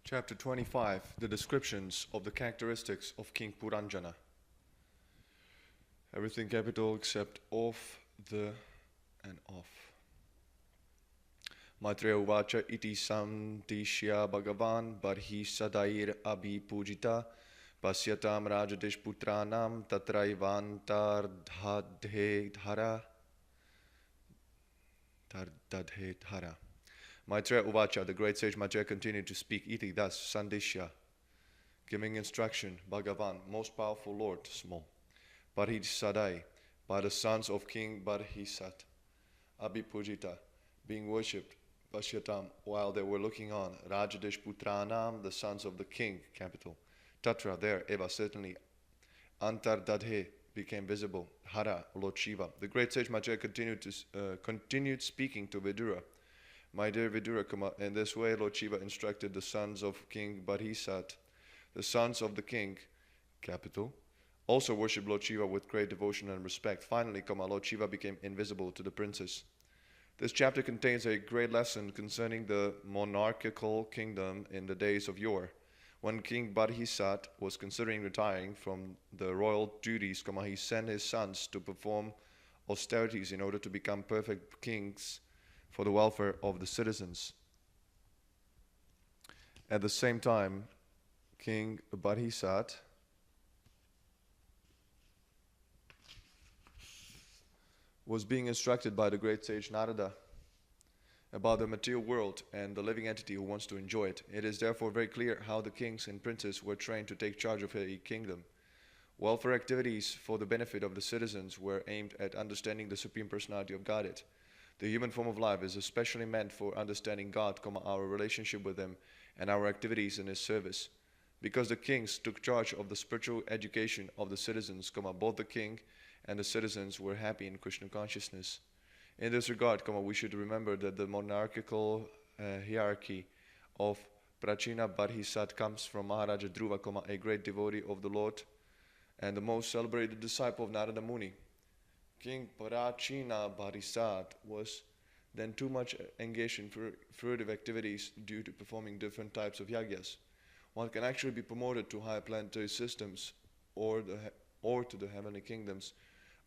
Chapter 25, the descriptions of the characteristics of King Puranjana. Everything capital except off, the, and off. Maitreya Uvacha iti samdishya bhagavan barhi sadair abhi pujita pasyatam rajadish putranam tatraivantardhadhe dhara. Maitreya Uvacha, the great sage Maitreya continued to speak, iti thus, sandishya, giving instruction, Bhagavan, most powerful Lord, small, Barhisadai, by the sons of King Barhisat, Abhipujita, being worshipped, Pasyatam, while they were looking on, Rajadish Putranam, the sons of the king, capital, Tatra, there, Eva, certainly, Antardadhe, became visible, Hara, Lord Shiva. The great sage Maitreya continued speaking to Vidura. My dear Vidura, in this way Lord Shiva instructed the sons of King Barhisat, the sons of the king, capital, also worship Lord Shiva with great devotion and respect. Finally, Lord Shiva became invisible to the princess. This chapter contains a great lesson concerning the monarchical kingdom in the days of yore. When King Barhisat was considering retiring from the royal duties, he sent his sons to perform austerities in order to become perfect kings for the welfare of the citizens. At the same time, King Barhisat was being instructed by the great sage Narada about the material world and the living entity who wants to enjoy it. It is therefore very clear how the kings and princes were trained to take charge of a kingdom. Welfare activities for the benefit of the citizens were aimed at understanding the Supreme Personality of Godhead. The human form of life is especially meant for understanding God, our relationship with Him, and our activities in His service. Because the kings took charge of the spiritual education of the citizens, both the king and the citizens were happy in Krishna consciousness. In this regard, we should remember that the monarchical hierarchy of Prachina Barhisat comes from Maharaja Dhruva, a great devotee of the Lord and the most celebrated disciple of Narada Muni. King Prachina Barhisat was then too much engaged in fruitive activities due to performing different types of yagyas. One can actually be promoted to higher planetary systems or to the heavenly kingdoms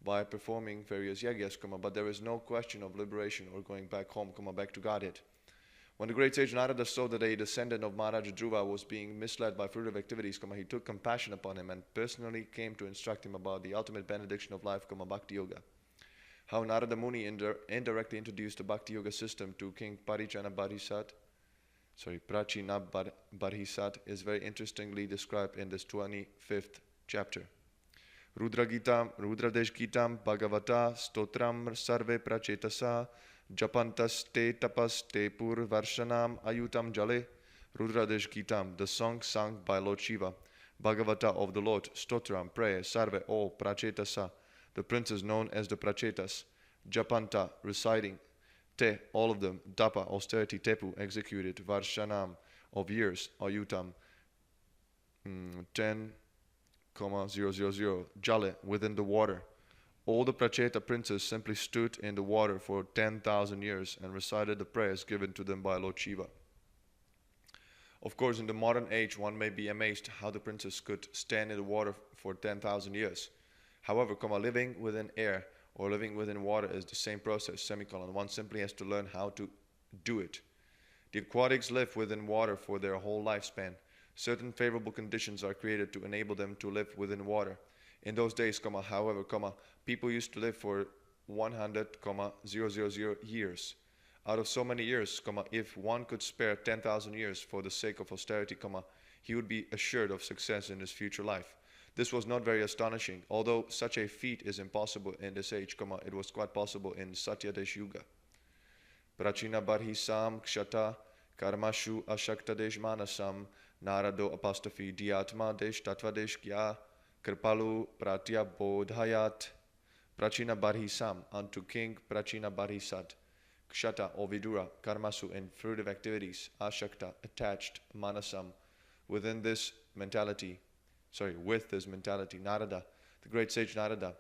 by performing various yagyas, but there is no question of liberation or going back home, back to Godhead. When the great sage Narada saw that a descendant of Maharaja Dhruva was being misled by fruitive activities, he took compassion upon him and personally came to instruct him about the ultimate benediction of life, Bhakti Yoga. How Narada Muni indirectly introduced the Bhakti Yoga system to King Prachina Barhisat is very interestingly described in this 25th chapter. Rudradesh Gitam Bhagavata Stotram Sarve Prachetasa Japantas Te Tapas Te Pur Varshanam Ayutam Jale. Rudradesh Gitam, the song sung by Lord Shiva, Bhagavata of the Lord, Stotram, prayer, Sarve, all, Prachetasa, the princes known as the Prachetas, Japanta, reciting, Te, all of them, Dapa, austerity, Tepu, executed, Varshanam, of years, Ayutam, 10,000, Jale, within the water. All the Pracheta princes simply stood in the water for 10,000 years and recited the prayers given to them by Lord Shiva. Of course, in the modern age, one may be amazed how the princes could stand in the water for 10,000 years. However, living within air or living within water is the same process, one simply has to learn how to do it. The aquatics live within water for their whole lifespan. Certain favorable conditions are created to enable them to live within water. In those days, however, people used to live for 100,000 years. Out of so many years, if one could spare 10,000 years for the sake of austerity, he would be assured of success in his future life. This was not very astonishing. Although such a feat is impossible in this age, it was quite possible in Satyadesh Yuga. Prachina Barhisam Kshata Karmashu Ashaktadesh Manasam Narado apostrophe Diatma Desh Tatvadesh Kya Kripalu Pratya Bodhayat. Prachina Barhisam, unto King Prachina Barhisat, Kshata or Vidura, Karmasu, in fruitive activities, Ashakta, attached, Manasam, with this mentality, Narada, the great sage Narada,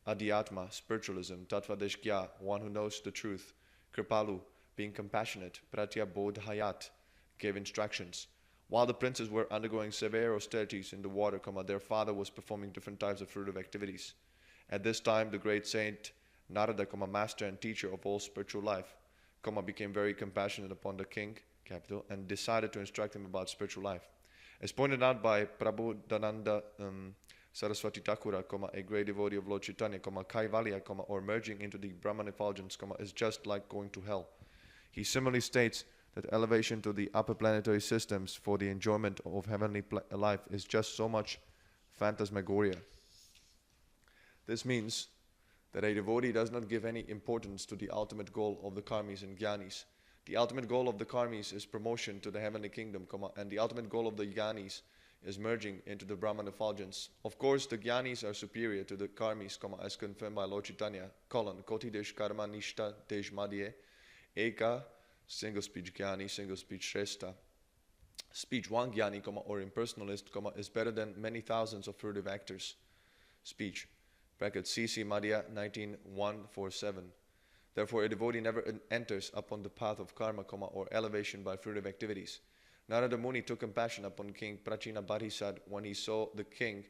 Adhyatma, spiritualism, Tatvadeshkya, one who knows the truth, Kripalu, being compassionate, Pratya Bodhayat, gave instructions. While the princes were undergoing severe austerities in the water, their father was performing different types of fruitive activities. At this time, the great saint Narada, master and teacher of all spiritual life, became very compassionate upon the king, capital, and decided to instruct him about spiritual life. As pointed out by Prabhu Dananda Saraswati Thakura, a great devotee of Lord Chaitanya, Kaivalya, or merging into the Brahman effulgence, is just like going to hell. He similarly states that elevation to the upper planetary systems for the enjoyment of heavenly life is just so much phantasmagoria. This means that a devotee does not give any importance to the ultimate goal of the karmis and jnanis. The ultimate goal of the karmis is promotion to the heavenly kingdom, and the ultimate goal of the jnanis is merging into the Brahman effulgence. Of course, the jnanis are superior to the karmis, as confirmed by Lord Chaitanya, Koti desh karma nishta desh madhye, eka, single speech jnani, single speech shrestha. Speech one jnani, or impersonalist, is better than many thousands of fruitive actors. Speech. Bracket CC Madhya 19147. Therefore, a devotee never enters upon the path of karma, or elevation by fruitive activities. Narada Muni took compassion upon King Prachina Bharisad when he saw the king,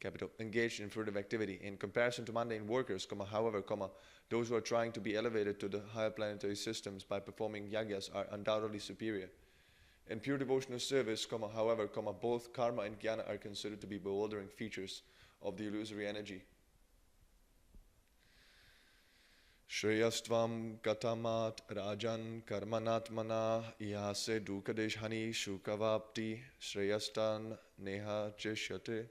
capital, engaged in fruitive activity. In comparison to mundane workers, however, those who are trying to be elevated to the higher planetary systems by performing yagyas are undoubtedly superior. In pure devotional service, however, both karma and jnana are considered to be bewildering features of the illusory energy. Shreyastvam katamat rajan karmanatmana ihase dukadeshhani shukavapti shreyastan neha chishyate.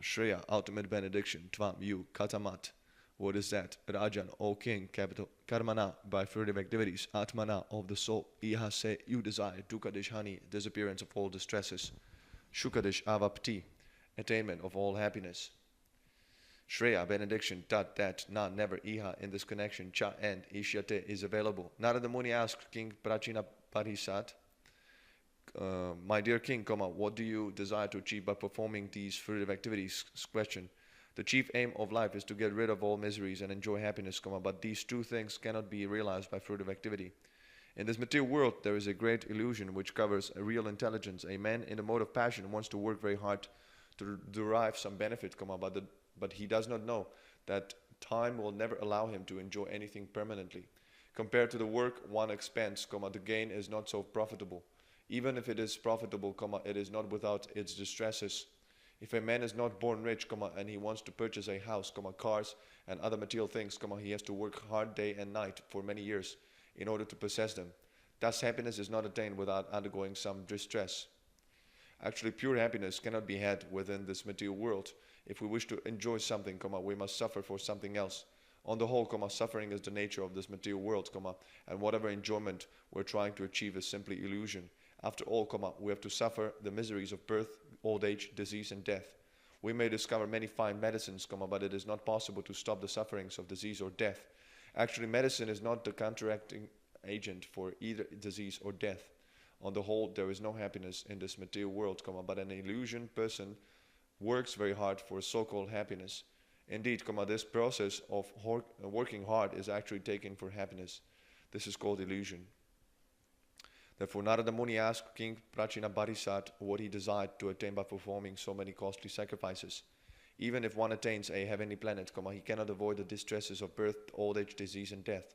Shreya, ultimate benediction. Tvam, you, katamat. What is that? Rajan, O king, capital. Karmana, by fruitive activities. Atmana, of the soul. Ihase, you desire. Dukadeshhani, disappearance of all distresses. Shukadesh avapti, attainment of all happiness. Shreya, benediction, tat, that, na, never, iha, in this connection, cha, and, ishyate, is available. Narada Muni asked King Prachina Parisat, my dear king, what do you desire to achieve by performing these fruitive activities? Question. The chief aim of life is to get rid of all miseries and enjoy happiness, but these two things cannot be realized by fruitive activity. In this material world, there is a great illusion which covers a real intelligence. A man in the mode of passion wants to work very hard to derive some benefit, but he does not know that time will never allow him to enjoy anything permanently. Compared to the work one expends, the gain is not so profitable. Even if it is profitable, it is not without its distresses. If a man is not born rich, and he wants to purchase a house, cars, and other material things, he has to work hard day and night for many years in order to possess them. Thus, happiness is not attained without undergoing some distress. Actually, pure happiness cannot be had within this material world. If we wish to enjoy something, we must suffer for something else. On the whole, suffering is the nature of this material world, and whatever enjoyment we're trying to achieve is simply illusion. After all, we have to suffer the miseries of birth, old age, disease, and death. We may discover many fine medicines, but it is not possible to stop the sufferings of disease or death. Actually, medicine is not the counteracting agent for either disease or death. On the whole, there is no happiness in this material world, but an illusion person works very hard for so-called happiness. Indeed, this process of working hard is actually taken for happiness. This is called illusion. Therefore, Narada Muni asked King Prachina Bharisat what he desired to attain by performing so many costly sacrifices. Even if one attains a heavenly planet, he cannot avoid the distresses of birth, old age, disease, and death.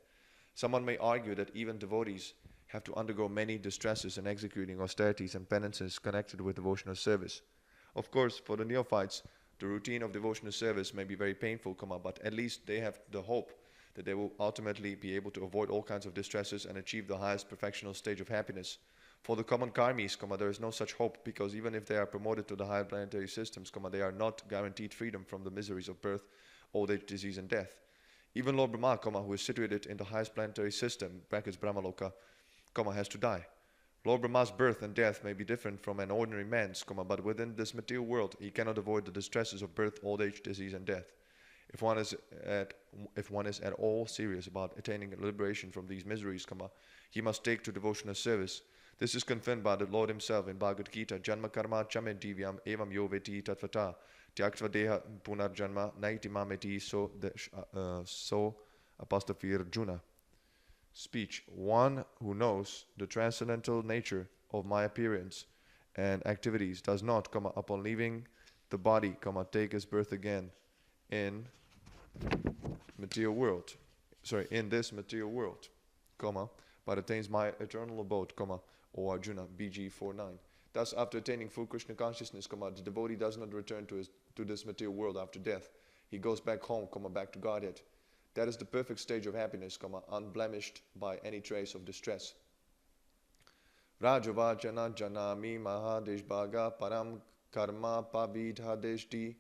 Someone may argue that even devotees have to undergo many distresses in executing austerities and penances connected with devotional service. Of course, for the neophytes, the routine of devotional service may be very painful, but at least they have the hope that they will ultimately be able to avoid all kinds of distresses and achieve the highest perfectional stage of happiness. For the common karmis, there is no such hope, because even if they are promoted to the higher planetary systems, they are not guaranteed freedom from the miseries of birth, old age, disease, and death. Even Lord Brahma, who is situated in the highest planetary system, brackets Brahmaloka, has to die. Lord Brahma's birth and death may be different from an ordinary man's, but within this material world, he cannot avoid the distresses of birth, old age, disease, and death. If one is at all serious about attaining liberation from these miseries, he must take to devotional service. This is confirmed by the Lord himself in Bhagavad Gita, Janma karma chame divyam evam yo veti tatvata tyaktva deha punarjanma naiti mameti so apostrophe Arjuna. Speech. One who knows the transcendental nature of my appearance and activities does not, upon leaving the body, take his birth again in material world. In this material world, but attains my eternal abode, O Arjuna, BG 49. Thus, after attaining full Krishna consciousness, the devotee does not return to this material world after death. He goes back home, back to Godhead. That is the perfect stage of happiness, unblemished by any trace of distress. Rajavachana janami mahadeshbhaga param karma pavidhadeshti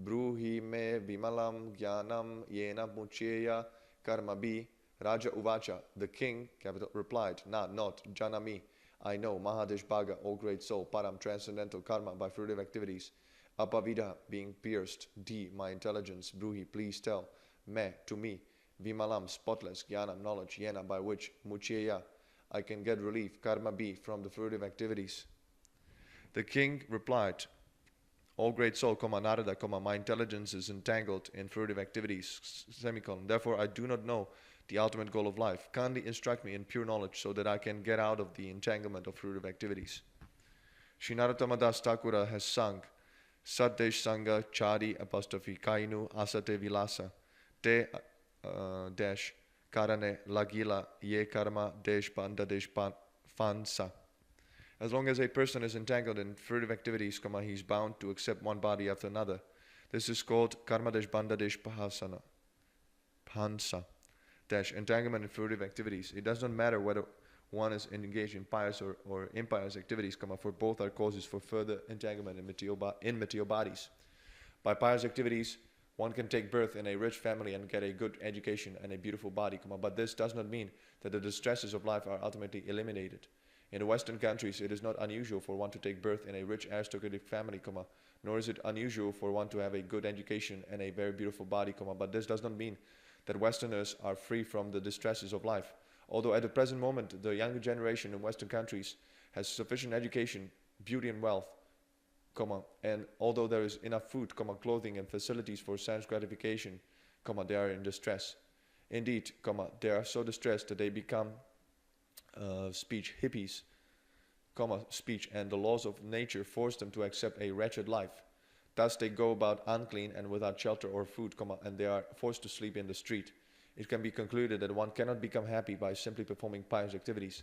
bruhi me vimalam jnanam yena mucheya karmabi. Raja Uvacha, the king, replied, not janami, I know, Mahadeshbhaga, O great soul, param, transcendental karma, by fruitive activities, apavidha, being pierced, d, my intelligence, bruhi, please tell, me, to me, vimalam, spotless, jnanam, knowledge, yena, by which, mucheya, I can get relief, karma b, from the fruitive activities. The king replied, O great soul, Narada, my intelligence is entangled in fruitive activities, semicolon. Therefore, I do not know the ultimate goal of life. Kindly instruct me in pure knowledge so that I can get out of the entanglement of fruitive activities. Sri Narottama Das Thakura has sung, Satdesh Sangha Chari Apostrophe Kainu Asate Vilasa Te Dash Karane Lagila Ye Karma Desh Banda Desh Fansa. As long as a person is entangled in fruitive activities, he is bound to accept one body after another. This is called Karma Desh Banda Desh Pahasana. Pansa. Dash, entanglement in fruitive activities. It does not matter whether one is engaged in pious or impious activities, for both are causes for further entanglement in material bodies. By pious activities, one can take birth in a rich family and get a good education and a beautiful body, but this does not mean that the distresses of life are ultimately eliminated. In the Western countries, it is not unusual for one to take birth in a rich aristocratic family, nor is it unusual for one to have a good education and a very beautiful body, but this does not mean that Westerners are free from the distresses of life. Although at the present moment, the younger generation in Western countries has sufficient education, beauty and wealth, and although there is enough food, clothing and facilities for sense gratification, they are in distress. Indeed, they are so distressed that they become hippies, and the laws of nature force them to accept a wretched life. Thus they go about unclean and without shelter or food, and they are forced to sleep in the street. It can be concluded that one cannot become happy by simply performing pious activities.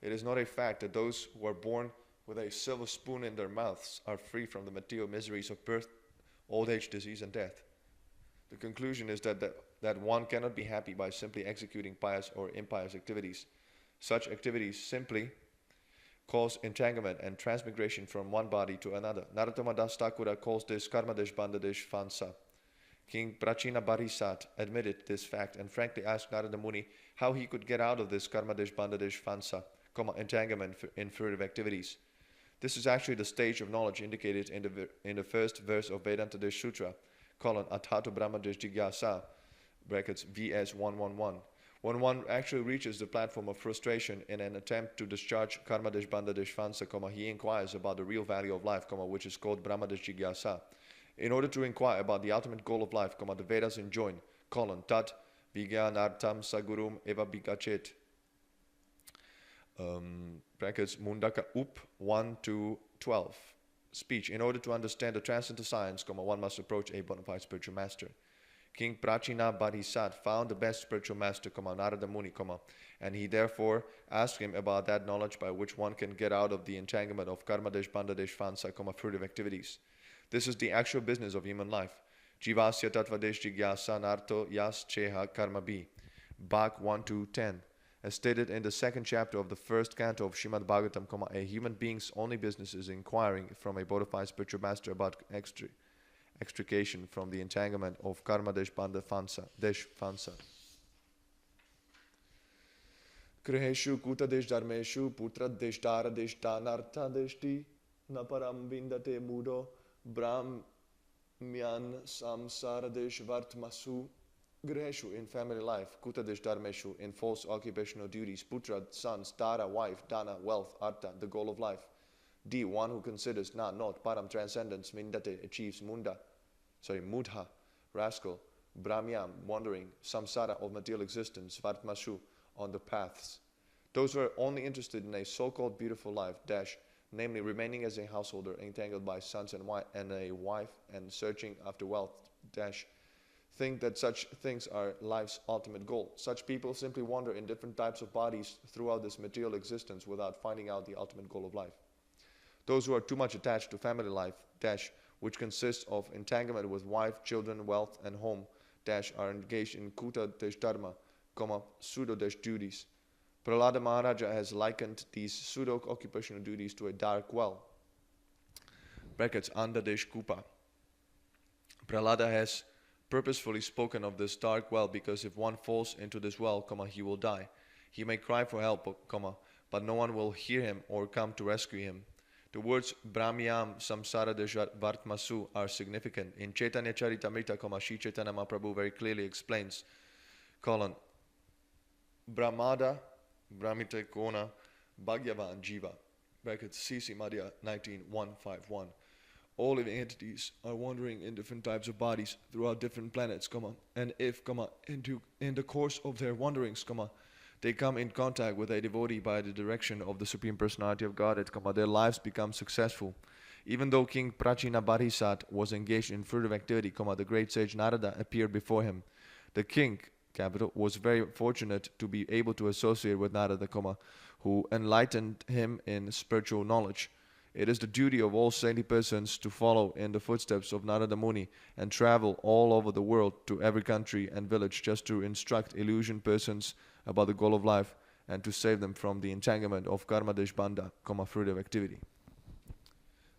It is not a fact that those who are born with a silver spoon in their mouths are free from the material miseries of birth, old age, disease, and death. The conclusion is that one cannot be happy by simply executing pious or impious activities. Such activities simply cause entanglement and transmigration from one body to another. Narottama Das Thakura calls this karma desh banda desh fansa. King Prachina Barisat admitted this fact and frankly asked Narada Muni how he could get out of this karma desh banda desh fansa, entanglement in fruitive activities. This is actually the stage of knowledge indicated in the first verse of Vedanta Desh Sutra, Atato Brahma Desh Jigyasa, brackets VS 111. When one actually reaches the platform of frustration in an attempt to discharge karma desh banda desh fansa, he inquires about the real value of life, which is called Brahma desh Jigyasa. In order to inquire about the ultimate goal of life, the Vedas enjoin, tat vigyanartam sagurum eva bhikachet. Brackets Mundaka Up 1 to 12. Speech. In order to understand the transcendental science, one must approach a bona fide spiritual master. King Prachina Bodhisat found the best spiritual master, Narada Muni, and he therefore asked him about that knowledge by which one can get out of the entanglement of karma desh banda desh fansa, fruitive activities. This is the actual business of human life. Jivasya tattva desh jigyasa narto yas cheha karma bi. Bhag 1 to 10. As stated in the second chapter of the first canto of Srimad Bhagavatam, a human being's only business is inquiring from a bona fide spiritual master about extrication from the entanglement of karma desh banda desh fansa. Griheshu kuta desh dharmeshu putra desh dara desh danartha deshti naparam vindate mudo brahmyan samsara desh vartmasu. Griheshu, in family life, kuta desh dharmeshu, in false occupational duties, putra, sons, dara, wife, dana, wealth, artha, the goal of life. D, one who considers not param, transcendence, mindate, achieves mudha, rascal, brahmyam, wandering, samsara, of material existence, vartmasu, on the paths. Those who are only interested in a so-called beautiful life, dash, namely remaining as a householder entangled by sons and a wife and searching after wealth, dash, think that such things are life's ultimate goal. Such people simply wander in different types of bodies throughout this material existence without finding out the ultimate goal of life. Those who are too much attached to family life, dash, which consists of entanglement with wife, children, wealth, and home, dash, are engaged in kuta desh dharma, pseudo desh duties. Prahlada Maharaja has likened these pseudo-occupational duties to a dark well, brackets, Anda desh kupa. Prahlada has purposefully spoken of this dark well because if one falls into this well, he will die. He may cry for help, but no one will hear him or come to rescue him. The words Brahmyam Samsara Vartmasu are significant. In Chaitanya Charitamrita, Shri Chaitanya Mahaprabhu very clearly explains, Brahmada Brahmite Kona Bhagyavan Jiva, brackets CC Madhya 19.151. All living entities are wandering in different types of bodies throughout different planets, and if, in the course of their wanderings, they come in contact with a devotee by the direction of the Supreme Personality of Godhead, their lives become successful. Even though King Prachina Barisat was engaged in fruitive activity, the great sage Narada appeared before him. The king, was very fortunate to be able to associate with Narada, who enlightened him in spiritual knowledge. It is the duty of all saintly persons to follow in the footsteps of Narada Muni and travel all over the world to every country and village just to instruct illusion persons about the goal of life and to save them from the entanglement of karma deshbanda, fruitive activity.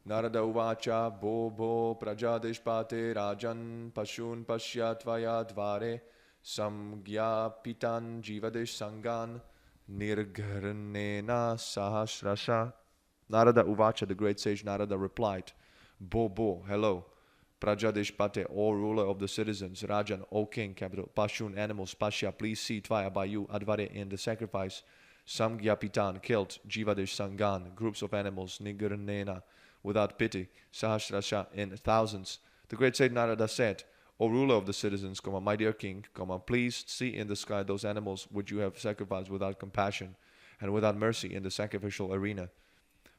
Narada uvacha bo praja deshpate rajan pashun pashyatvaya dvare samgya pitan jivadesh sangan nirgharnena sahasrasha. Narada Uvacha, the great sage Narada, replied, Bo, hello. Prajadeshpate, O ruler of the citizens, Rajan, O king, Pashun, animals, Pashya, please see Tvaya by you, Advare, in the sacrifice, Samgyapitan, killed, Jivadesh Sangan, groups of animals, Nigurnena, without pity, Sahasrasha, in thousands. The great sage Narada said, O ruler of the citizens, my dear king, please see in the sky those animals which you have sacrificed without compassion and without mercy in the sacrificial arena.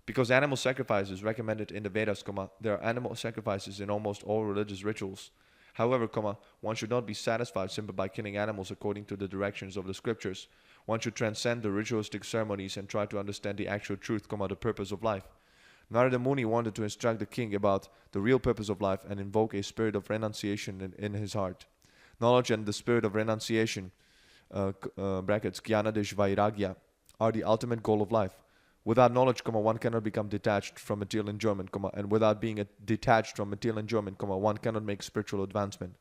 Because animal sacrifice is recommended in the Vedas, there are animal sacrifices in almost all religious rituals. However, one should not be satisfied simply by killing animals according to the directions of the scriptures. One should transcend the ritualistic ceremonies and try to understand the actual truth, the purpose of life. Narada Muni wanted to instruct the king about the real purpose of life and invoke a spirit of renunciation in his heart. Knowledge and the spirit of renunciation, brackets, Jnanadesh Vairagya, are the ultimate goal of life. Without knowledge, one cannot become detached from material enjoyment, and without being detached from material enjoyment, one cannot make spiritual advancement.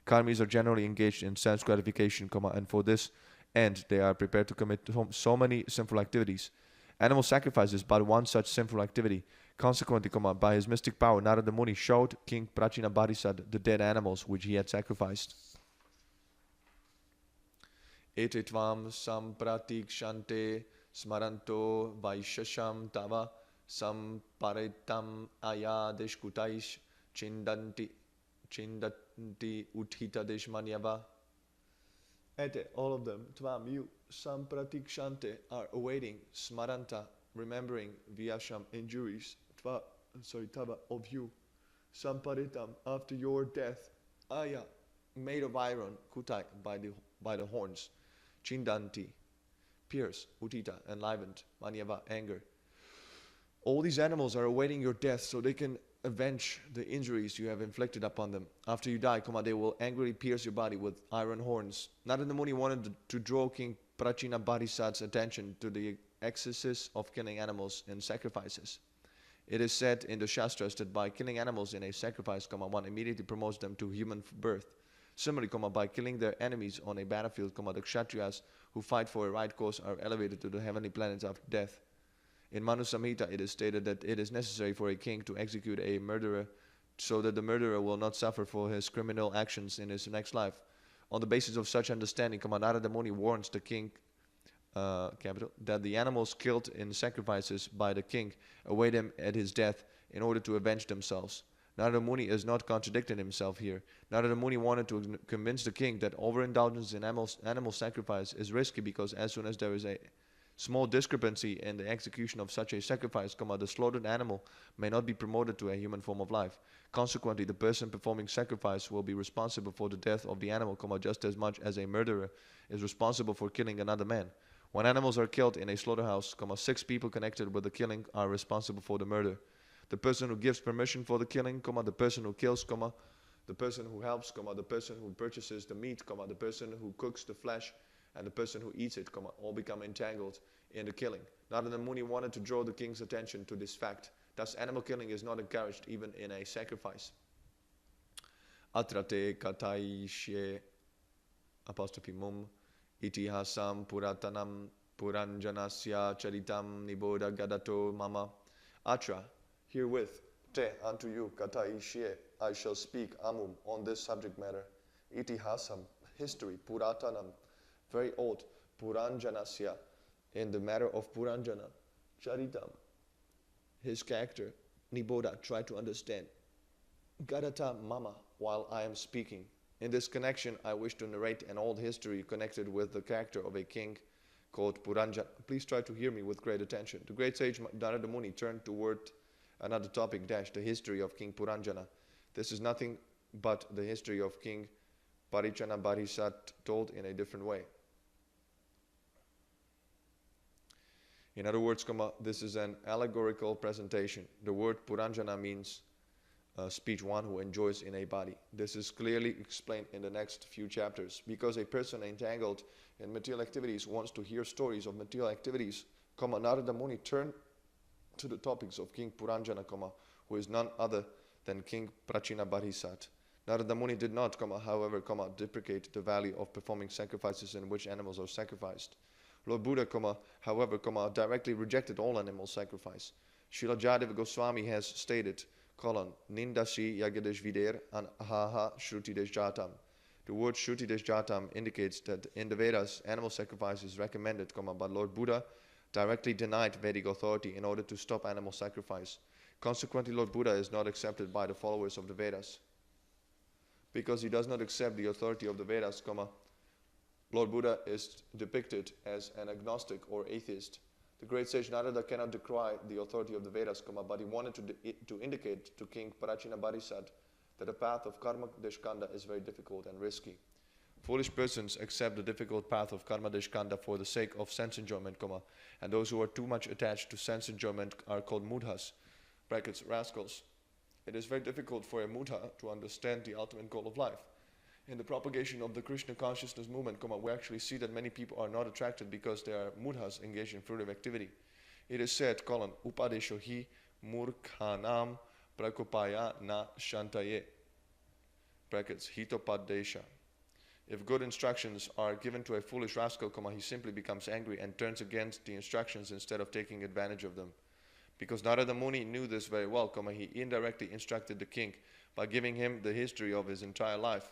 Karmis are generally engaged in sense gratification, and for this end, they are prepared to commit so many sinful activities. Animal sacrifice is but one such sinful activity. Consequently, by his mystic power, Narada Muni showed King Prachina Barisad the dead animals which he had sacrificed. Etitvam sampratikshante smaranto vaishasham tava samparitam ayadeshkutaish chindanti uthita deshmanyava. Ete, all of them, tvam, you, sampratikshante, are awaiting, smaranta, remembering, vyasham, injuries, tava, of you, samparitam, after your death, aya, made of iron, kutai, by the horns, chindanti, pierce, utita, enlivened, manyava, anger. All these animals are awaiting your death so they can avenge the injuries you have inflicted upon them. After you die, they will angrily pierce your body with iron horns. Narada Muni wanted to draw King Prachina Barisat's attention to the excesses of killing animals in sacrifices. It is said in the Shastras that by killing animals in a sacrifice, one immediately promotes them to human birth. Similarly, by killing their enemies on a battlefield, the Kshatriyas who fight for a right cause are elevated to the heavenly planets after death. In Manu Samhita, it is stated that it is necessary for a king to execute a murderer so that the murderer will not suffer for his criminal actions in his next life. On the basis of such understanding, Narada Muni warns the king that the animals killed in sacrifices by the king await him at his death in order to avenge themselves. Narada Muni is not contradicting himself here. Narada Muni wanted to convince the king that overindulgence in animal sacrifice is risky, because as soon as there is a small discrepancy in the execution of such a sacrifice, the slaughtered animal may not be promoted to a human form of life. Consequently, the person performing sacrifice will be responsible for the death of the animal, just as much as a murderer is responsible for killing another man. When animals are killed in a slaughterhouse, 6 people connected with the killing are responsible for the murder. The person who gives permission for the killing, the person who kills, the person who helps, the person who purchases the meat, the person who cooks the flesh, and the person who eats it, all become entangled in the killing. Narada Muni wanted to draw the king's attention to this fact. Thus, animal killing is not encouraged even in a sacrifice. Atrate kataishye apostrophe mum itihasam puratanam puranjanasya charitam niboda gadato mama. Atra, herewith, te, unto you, kataishye, I shall speak, amum, on this subject matter. Itihasam, history, puratanam, very old, Puranjanasya, in the matter of Puranjana, Charitam, his character, Niboda, try to understand, Gadata Mama, while I am speaking. In this connection, I wish to narrate an old history connected with the character of a king called Puranjana. Please try to hear me with great attention. The great sage Narada Muni turned toward another topic, the history of King Puranjana. This is nothing but the history of King Parichana Barisat told in a different way. In other words, this is an allegorical presentation. The word Puranjana means speech, one who enjoys in a body. This is clearly explained in the next few chapters. Because a person entangled in material activities wants to hear stories of material activities, Narada Muni turned to the topics of King Puranjana, who is none other than King Prachina Barisat. Narada Muni did not, however, deprecate the value of performing sacrifices in which animals are sacrificed. Lord Buddha, however, directly rejected all animal sacrifice. Srila Jadava Goswami has stated, Nindasi Yagadesh Vider and Ahaha Shrutidesh Jatam. The word Shrutidesh Jatam indicates that in the Vedas, animal sacrifice is recommended, but Lord Buddha directly denied Vedic authority in order to stop animal sacrifice. Consequently, Lord Buddha is not accepted by the followers of the Vedas. Because he does not accept the authority of the Vedas, Lord Buddha is depicted as an agnostic or atheist. The great sage Narada cannot decry the authority of the Vedas, but he wanted to indicate to King Parachina Barisat that the path of karma deshkanda is very difficult and risky. Foolish persons accept the difficult path of karma deshkanda for the sake of sense enjoyment, and those who are too much attached to sense enjoyment are called mudhas, brackets, rascals. It is very difficult for a mudha to understand the ultimate goal of life. In the propagation of the Krishna consciousness movement, we actually see that many people are not attracted because they are mudhas engaged in fruitive activity. It is said, upadesho hi murkhanam prakopaya na shantaye, brackets, hitopadesha. If good instructions are given to a foolish rascal, he simply becomes angry and turns against the instructions instead of taking advantage of them. Because Narada Muni knew this very well, he indirectly instructed the king by giving him the history of his entire life.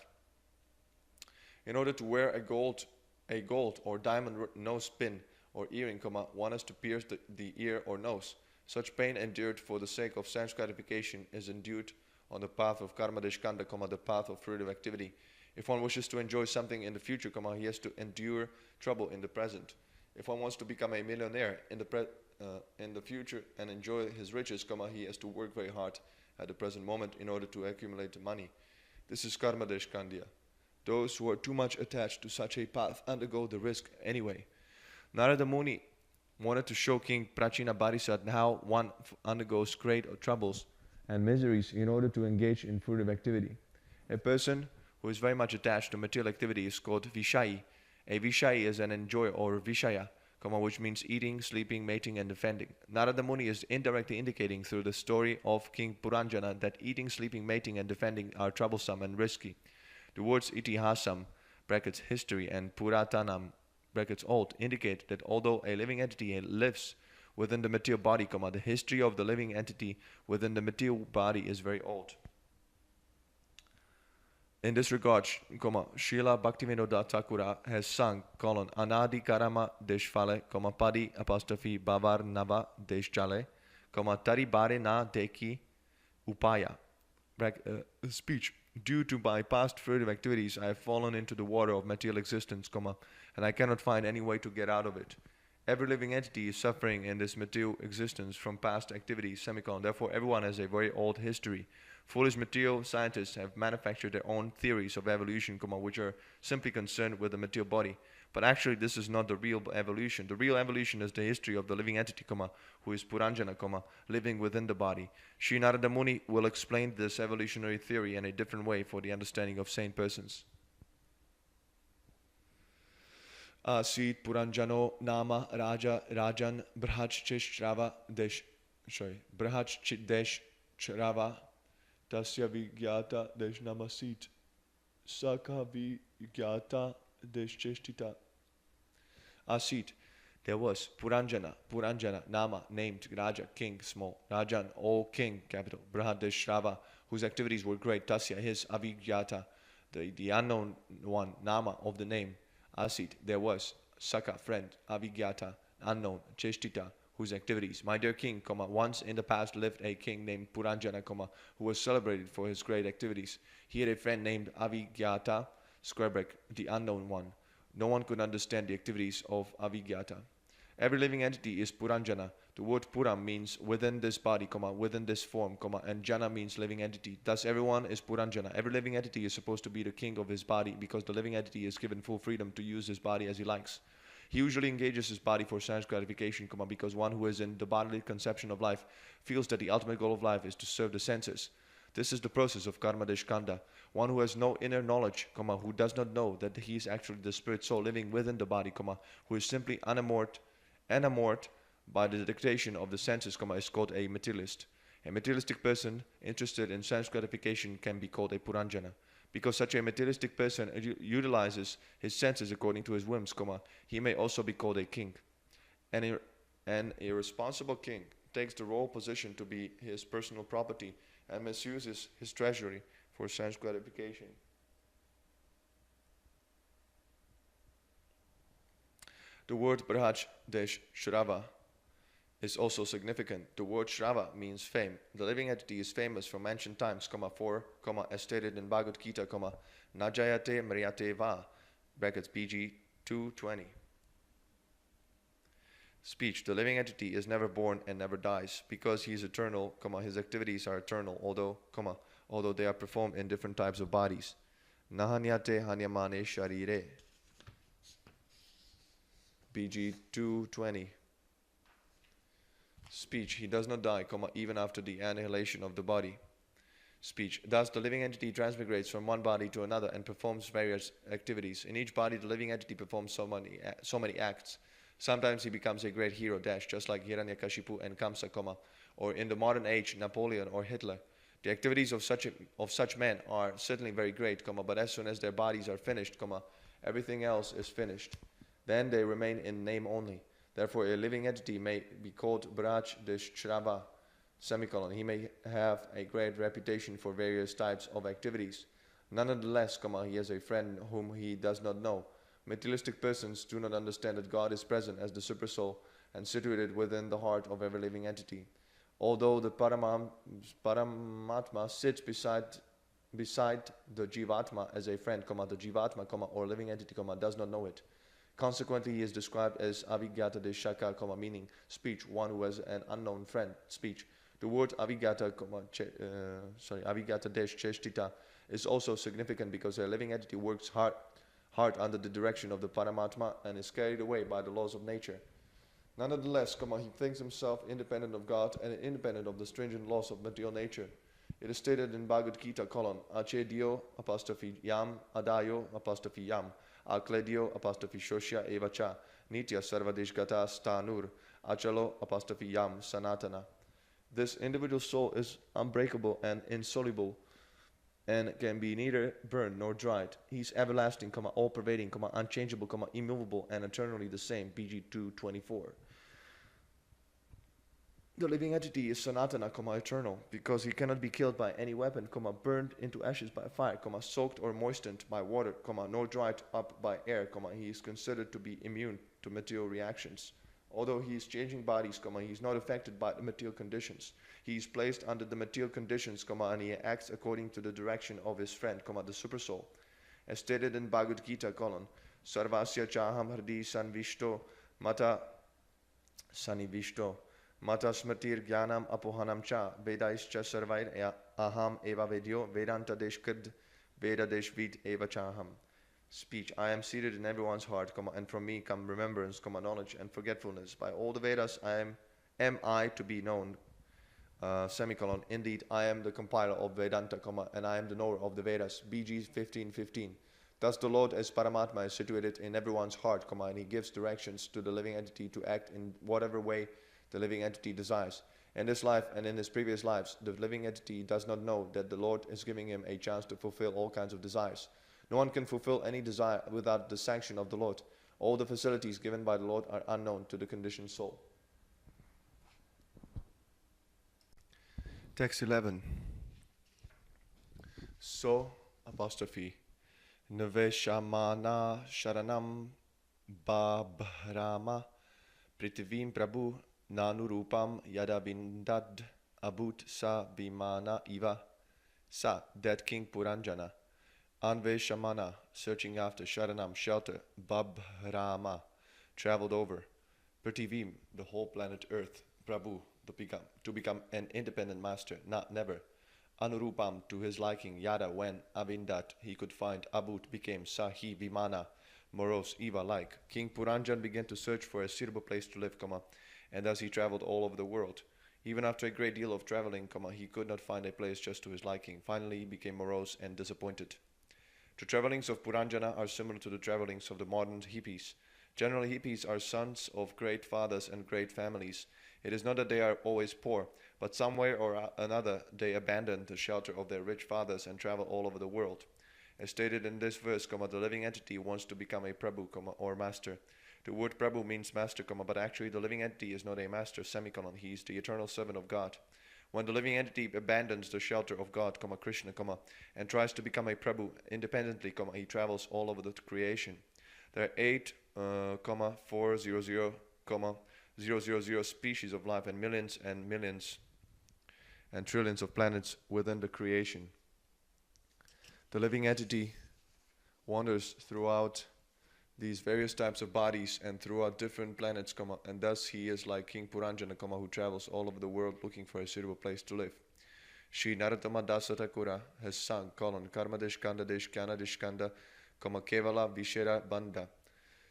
In order to wear a gold or diamond nose pin or earring, one has to pierce the ear or nose. Such pain endured for the sake of sense gratification is endured on the path of karma deshkanda, the path of fruitive activity. If one wishes to enjoy something in the future, he has to endure trouble in the present. If one wants to become a millionaire in the future and enjoy his riches, he has to work very hard at the present moment in order to accumulate money. This is karma deshkandya. Those who are too much attached to such a path undergo the risk anyway. Narada Muni wanted to show King Prachina Barisat how one undergoes great troubles and miseries in order to engage in fruitive activity. A person who is very much attached to material activity is called Vishayi. A Vishayi is an enjoyer or Vishaya, which means eating, sleeping, mating, and defending. Narada Muni is indirectly indicating through the story of King Puranjana that eating, sleeping, mating, and defending are troublesome and risky. The words itihasam, brackets, history, and puratanam, brackets, old, indicate that although a living entity lives within the material body, the history of the living entity within the material body is very old. In this regard, Srila Bhaktivedanta Thakura has sung, Anadi Karama Deshfale, Padi apostrophe Bavar Nava Deschale, Tari Bare Na Deki Upaya. speech. Due to my past furtive activities, I have fallen into the water of material existence, and I cannot find any way to get out of it. Every living entity is suffering in this material existence from past activities, Therefore, everyone has a very old history. Foolish material scientists have manufactured their own theories of evolution, which are simply concerned with the material body. But actually, this is not the real evolution. The real evolution is the history of the living entity, who is Puranjana, living within the body. Sri Narada Muni will explain this evolutionary theory in a different way for the understanding of sane persons. Asit Puranjano Nama Raja Rajan Brahachchishrava Desh Brahachchidesh Chrava Tasya Vigyata Desh Namasit Saka Vigyata Desh Cheshtita. Asit, there was Puranjana, Nama, named Raja, king, small, Rajan, all king, capital, Brahadeshrava, whose activities were great, Tasya, his, Avigyata, the unknown one, Nama, of the name, Asit, there was, Saka, friend, Avigyata, unknown, Cheshtita, whose activities, my dear king, once in the past lived a king named Puranjana, who was celebrated for his great activities. He had a friend named Avigyata, the unknown one. No one could understand the activities of Avigyata. Every living entity is Puranjana. The word Puram means within this body, within this form, and Jana means living entity. Thus everyone is Puranjana. Every living entity is supposed to be the king of his body because the living entity is given full freedom to use his body as he likes. He usually engages his body for sense gratification, because one who is in the bodily conception of life feels that the ultimate goal of life is to serve the senses. This is the process of karma deshkanda. One who has no inner knowledge, who does not know that he is actually the spirit soul living within the body, who is simply enamored by the dictation of the senses, is called a materialist. A materialistic person interested in sense gratification can be called a Puranjana. Because such a materialistic person utilizes his senses according to his whims, he may also be called a king. An irresponsible king takes the royal position to be his personal property and misuses his treasury for sense gratification. The word Brahach Desh Shrava is also significant. The word Shrava means fame. The living entity is famous from ancient times, as stated in Bhagavad Gita, Najayate Mriyate Va, brackets BG 220. Speech. The living entity is never born and never dies. Because he is eternal, his activities are eternal, although they are performed in different types of bodies. Nahanyate hanyamane sharire. BG 220. Speech. He does not die, even after the annihilation of the body. Speech. Thus, the living entity transmigrates from one body to another and performs various activities. In each body, the living entity performs so many acts. Sometimes he becomes a great hero, just like Hiranyakashipu and Kamsa, or in the modern age, Napoleon or Hitler. The activities of such men are certainly very great, but as soon as their bodies are finished, everything else is finished. Then they remain in name only. Therefore, a living entity may be called Braj Deshkrava, He may have a great reputation for various types of activities. Nonetheless, he has a friend whom he does not know. Materialistic persons do not understand that God is present as the Supersoul and situated within the heart of every living entity. Although the Paramatma sits beside the Jivatma as a friend, the Jivatma, or living entity, does not know it. Consequently, he is described as Avigyata Deshaka, meaning speech, one who has an unknown friend, speech. The word Avigyata, Avigyata Desh Cheshtita is also significant because a living entity works hard under the direction of the Paramatma and is carried away by the laws of nature. Nonetheless, he thinks himself independent of God and independent of the stringent laws of material nature. It is stated in Bhagavad Gita, Achedio apostrophe yam, adayo apostrophe yam, akledio apostrophe shosya evacha, nitya sarvadeshgata stanur, achalo apostrophe yam, sanatana. This individual soul is unbreakable and insoluble, and can be neither burned nor dried. He is everlasting, all-pervading, unchangeable, immovable, and eternally the same. BG 224. The living entity is Sanatana, eternal, because he cannot be killed by any weapon, burned into ashes by fire, soaked or moistened by water, nor dried up by air, he is considered to be immune to material reactions. Although he is changing bodies, he is not affected by the material conditions. He is placed under the material conditions, and he acts according to the direction of his friend, the Supersoul. As stated in Bhagavad Gita, Sarvasya chaham hardi sanvishto mata sanivishto mata smatir jnanam apohanam cha vedaischa sarvair aham eva vedyo vedanta deshkad veda deshvid eva chaham. Speech, I am seated in everyone's heart, and from me come remembrance, knowledge and forgetfulness. By all the Vedas am I to be known, semicolon. Indeed, I am the compiler of Vedanta, and I am the knower of the Vedas. BG 15:15. Thus the Lord as Paramatma is situated in everyone's heart, and he gives directions to the living entity to act in whatever way the living entity desires. In this life and in his previous lives, the living entity does not know that the Lord is giving him a chance to fulfill all kinds of desires. No one can fulfill any desire without the sanction of the Lord. All the facilities given by the Lord are unknown to the conditioned soul. Text 11. So, apostrophe. Naveshamana sharanam babhrama pritivim prabhu nanurupam yadavindad abut sa bimana iva. Sa, that King Puranjana. Anveshamana, searching after Sharanam, shelter. Babhrama, traveled over. Prithivim, the whole planet Earth. Prabhu, to become an independent master, not never. Anurupam, to his liking. Yada, when. Avindat, he could find. Abut, became. Sahi, Vimana, morose, Eva-like. King Puranjan began to search for a suitable place to live, and thus he traveled all over the world. Even after a great deal of traveling, he could not find a place just to his liking. Finally, he became morose and disappointed. The travelings of Puranjana are similar to the travelings of the modern hippies. Generally, hippies are sons of great fathers and great families. It is not that they are always poor, but somewhere or another they abandon the shelter of their rich fathers and travel all over the world. As stated in this verse, the living entity wants to become a Prabhu, or master. The word Prabhu means master, but actually the living entity is not a master, semicolon. He is the eternal servant of God. When the living entity abandons the shelter of God, Krishna, and tries to become a Prabhu independently, he travels all over the creation. There are 8,400,000, species of life and millions and trillions of planets within the creation. The living entity wanders throughout these various types of bodies and throughout different planets, and thus he is like King Puranjana, who travels all over the world looking for a suitable place to live. Shri Narottam Das Thakura has sung, Karma Deshkanda Deshkana Deshkanda, Kevala Vishera Bandha.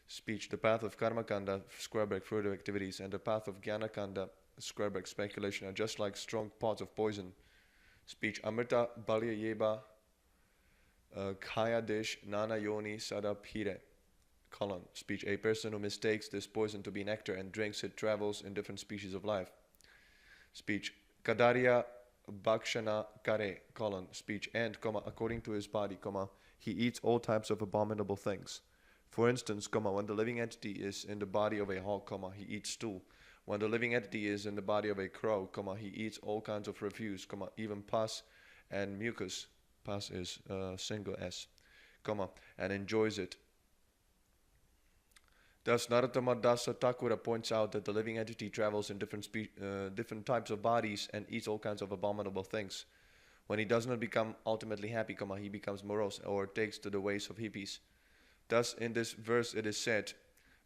Speech, the path of Karma Kanda, square bracket further activities, and the path of Jnana Kanda, square bracket speculation, are just like strong pots of poison. Speech, Amrita Balya Yeba Kaya Desh Nana Yoni Sada Pire. Speech, a person who mistakes this poison to be nectar and drinks it travels in different species of life. Speech, Kadarya Bhakshana Kare, speech, and, according to his body, he eats all types of abominable things. For instance, when the living entity is in the body of a hog, he eats stool. When the living entity is in the body of a crow, he eats all kinds of refuse, even pus and mucus, pus is single S, and enjoys it. Thus, Narottam Das Thakura points out that the living entity travels in different types of bodies and eats all kinds of abominable things. When he does not become ultimately happy, he becomes morose or takes to the ways of hippies. Thus, in this verse it is said,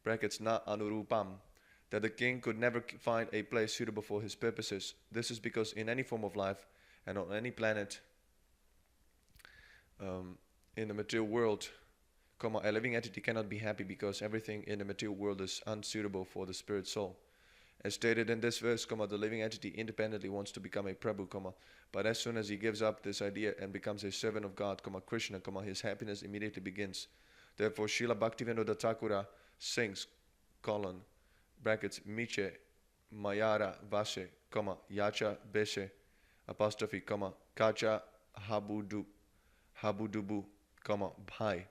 brackets na anurupam, that the king could never find a place suitable for his purposes. This is because in any form of life and on any planet in the material world, a living entity cannot be happy because everything in the material world is unsuitable for the spirit soul. As stated in this verse, the living entity independently wants to become a Prabhu, but as soon as he gives up this idea and becomes a servant of God, Krishna, his happiness immediately begins. Therefore, Srila Bhaktivedanta Thakura sings, brackets, Miche, Mayara, Vase, Yacha, Bese, apostrophe, Kacha, Habudubu, Bhai.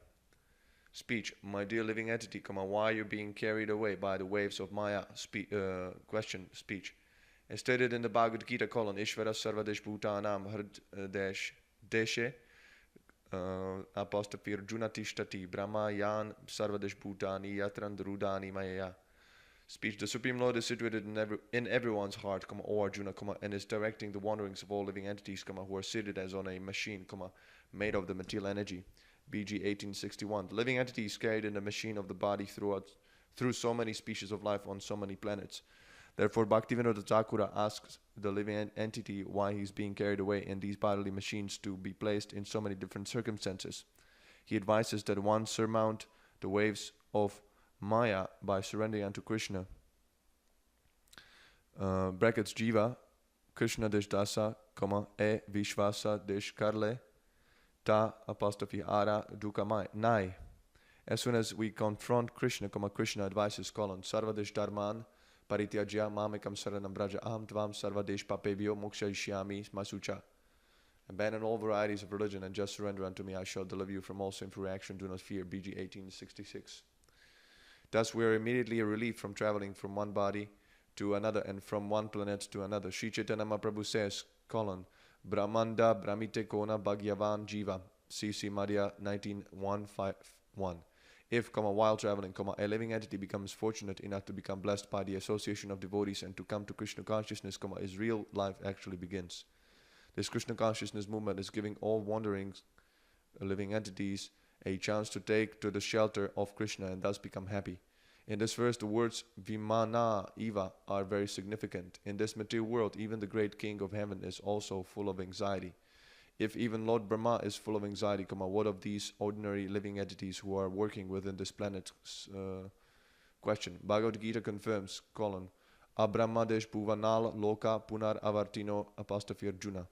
Speech, my dear living entity, why are you being carried away by the waves of Maya? Question, speech. As stated in the Bhagavad Gita, Ishvara Sarvadesh Bhutanam Hardesh Deshe, apostrophe Arjuna Tishtati, Brahma Yan Sarvadesh Bhutani Yatran Drudani Maya. Speech. The Supreme Lord is situated in everyone's heart, O Arjuna, and is directing the wanderings of all living entities, who are seated as on a machine, made of the material energy. BG 1861. The living entity is carried in the machine of the body through so many species of life on so many planets. Therefore, Bhaktivedanta Thakura asks the living entity why he is being carried away in these bodily machines to be placed in so many different circumstances. He advises that one surmount the waves of Maya by surrendering unto Krishna. Brackets Jiva, Krishna desh dasa, e vishvasa desh karle, ta apostrophe ara dukamai, nai. As soon as we confront Krishna, Krishna advises, sarvadesh dharman, Parityajya mamekam saranam braja aham tvam sarvadesh papebhyo mokshayishyami masucha. Abandon all varieties of religion and just surrender unto me. I shall deliver you from all sinful reaction. Do not fear. BG 1866. Thus we are immediately relieved from traveling from one body to another and from one planet to another. Sri Chaitanya Mahaprabhu says, Brahmanda Brahmite Kona Bhagyavan Jiva. C.C. Madhya 19:151. If, while traveling, a living entity becomes fortunate enough to become blessed by the association of devotees and to come to Krishna consciousness, his real life actually begins. This Krishna consciousness movement is giving all wandering living entities a chance to take to the shelter of Krishna and thus become happy. In this verse, the words Vimana Iva are very significant. In this material world, even the great king of heaven is also full of anxiety. If even Lord Brahma is full of anxiety, what of these ordinary living entities who are working within this planet? Question. Bhagavad Gita confirms, Abrahmadesh Bhuvanal Loka Punar Avartino apostrophe Arjuna.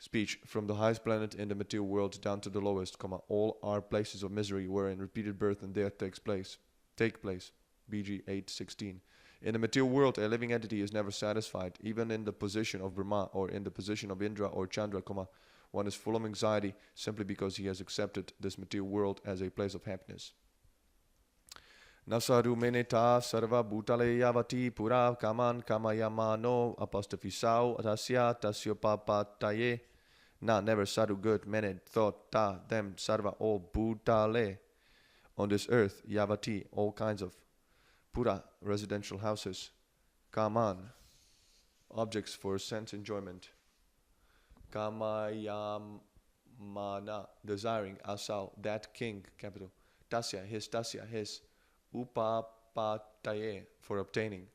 Speech. From the highest planet in the material world down to the lowest, all are places of misery wherein repeated birth and death take place. BG 8:16. In the material world, a living entity is never satisfied. Even in the position of Brahma or in the position of Indra or Chandra, one is full of anxiety simply because he has accepted this material world as a place of happiness. Nasaru meneta sarva bhutale yavati pura kaman kamayamano apostrophe sau tasya tasyopapataye. Never sadhu good mened thought ta them sarva all bhutale. On this earth, yavati, all kinds of pura, residential houses, kaman, objects for sense enjoyment, kamayamana, desiring, asal, that king, capital, tasya, his, upapataye, for obtaining.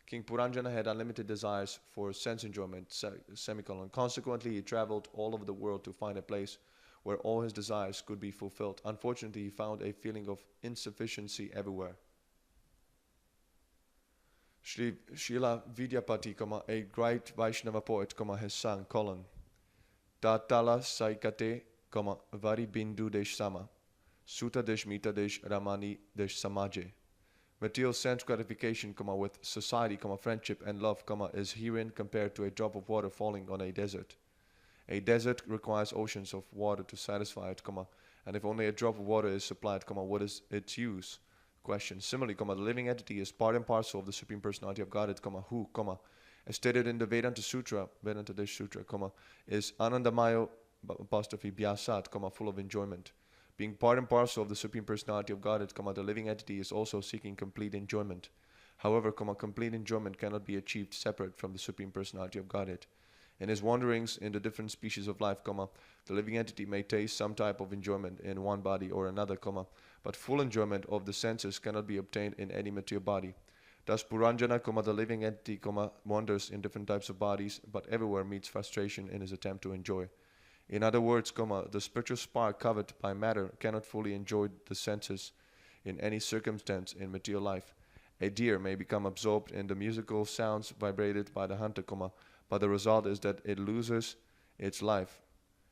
King Puranjana had unlimited desires for sense enjoyment, semicolon. Consequently, he traveled all over the world to find a place where all his desires could be fulfilled. Unfortunately, he found a feeling of insufficiency everywhere. Srila Vidyapati, a great Vaishnava poet, has sung, Tatala Saikate, Vari Bindu Desh Sama, Suta Desh Mita Desh Ramani Desh Samaje. Material sense gratification, with society, friendship and love, is herein compared to a drop of water falling on a desert. A desert requires oceans of water to satisfy it, and if only a drop of water is supplied, what is its use? Question. Similarly, the living entity is part and parcel of the Supreme Personality of Godhead, who, as stated in the Vedanta Sutra, Vedanta Desh Sutra, is Anandamayo apostrophe Vyasat, full of enjoyment. Being part and parcel of the Supreme Personality of Godhead, the living entity is also seeking complete enjoyment. However, complete enjoyment cannot be achieved separate from the Supreme Personality of Godhead. In his wanderings in the different species of life, the living entity may taste some type of enjoyment in one body or another, but full enjoyment of the senses cannot be obtained in any material body. Thus, Puranjana, the living entity, wanders in different types of bodies, but everywhere meets frustration in his attempt to enjoy. In other words, the spiritual spark covered by matter cannot fully enjoy the senses in any circumstance in material life. A deer may become absorbed in the musical sounds vibrated by the hunter, but the result is that it loses its life.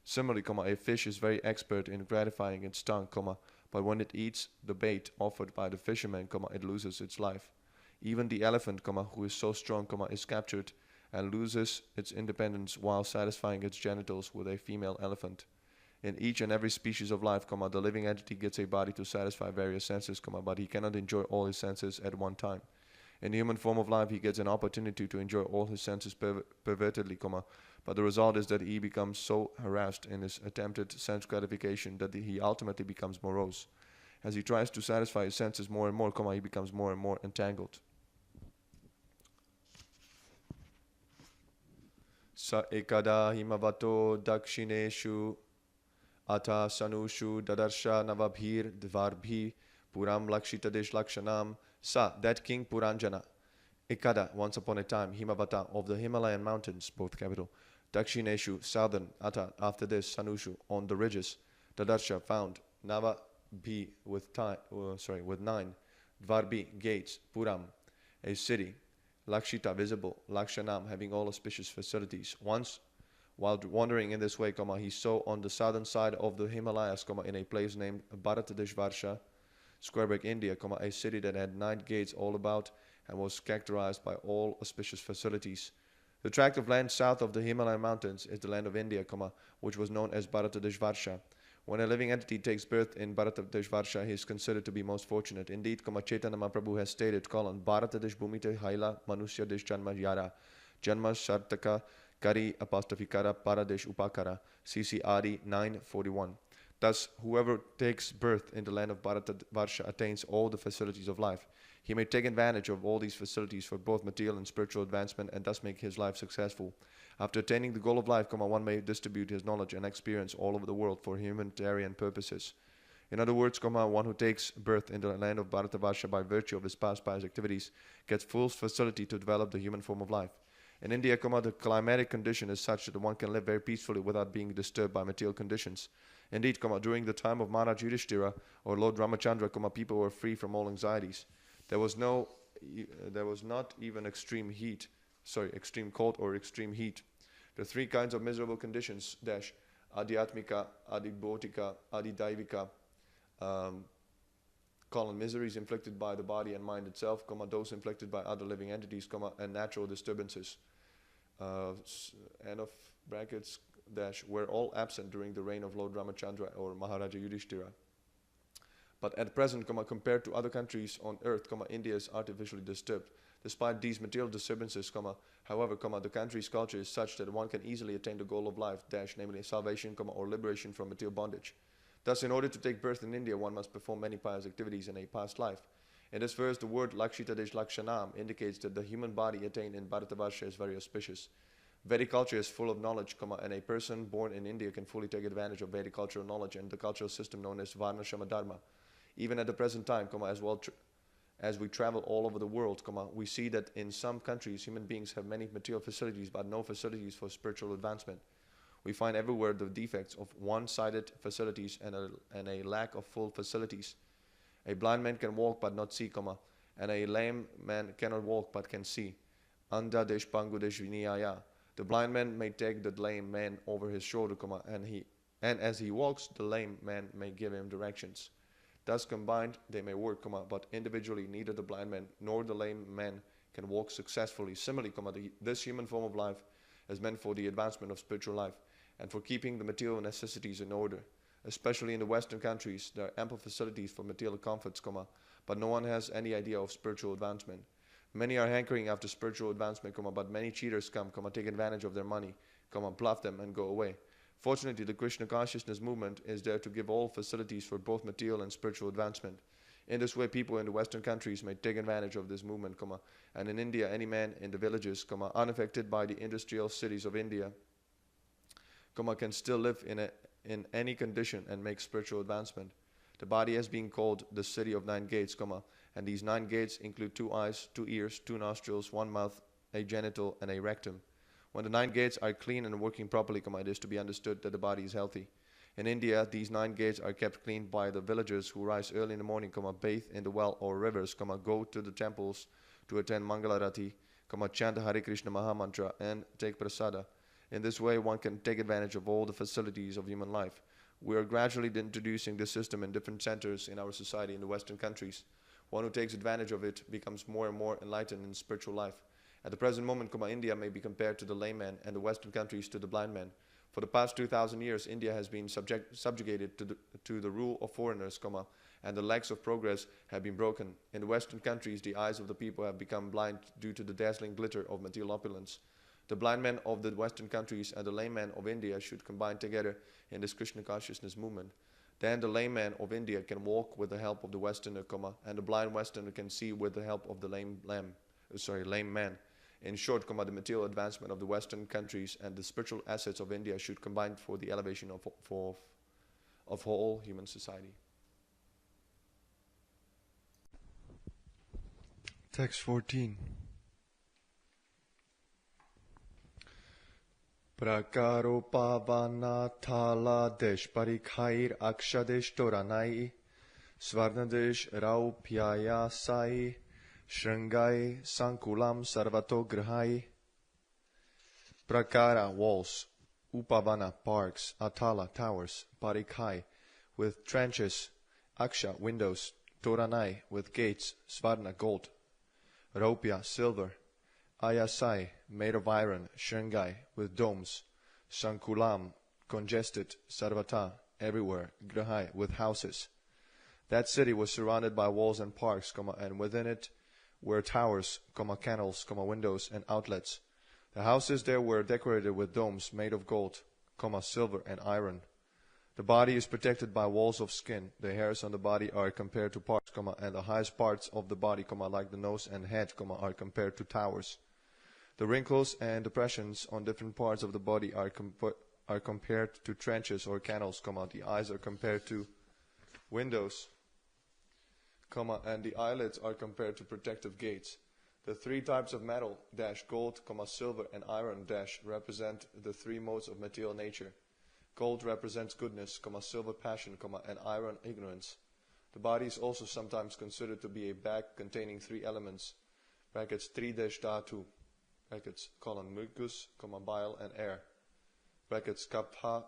Similarly, a fish is very expert in gratifying its tongue, but when it eats the bait offered by the fisherman, it loses its life. Even the elephant, who is so strong, is captured and loses its independence while satisfying its genitals with a female elephant. In each and every species of life, the living entity gets a body to satisfy various senses, but he cannot enjoy all his senses at one time. In the human form of life, he gets an opportunity to enjoy all his senses pervertedly, but the result is that he becomes so harassed in his attempted sense gratification that he ultimately becomes morose. As he tries to satisfy his senses more and more, he becomes more and more entangled. Sa ekada himavato dakshineshu ata sanushu dadarsha navabhir dvarbhi puram lakshitadesh lakshanam. Sa, that king Puranjana, ekada, once upon a time, himavata, of the Himalayan mountains, both capital, dakshineshu, southern, ata, after this, sanushu, on the ridges, dadarsha, found, navabhi, with 9, dvarbhi, gates, puram, a city, lakshita, visible, lakshanam, having all auspicious facilities. Once, while wandering in this way, he saw on the southern side of the Himalayas, in a place named Bharatadeshvarsha, Squareback, India, a city that had 9 gates all about and was characterized by all auspicious facilities. The tract of land south of the Himalayan mountains is the land of India, which was known as Bharatadeshvarsha. When a living entity takes birth in Bharatadeshvarsha, he is considered to be most fortunate. Indeed, Chaitanya Mahaprabhu has stated, Bharatadesh Bhumite Haila Manusya Desh Janma Yara Janma Shartaka Kari Apostafikara Paradesh Upakara CC Adi 941. Thus, whoever takes birth in the land of Bharatavarsha attains all the facilities of life. He may take advantage of all these facilities for both material and spiritual advancement and thus make his life successful. After attaining the goal of life, one may distribute his knowledge and experience all over the world for humanitarian purposes. In other words, one who takes birth in the land of Bharatavarsha by virtue of his past pious activities gets full facility to develop the human form of life. In India, the climatic condition is such that one can live very peacefully without being disturbed by material conditions. Indeed, during the time of Maharaj Yudhishthira or Lord Ramachandra, people were free from all anxieties. There was not even extreme cold or extreme heat. The 3 kinds of miserable conditions, adhyatmika, adibhotika, adidaivika, miseries inflicted by the body and mind itself, those inflicted by other living entities, and natural disturbances, end of brackets, were all absent during the reign of Lord Ramachandra or Maharaja Yudhishthira. But at present, compared to other countries on earth, India is artificially disturbed. Despite these material disturbances, however, the country's culture is such that one can easily attain the goal of life, namely salvation, or liberation from material bondage. Thus, in order to take birth in India, one must perform many pious activities in a past life. In this verse, the word Lakshitadesh Lakshanam indicates that the human body attained in Bharatavarsha is very auspicious. Vedic culture is full of knowledge, and a person born in India can fully take advantage of Vedic cultural knowledge and the cultural system known as Varna Shrama Dharma. Even at the present time, as we travel all over the world, we see that in some countries, human beings have many material facilities, but no facilities for spiritual advancement. We find everywhere the defects of one-sided facilities and a lack of full facilities. A blind man can walk but not see, and a lame man cannot walk but can see. Anda desh pangu desh viniyaya. The blind man may take the lame man over his shoulder, and as he walks, the lame man may give him directions. Thus combined, they may work, but individually, neither the blind man nor the lame man can walk successfully. Similarly, this human form of life is meant for the advancement of spiritual life and for keeping the material necessities in order. Especially in the Western countries, there are ample facilities for material comforts, but no one has any idea of spiritual advancement. Many are hankering after spiritual advancement, but many cheaters take advantage of their money, bluff them and go away. Fortunately, the Krishna consciousness movement is there to give all facilities for both material and spiritual advancement. In this way, people in the Western countries may take advantage of this movement, and in India, any man in the villages, unaffected by the industrial cities of India, can still live in any condition and make spiritual advancement. The body has been called the city of 9 gates, and these 9 gates include 2 eyes, 2 ears, 2 nostrils, 1 mouth, a genital, and a rectum. When the 9 gates are clean and working properly, it is to be understood that the body is healthy. In India, these 9 gates are kept clean by the villagers who rise early in the morning, bathe in the well or rivers, go to the temples to attend Mangalarati, chant Hare Krishna Mahamantra, and take prasada. In this way, one can take advantage of all the facilities of human life. We are gradually introducing this system in different centers in our society in the Western countries. One who takes advantage of it becomes more and more enlightened in spiritual life. At the present moment, India may be compared to the layman and the Western countries to the blind man. For the past 2,000 years, India has been subjugated to the rule of foreigners, and the legs of progress have been broken. In the Western countries, the eyes of the people have become blind due to the dazzling glitter of material opulence. The blind men of the Western countries and the layman of India should combine together in this Krishna consciousness movement. Then the lame man of India can walk with the help of the Westerner, and the blind Westerner can see with the help of the lame man. In short, the material advancement of the Western countries and the spiritual assets of India should combine for the elevation of whole human society. Text 14. Prakaropavana thala desh parikhair akshadesh toranai svarnadesh raupyaya sai shringai sankulam sarvato grahai. Prakara, walls, upavana, parks, atala, towers, parikhai, with trenches, aksha, windows, toranai, with gates, svarna, gold, raupya, silver, ayasai, made of iron, shringai, with domes, sankulam, congested, sarvata, everywhere, grahai, with houses. That city was surrounded by walls and parks, and within it were towers, canals, windows, and outlets. The houses there were decorated with domes made of gold, silver, and iron. The body is protected by walls of skin. The hairs on the body are compared to parts, and the highest parts of the body, like the nose and head, are compared to towers. The wrinkles and depressions on different parts of the body are compared to trenches or canals, the eyes are compared to windows, and the eyelids are compared to protective gates. The three types of metal, gold, silver, and iron, represent the three modes of material nature. Gold represents goodness, silver passion, and iron ignorance. The body is also sometimes considered to be a bag containing three elements, brackets 3-dhatu, brackets mucus, bile, and air, brackets kapha,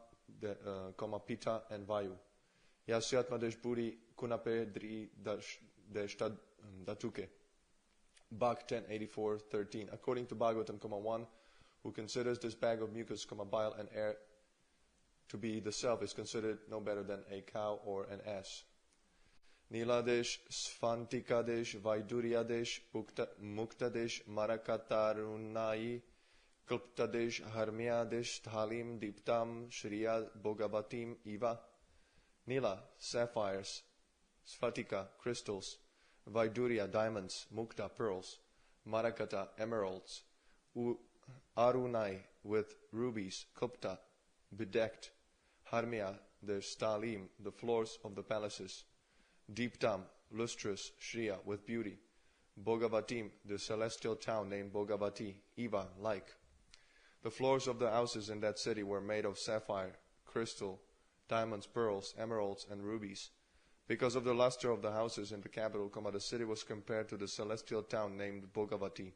pita, and vayu. Yasyatma buddhi kunape dri datuke. Bhak 1084:13. According to Bhagavatam, one who considers this bag of mucus, bile, and air to be the self is considered no better than a cow or an ass. Niladesh, Sphantikadesh, Vaiduryadesh, Muktadesh, Marakatarunai, Klptadesh, Harmyadesh, Thalim, Diptam, Shriya, Bhagavatim, Iva. Nila, sapphires, Sphatika, crystals, Vaidurya, diamonds, Mukta, pearls, Marakata, emeralds, Arunai, with rubies, Klpta, bedecked, Harmya, the stalim, the floors of the palaces, Deeptam, lustrous, Shriya, with beauty, Bhagavatim, the celestial town named Bhagavati, Eva, like. The floors of the houses in that city were made of sapphire, crystal, diamonds, pearls, emeralds, and rubies. Because of the luster of the houses in the capital, the city was compared to the celestial town named Bhagavati.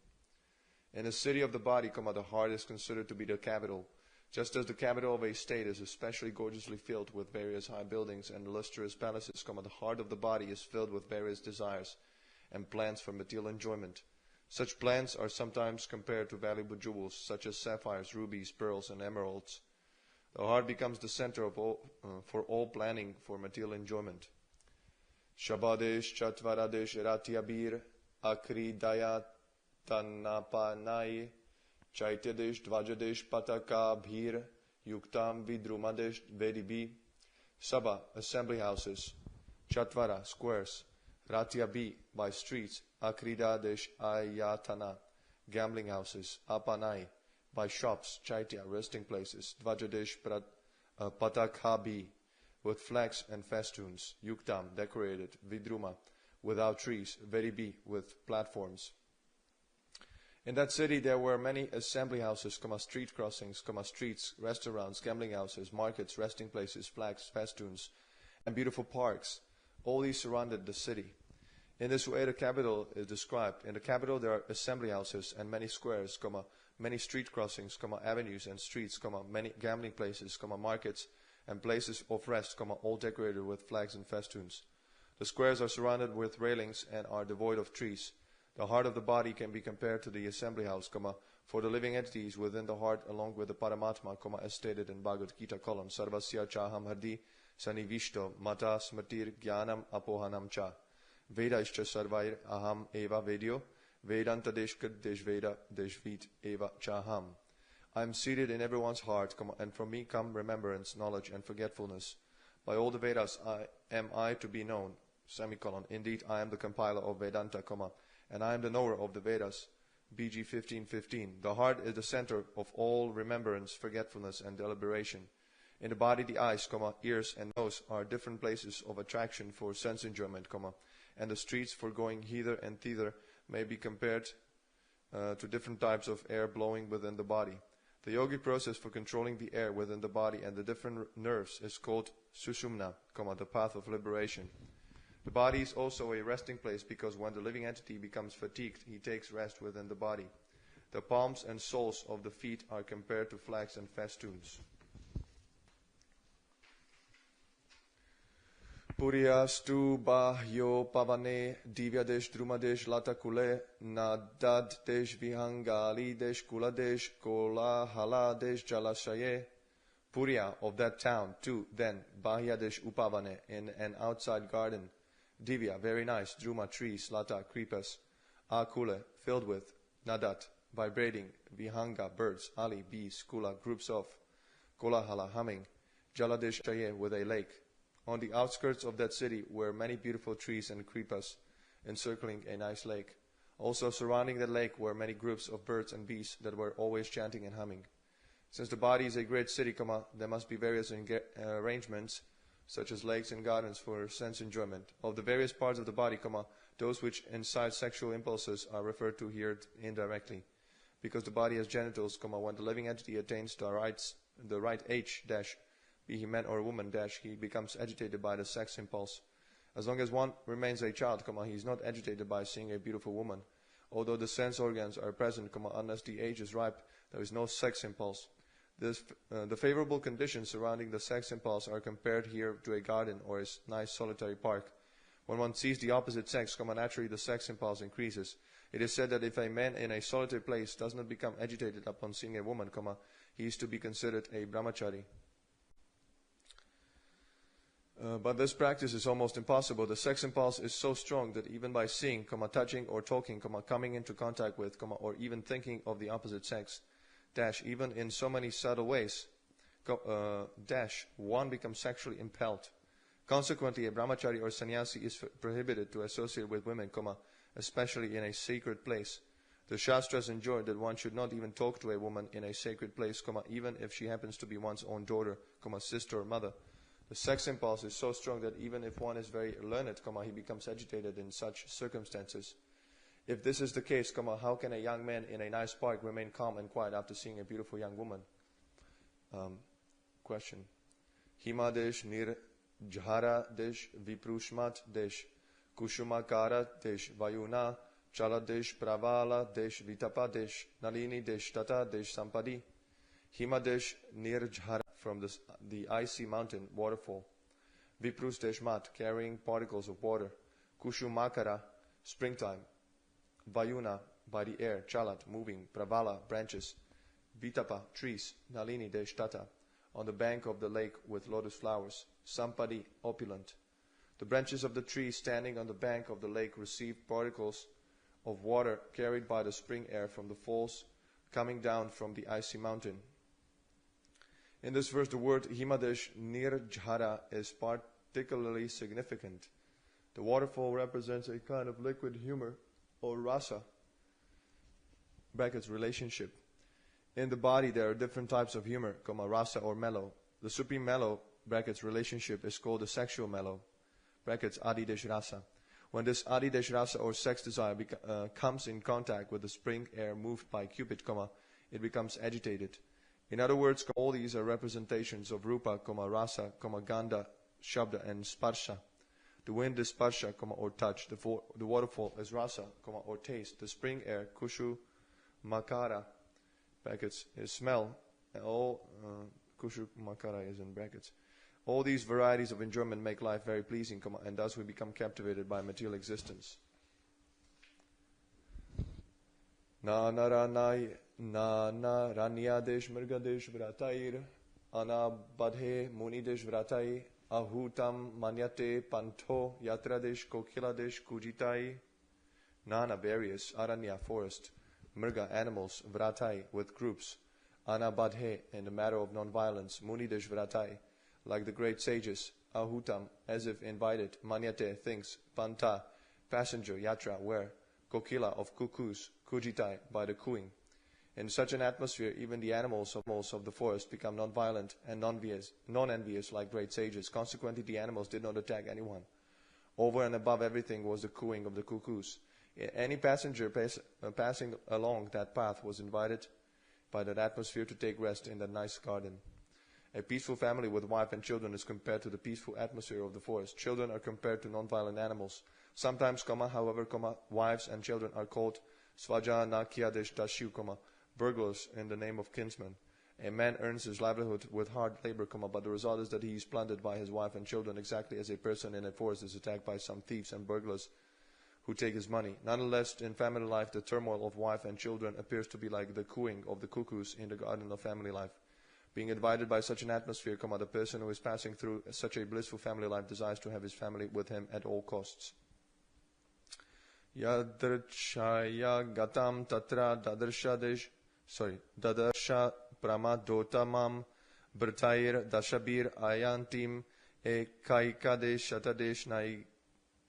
In the city of the body, the heart is considered to be the capital, just as the capital of a state is especially gorgeously filled with various high buildings and lustrous palaces, the heart of the body is filled with various desires and plans for material enjoyment. Such plans are sometimes compared to valuable jewels, such as sapphires, rubies, pearls, and emeralds. The heart becomes the center of for all planning for material enjoyment. Shabadesh, Chatvaradesh, Ratyabir, Akridaya, Tanapanai, Chaityadesh, Dvajadesh, Pataka, Bhir, Yuktam, Vidrumadesh, Vedibi. Sabha, assembly houses. Chatvara, squares. Ratyabi, by streets. Akridadesh, Ayatana, gambling houses. Apanai, by shops. Chaitya, resting places. Dvajadesh, Patakhabi, with flags and festoons. Yuktam, decorated. Vidruma, without trees. Vedibi, with platforms. In that city there were many assembly houses, street crossings, streets, restaurants, gambling houses, markets, resting places, flags, festoons, and beautiful parks. All these surrounded the city. In this way the capital is described. In the capital there are assembly houses and many squares, many street crossings, avenues and streets, many gambling places, markets, and places of rest, all decorated with flags and festoons. The squares are surrounded with railings and are devoid of trees. The heart of the body can be compared to the assembly house, for the living entities within the heart along with the Paramatma, as stated in Bhagavad Gita column, Sarvasya chaham hardi sanivishto mata smatir jnanam apohanam cha. Vedaischa sarvair aham eva vedyo vedanta deshkad deshveda deshvit eva chaham. I am seated in everyone's heart, and from me come remembrance, knowledge, and forgetfulness. By all the Vedas am I to be known, semicolon. Indeed, I am the compiler of Vedanta, comma, and I am the knower of the Vedas. BG 15:15. The heart is the center of all remembrance, forgetfulness, and deliberation. In the body, the eyes, comma, ears, and nose are different places of attraction for sense enjoyment, comma, and the streets for going hither and thither may be compared to different types of air blowing within the body. The yogic process for controlling the air within the body and the different nerves is called sushumna, comma, the path of liberation. The body is also a resting place because when the living entity becomes fatigued, he takes rest within the body. The palms and soles of the feet are compared to flags and festoons. Puryastu bahyo pavane divyadesh drumadesh latakule nadad desh vihangali desh kuladesh kola haladesh jalashaye. Purya of that town, too, then bahyadesh upavane in an outside garden. Divya, very nice, druma, trees, lata, creepers, akule, filled with, nadat, vibrating, vihanga, birds, ali, bees, kula, groups of, kolahala, humming, jaladesh chaye, with a lake. On the outskirts of that city were many beautiful trees and creepers, encircling a nice lake. Also surrounding that lake were many groups of birds and bees that were always chanting and humming. Since the body is a great city, there must be various arrangements, such as lakes and gardens for sense enjoyment. Of the various parts of the body, those which incite sexual impulses are referred to here indirectly. Because the body has genitals, when the living entity attains the right age, be he man or woman, he becomes agitated by the sex impulse. As long as one remains a child, he is not agitated by seeing a beautiful woman. Although the sense organs are present, unless the age is ripe, there is no sex impulse. The favorable conditions surrounding the sex impulse are compared here to a garden or a nice solitary park. When one sees the opposite sex, naturally the sex impulse increases. It is said that if a man in a solitary place does not become agitated upon seeing a woman, he is to be considered a brahmachari. But this practice is almost impossible. The sex impulse is so strong that even by seeing, touching or talking, coming into contact with, or even thinking of the opposite sex, even in so many subtle ways, one becomes sexually impelled. Consequently, a brahmachari or sannyasi is prohibited to associate with women, especially in a sacred place. The Shastras enjoin that one should not even talk to a woman in a sacred place, even if she happens to be one's own daughter, sister or mother. The sex impulse is so strong that even if one is very learned, he becomes agitated in such circumstances. If this is the case, how can a young man in a nice park remain calm and quiet after seeing a beautiful young woman? Question. Himadesh nirjhara desh viprushmat desh kushumakara desh vayuna chaladesh pravala desh vitapa desh nalini desh tata desh sampadi. Himadesh nirjhara, from the icy mountain waterfall. Viprus desh mat, carrying particles of water. Kushumakara, springtime. Vayuna, by the air. Chalat, moving. Pravala, branches. Vitapa, trees. Nalini desh tata, on the bank of the lake with lotus flowers. Sampadi, opulent. The branches of the trees standing on the bank of the lake received particles of water carried by the spring air from the falls coming down from the icy mountain. In this verse, the word Himadesh Nirjhara is particularly significant. The waterfall represents a kind of liquid humor or rasa, brackets relationship. In the body, there are different types of humor, rasa or mellow. The supreme mellow, brackets relationship, is called the sexual mellow, brackets adidesh rasa. When this adidesh rasa or sex desire comes in contact with the spring air moved by Cupid, it becomes agitated. In other words, all these are representations of rupa, rasa, gandha, shabda, and sparsha. The wind is sparsha, or touch. The waterfall is rasa, or taste. The spring air, kushu, makara, brackets, is smell. All kushu makara is in brackets. All these varieties of enjoyment make life very pleasing, and thus we become captivated by material existence. Na ranyadesh mrgadesh vratair anabadhe munidesh vratai ahutam manyate panto yatradesh kokiladesh kujitai. Nana, various, aranya, forest, mrga, animals, vratai, with groups, anabadhe, in the matter of non-violence, munidesh vratai, like the great sages, ahutam, as if invited, manyate, thinks, panta, passenger, yatra, where, kokila, of cuckoos, kujitai, by the cooing. In such an atmosphere, even the animals of the forest become non-violent and non-envious like great sages. Consequently, the animals did not attack anyone. Over and above everything was the cooing of the cuckoos. Any passenger passing along that path was invited by that atmosphere to take rest in that nice garden. A peaceful family with wife and children is compared to the peaceful atmosphere of the forest. Children are compared to non-violent animals. Sometimes, however, wives and children are called svaja nakyadesh tashu, burglars in the name of kinsmen. A man earns his livelihood with hard labor, but the result is that he is plundered by his wife and children, exactly as a person in a forest is attacked by some thieves and burglars who take his money. Nonetheless, in family life, the turmoil of wife and children appears to be like the cooing of the cuckoos in the garden of family life. Being invited by such an atmosphere, the person who is passing through such a blissful family life desires to have his family with him at all costs. Yadrchaya gatam tatra dadarsha pramadotamam brtair dashabir ayantim ekaikadesh atadesh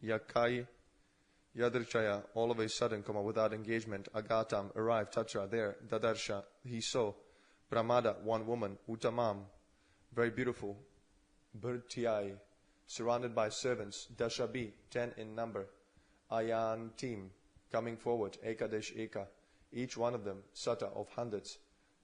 yakai. Yadrchaya, all of a sudden, without engagement, agatam, arrived, tatra, there, dadarsha, he saw, pramada, one woman, utamam, very beautiful, bhrtyai, surrounded by servants, dashabi, 10 in number, ayantim, coming forward, ekadesh eka, each one of them, sata, of hundreds,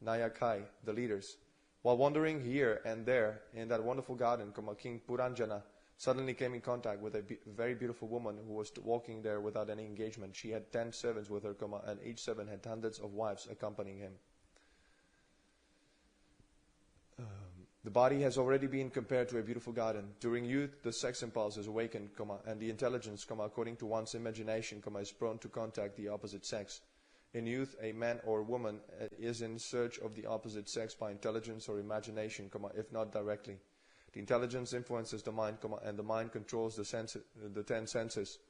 nayakai, the leaders. While wandering here and there in that wonderful garden, King Puranjana suddenly came in contact with a very beautiful woman who was walking there without any engagement. She had 10 servants with her, and each servant had hundreds of wives accompanying him. The body has already been compared to a beautiful garden. During youth, the sex impulse is awakened, and the intelligence, according to one's imagination, is prone to contact the opposite sex. In youth, a man or woman is in search of the opposite sex by intelligence or imagination, if not directly. The intelligence influences the mind, and the mind controls the 10 senses.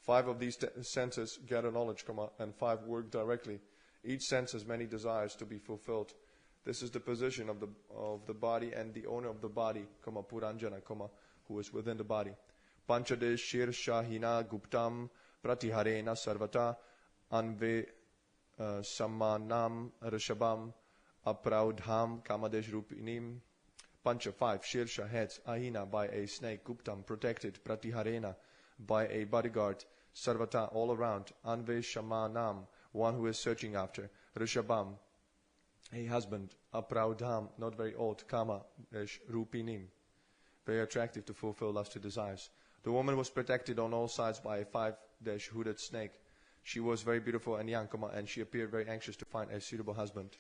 5 of these senses gather knowledge, and 5 work directly. Each sense has many desires to be fulfilled. This is the position of the body and the owner of the body, Puranjana, who is within the body. Panchadesh Shir Shahina Guptam Pratiharena Sarvata Anve Sammanam Rishabam Apraudham Kamadesh Rupinim. Pancha, 5, Shirsha, heads, Ahina, by a snake, Guptam, protected, Pratiharena, by a bodyguard, Sarvata, all around, Anve Shamanam, one who is searching after, Rishabam, a husband, Apraudham, not very old, Kama, Rupinim, very attractive to fulfill lusty desires. The woman was protected on all sides by a 5-hooded snake. She was very beautiful and young, and she appeared very anxious to find a suitable husband.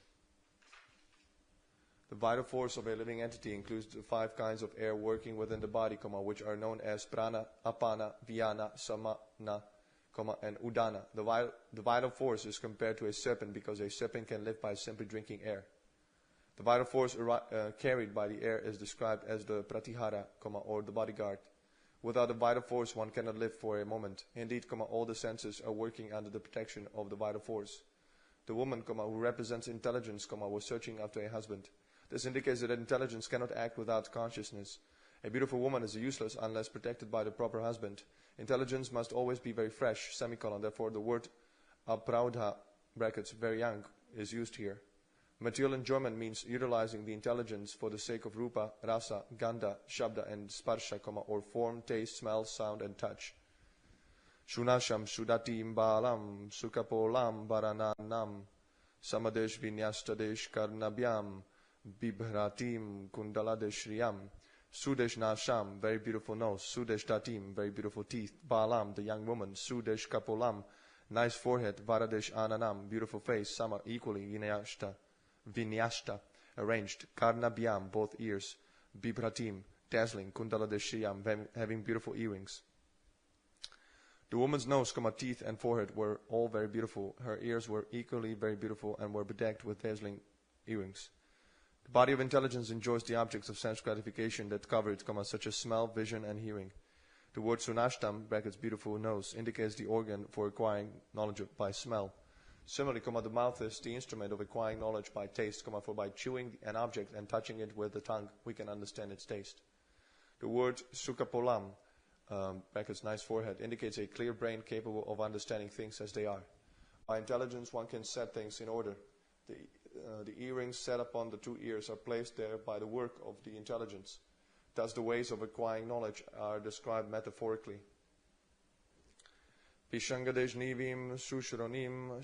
The vital force of a living entity includes the 5 kinds of air working within the body, which are known as prana, apana, vyana, samana, and udana. The vital force is compared to a serpent because a serpent can live by simply drinking air. The vital force carried by the air is described as the pratihara, or the bodyguard. Without the vital force, one cannot live for a moment. Indeed, all the senses are working under the protection of the vital force. The woman, who represents intelligence, was searching after a husband. This indicates that intelligence cannot act without consciousness. A beautiful woman is useless unless protected by the proper husband. Intelligence must always be very fresh, therefore the word apraudha, brackets, very young, is used here. Material enjoyment means utilizing the intelligence for the sake of rupa, rasa, gandha, shabda, and sparsha, or form, taste, smell, sound, and touch. Shunasham, Shudatim, Balam, Sukapolam, Barananam, Samadesh, Vinyastadesh, Karnabhyam, Bibhratim, Kundaladeshriyam, Sudesh Nasham, very beautiful nose, Sudesh Tatim, very beautiful teeth, Balam, the young woman, Sudesh Kapolam, nice forehead, Varadesh Ananam, beautiful face, Sama, equally, Vinyashta, arranged, Karnabhyam, both ears, Bibhratim, dazzling, Kundaladeshriyam, having beautiful earrings. The woman's nose, teeth, and forehead were all very beautiful. Her ears were equally very beautiful and were bedecked with dazzling earrings. The body of intelligence enjoys the objects of sense gratification that cover it, such as smell, vision, and hearing. The word sunashtam, brackets, beautiful nose, indicates the organ for acquiring knowledge by smell. Similarly, the mouth is the instrument of acquiring knowledge by taste, for by chewing an object and touching it with the tongue, we can understand its taste. The word Sukapolam, brackets nice forehead, indicates a clear brain capable of understanding things as they are. By intelligence, one can set things in order. The earrings set upon the two ears are placed there by the work of the intelligence. Thus, the ways of acquiring knowledge are described metaphorically. Pishangadesh nivim sushronim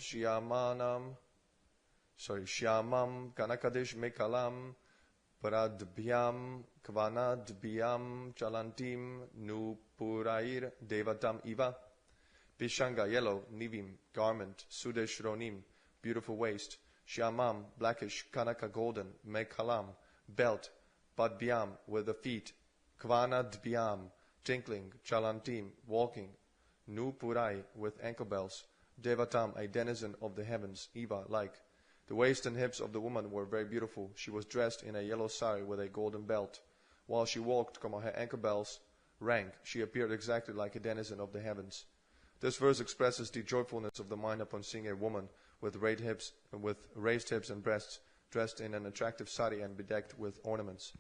shyamam kanakadesh mekalam paradbhyam kvanadbhyam chalantim nupurair devatam iva. Pishanga, yellow, nivim, garment, sudeshronim, beautiful waist, shyamam, blackish, kanaka, golden, mekalam, belt, padbhyam, with the feet, kvanadbhyam, tinkling, chalantim, walking, nupurai, with ankle bells, devatam, a denizen of the heavens, eva, like. The waist and hips of the woman were very beautiful. She was dressed in a yellow sari with a golden belt. While she walked, her ankle bells rang. She appeared exactly like a denizen of the heavens. This verse expresses the joyfulness of the mind upon seeing a woman with raised hips and breasts, dressed in an attractive sari and bedecked with ornaments.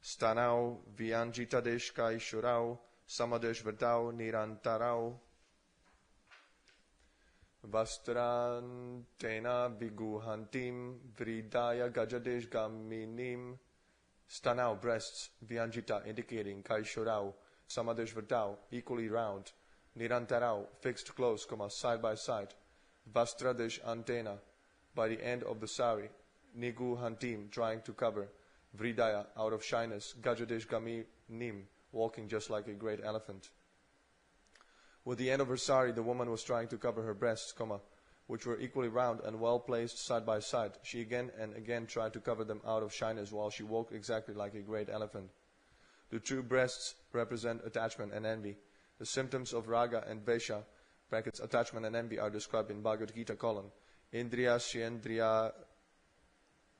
Stanau vyanjitadesh kaishurau samadesh vardau nirantarau vastran tena viguhantim vridaya gajadesh gaminim. Stanau, breasts, vyanjita, indicating kaishurau, samadesh vardau, equally round, nirantarau, fixed close, side by side, vastradesh antena, by the end of the sari, nigu hantim, trying to cover, vridaya, out of shyness, gajadesh gaminim, walking just like a great elephant. With the end of her sari, the woman was trying to cover her breasts, which were equally round and well placed side by side. She again and again tried to cover them out of shyness while she walked exactly like a great elephant. The two breasts represent attachment and envy. The symptoms of raga and vesha, brackets attachment and envy, are described in Bhagavad Gita, Indriya Shyendriya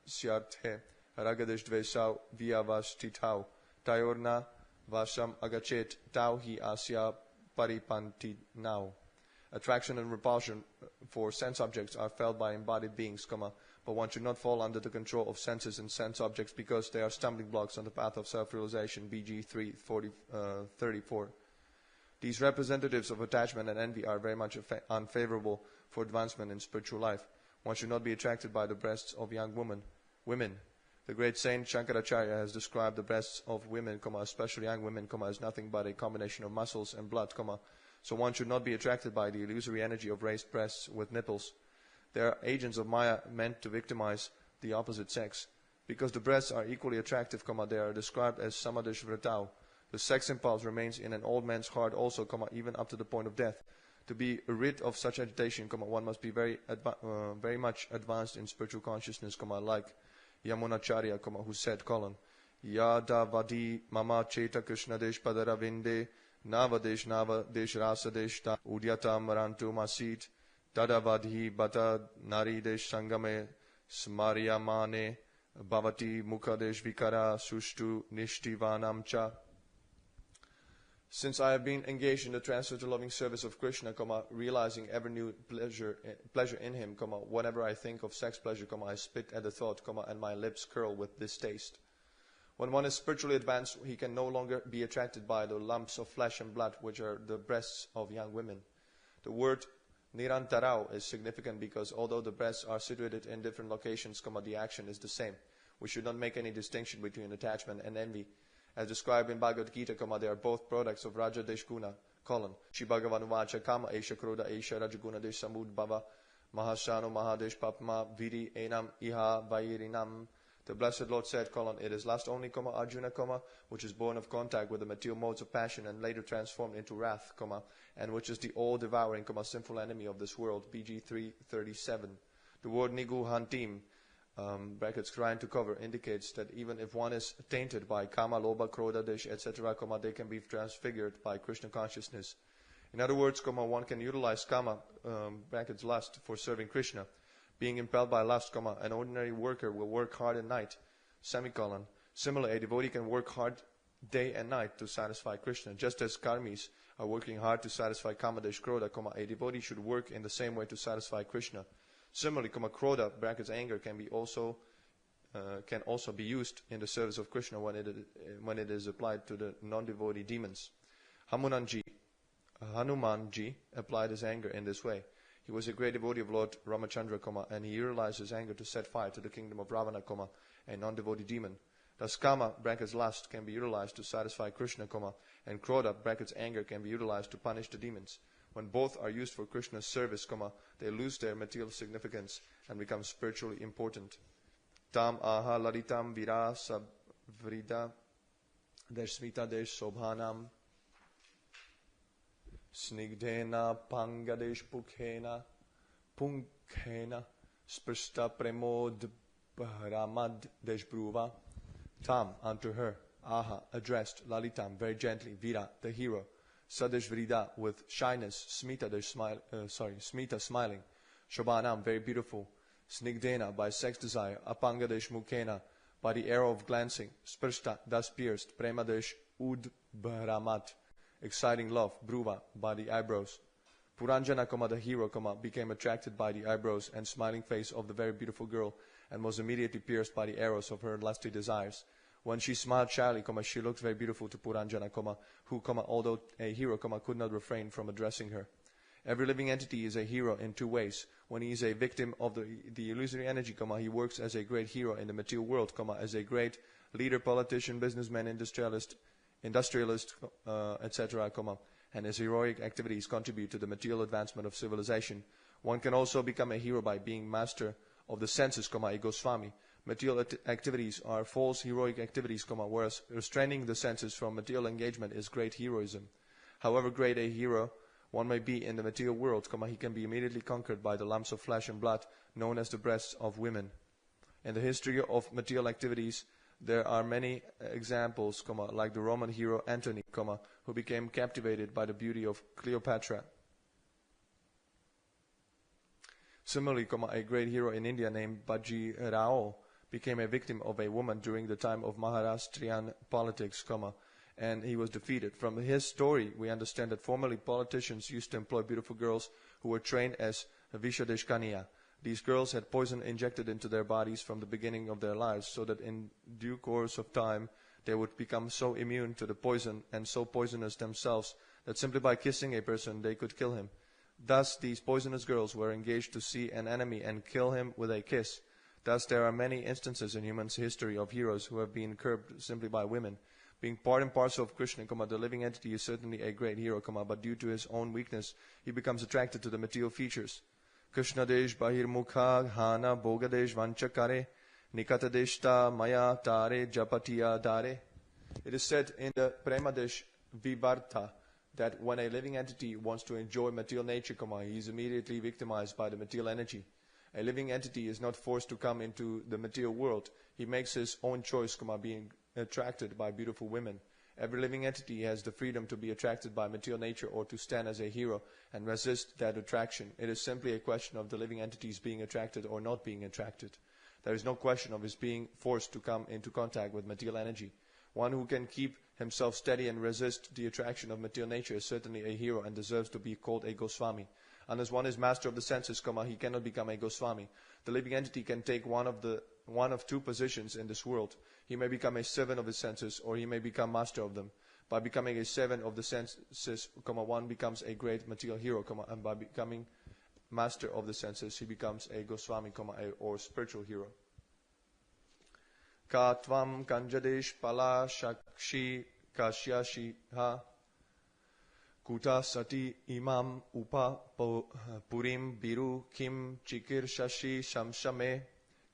Syarthe Ragadesh Dvesau Vyavashtitau Tayorna Vasam Agachet Tau Hi Asya Paripanti Now. Attraction and repulsion for sense objects are felt by embodied beings, but one should not fall under the control of senses and sense objects because they are stumbling blocks on the path of self-realization, BG 3:34. These representatives of attachment and envy are very much unfavorable for advancement in spiritual life. One should not be attracted by the breasts of young women. The great saint Shankaracharya has described the breasts of women, especially young women, as nothing but a combination of muscles and blood, so one should not be attracted by the illusory energy of raised breasts with nipples. They are agents of Maya meant to victimize the opposite sex. Because the breasts are equally attractive, they are described as samadesh vratau. The sex impulse remains in an old man's heart also, even up to the point of death. To be rid of such agitation, one must be very much advanced in spiritual consciousness, like Yamunacharya, who said, Yada vadi mama cheta krishnadesh padaravinde Navadesh rasadesh ta udyata marantu masit tadavadhi bata naridesh sangame smaryamane bhavati mukadesh vikara sushtu nishtivanam cha. Since I have been engaged in the transfer to loving service of Krishna, realizing ever new pleasure in him, whenever I think of sex pleasure, I spit at the thought, and my lips curl with distaste. When one is spiritually advanced, he can no longer be attracted by the lumps of flesh and blood, which are the breasts of young women. The word nirantarau is significant because although the breasts are situated in different locations, the action is the same. We should not make any distinction between attachment and envy. As described in Bhagavad Gita, they are both products of Raja Deshguna, Shri Bhagavan Vacha Kama Esha Kroda Esha Rajaguna Desh Samudbhava Mahashano Mahadesh Papma Viri Enam Iha Vairinam. The Blessed Lord said, it is lust only, Arjuna, which is born of contact with the material modes of passion and later transformed into wrath, and which is the all-devouring, sinful enemy of this world, BG 3:37. The word nigu hantim, brackets trying to cover, indicates that even if one is tainted by kama, loba, krodha, desh, etc., they can be transfigured by Krishna consciousness. In other words, one can utilize kama, brackets lust, for serving Krishna. Being impelled by lust, an ordinary worker will work hard at night, semicolon. Similarly, a devotee can work hard day and night to satisfy Krishna. Just as karmis are working hard to satisfy kamadesh krodha, a devotee should work in the same way to satisfy Krishna. Similarly, krodha, brackets anger, can be also can also be used in the service of Krishna when it is applied to the non-devotee demons. Hanumanji applied his anger in this way. He was a great devotee of Lord Ramachandra, and he utilized his anger to set fire to the kingdom of Ravana, a non-devotee demon. Thus kama, lust, can be utilized to satisfy Krishna, and krodha, anger, can be utilized to punish the demons. When both are used for Krishna's service, they lose their material significance and become spiritually important. Tam aha laditam vira savrida deshmita desh sobhanam snigdhena pangadesh punkhena sprishta premod bharamad deshbruva. Tam, unto her, aha, addressed, lalitam, very gently, vira, the hero, sadeshvrida, with shyness, smita, smiling, shobhanam, very beautiful, snigdena, by sex desire, apangadesh mukhena, by the arrow of glancing, sprishta, thus pierced, premadesh udbharamat, exciting love, bruva, by the eyebrows. Puranjana, the hero, became attracted by the eyebrows and smiling face of the very beautiful girl, and was immediately pierced by the arrows of her lusty desires. When she smiled shyly, she looked very beautiful to Puranjana, who, although a hero, could not refrain from addressing her. Every living entity is a hero in two ways. When he is a victim of the illusory energy, he works as a great hero in the material world, as a great leader, politician, businessman, industrialist, etc., and his heroic activities contribute to the material advancement of civilization. One can also become a hero by being master of the senses, a Goswami. Material activities are false heroic activities, whereas restraining the senses from material engagement is great heroism. However great a hero one may be in the material world, he can be immediately conquered by the lumps of flesh and blood known as the breasts of women. In the history of material activities, there are many examples, like the Roman hero Antony, who became captivated by the beauty of Cleopatra. Similarly, a great hero in India named Baji Rao became a victim of a woman during the time of Maharashtrian politics, and he was defeated. From his story, we understand that formerly politicians used to employ beautiful girls who were trained as Vishadeshkaniya. These girls had poison injected into their bodies from the beginning of their lives, so that in due course of time they would become so immune to the poison and so poisonous themselves that simply by kissing a person they could kill him. Thus these poisonous girls were engaged to see an enemy and kill him with a kiss. Thus there are many instances in human history of heroes who have been curbed simply by women. Being part and parcel of Krishna, the living entity is certainly a great hero, but due to his own weakness, he becomes attracted to the material features. Krishna desh bahir mukha hana bogadesh vanchakare nikatadeshta maya tare japatiya dare. It is said in the Premadesh Vivarta that when a living entity wants to enjoy material nature, he is immediately victimized by the material energy. A living entity is not forced to come into the material world. He makes his own choice, being attracted by beautiful women. Every living entity has the freedom to be attracted by material nature or to stand as a hero and resist that attraction. It is simply a question of the living entities being attracted or not being attracted. There is no question of his being forced to come into contact with material energy. One who can keep himself steady and resist the attraction of material nature is certainly a hero and deserves to be called a Goswami. Unless one is master of the senses, he cannot become a Goswami. The living entity can take one of two positions in this world. He may become a servant of his senses, or he may become master of them. By becoming a servant of the senses, one becomes a great material hero, and by becoming master of the senses, he becomes a Goswami, or spiritual hero. Katvam kanjadesh pala shakshi kashyashi ha kuta sati imam upa purim biru kim chikir shashi shamshame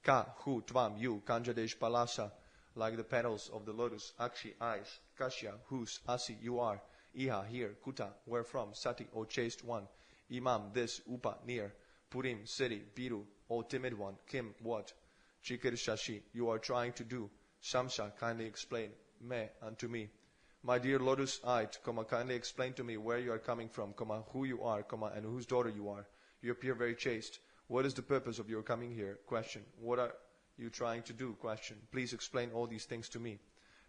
ka hu tvam you kanjadesh palasa, like the petals of the lotus, akshi eyes, kashya whose, asi you are, iha here, kuta where from, sati O chaste one, imam this, upa near, purim city, biru O timid one, kim what, chikir shashi you are trying to do, shamsha kindly explain, me unto me. My dear lotus-eyed, kindly explain to me where you are coming from, who you are, and whose daughter you are. You appear very chaste. What is the purpose of your coming here? Question. What are you trying to do? Question. Please explain all these things to me.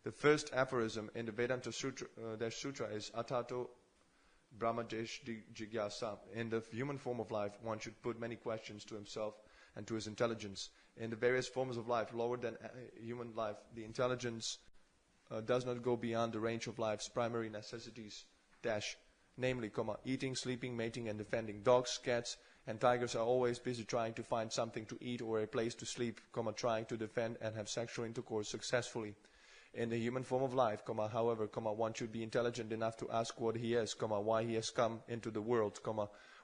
The first aphorism in the Vedanta Sutra is Atato Brahmadesh Jigyasa. In the human form of life, one should put many questions to himself and to his intelligence. In the various forms of life, lower than human life, the intelligence does not go beyond the range of life's primary necessities, namely, eating, sleeping, mating, and defending. Dogs, cats, and tigers are always busy trying to find something to eat or a place to sleep, trying to defend and have sexual intercourse successfully. In the human form of life, however, one should be intelligent enough to ask what he is, why he has come into the world,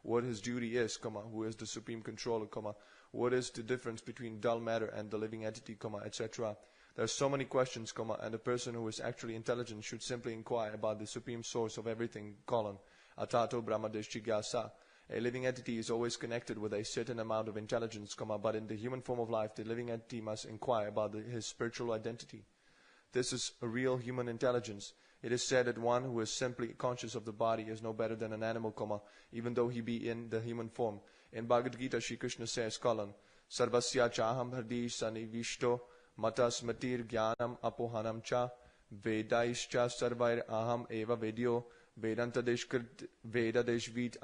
what his duty is, who is the supreme controller, what is the difference between dull matter and the living entity, etc. There are so many questions, and a person who is actually intelligent should simply inquire about the supreme source of everything, Atato Brahmadesh Jigyasa. A living entity is always connected with a certain amount of intelligence, but in the human form of life, the living entity must inquire about his spiritual identity. This is a real human intelligence. It is said that one who is simply conscious of the body is no better than an animal, even though he be in the human form. In Bhagavad Gita, Shri Krishna says, Sarvasya chaham hardi sanivishto mata smatir jnanam apohanam cha vedaischa sarvair aham eva vedyo vedanta deshkrit veda deshvid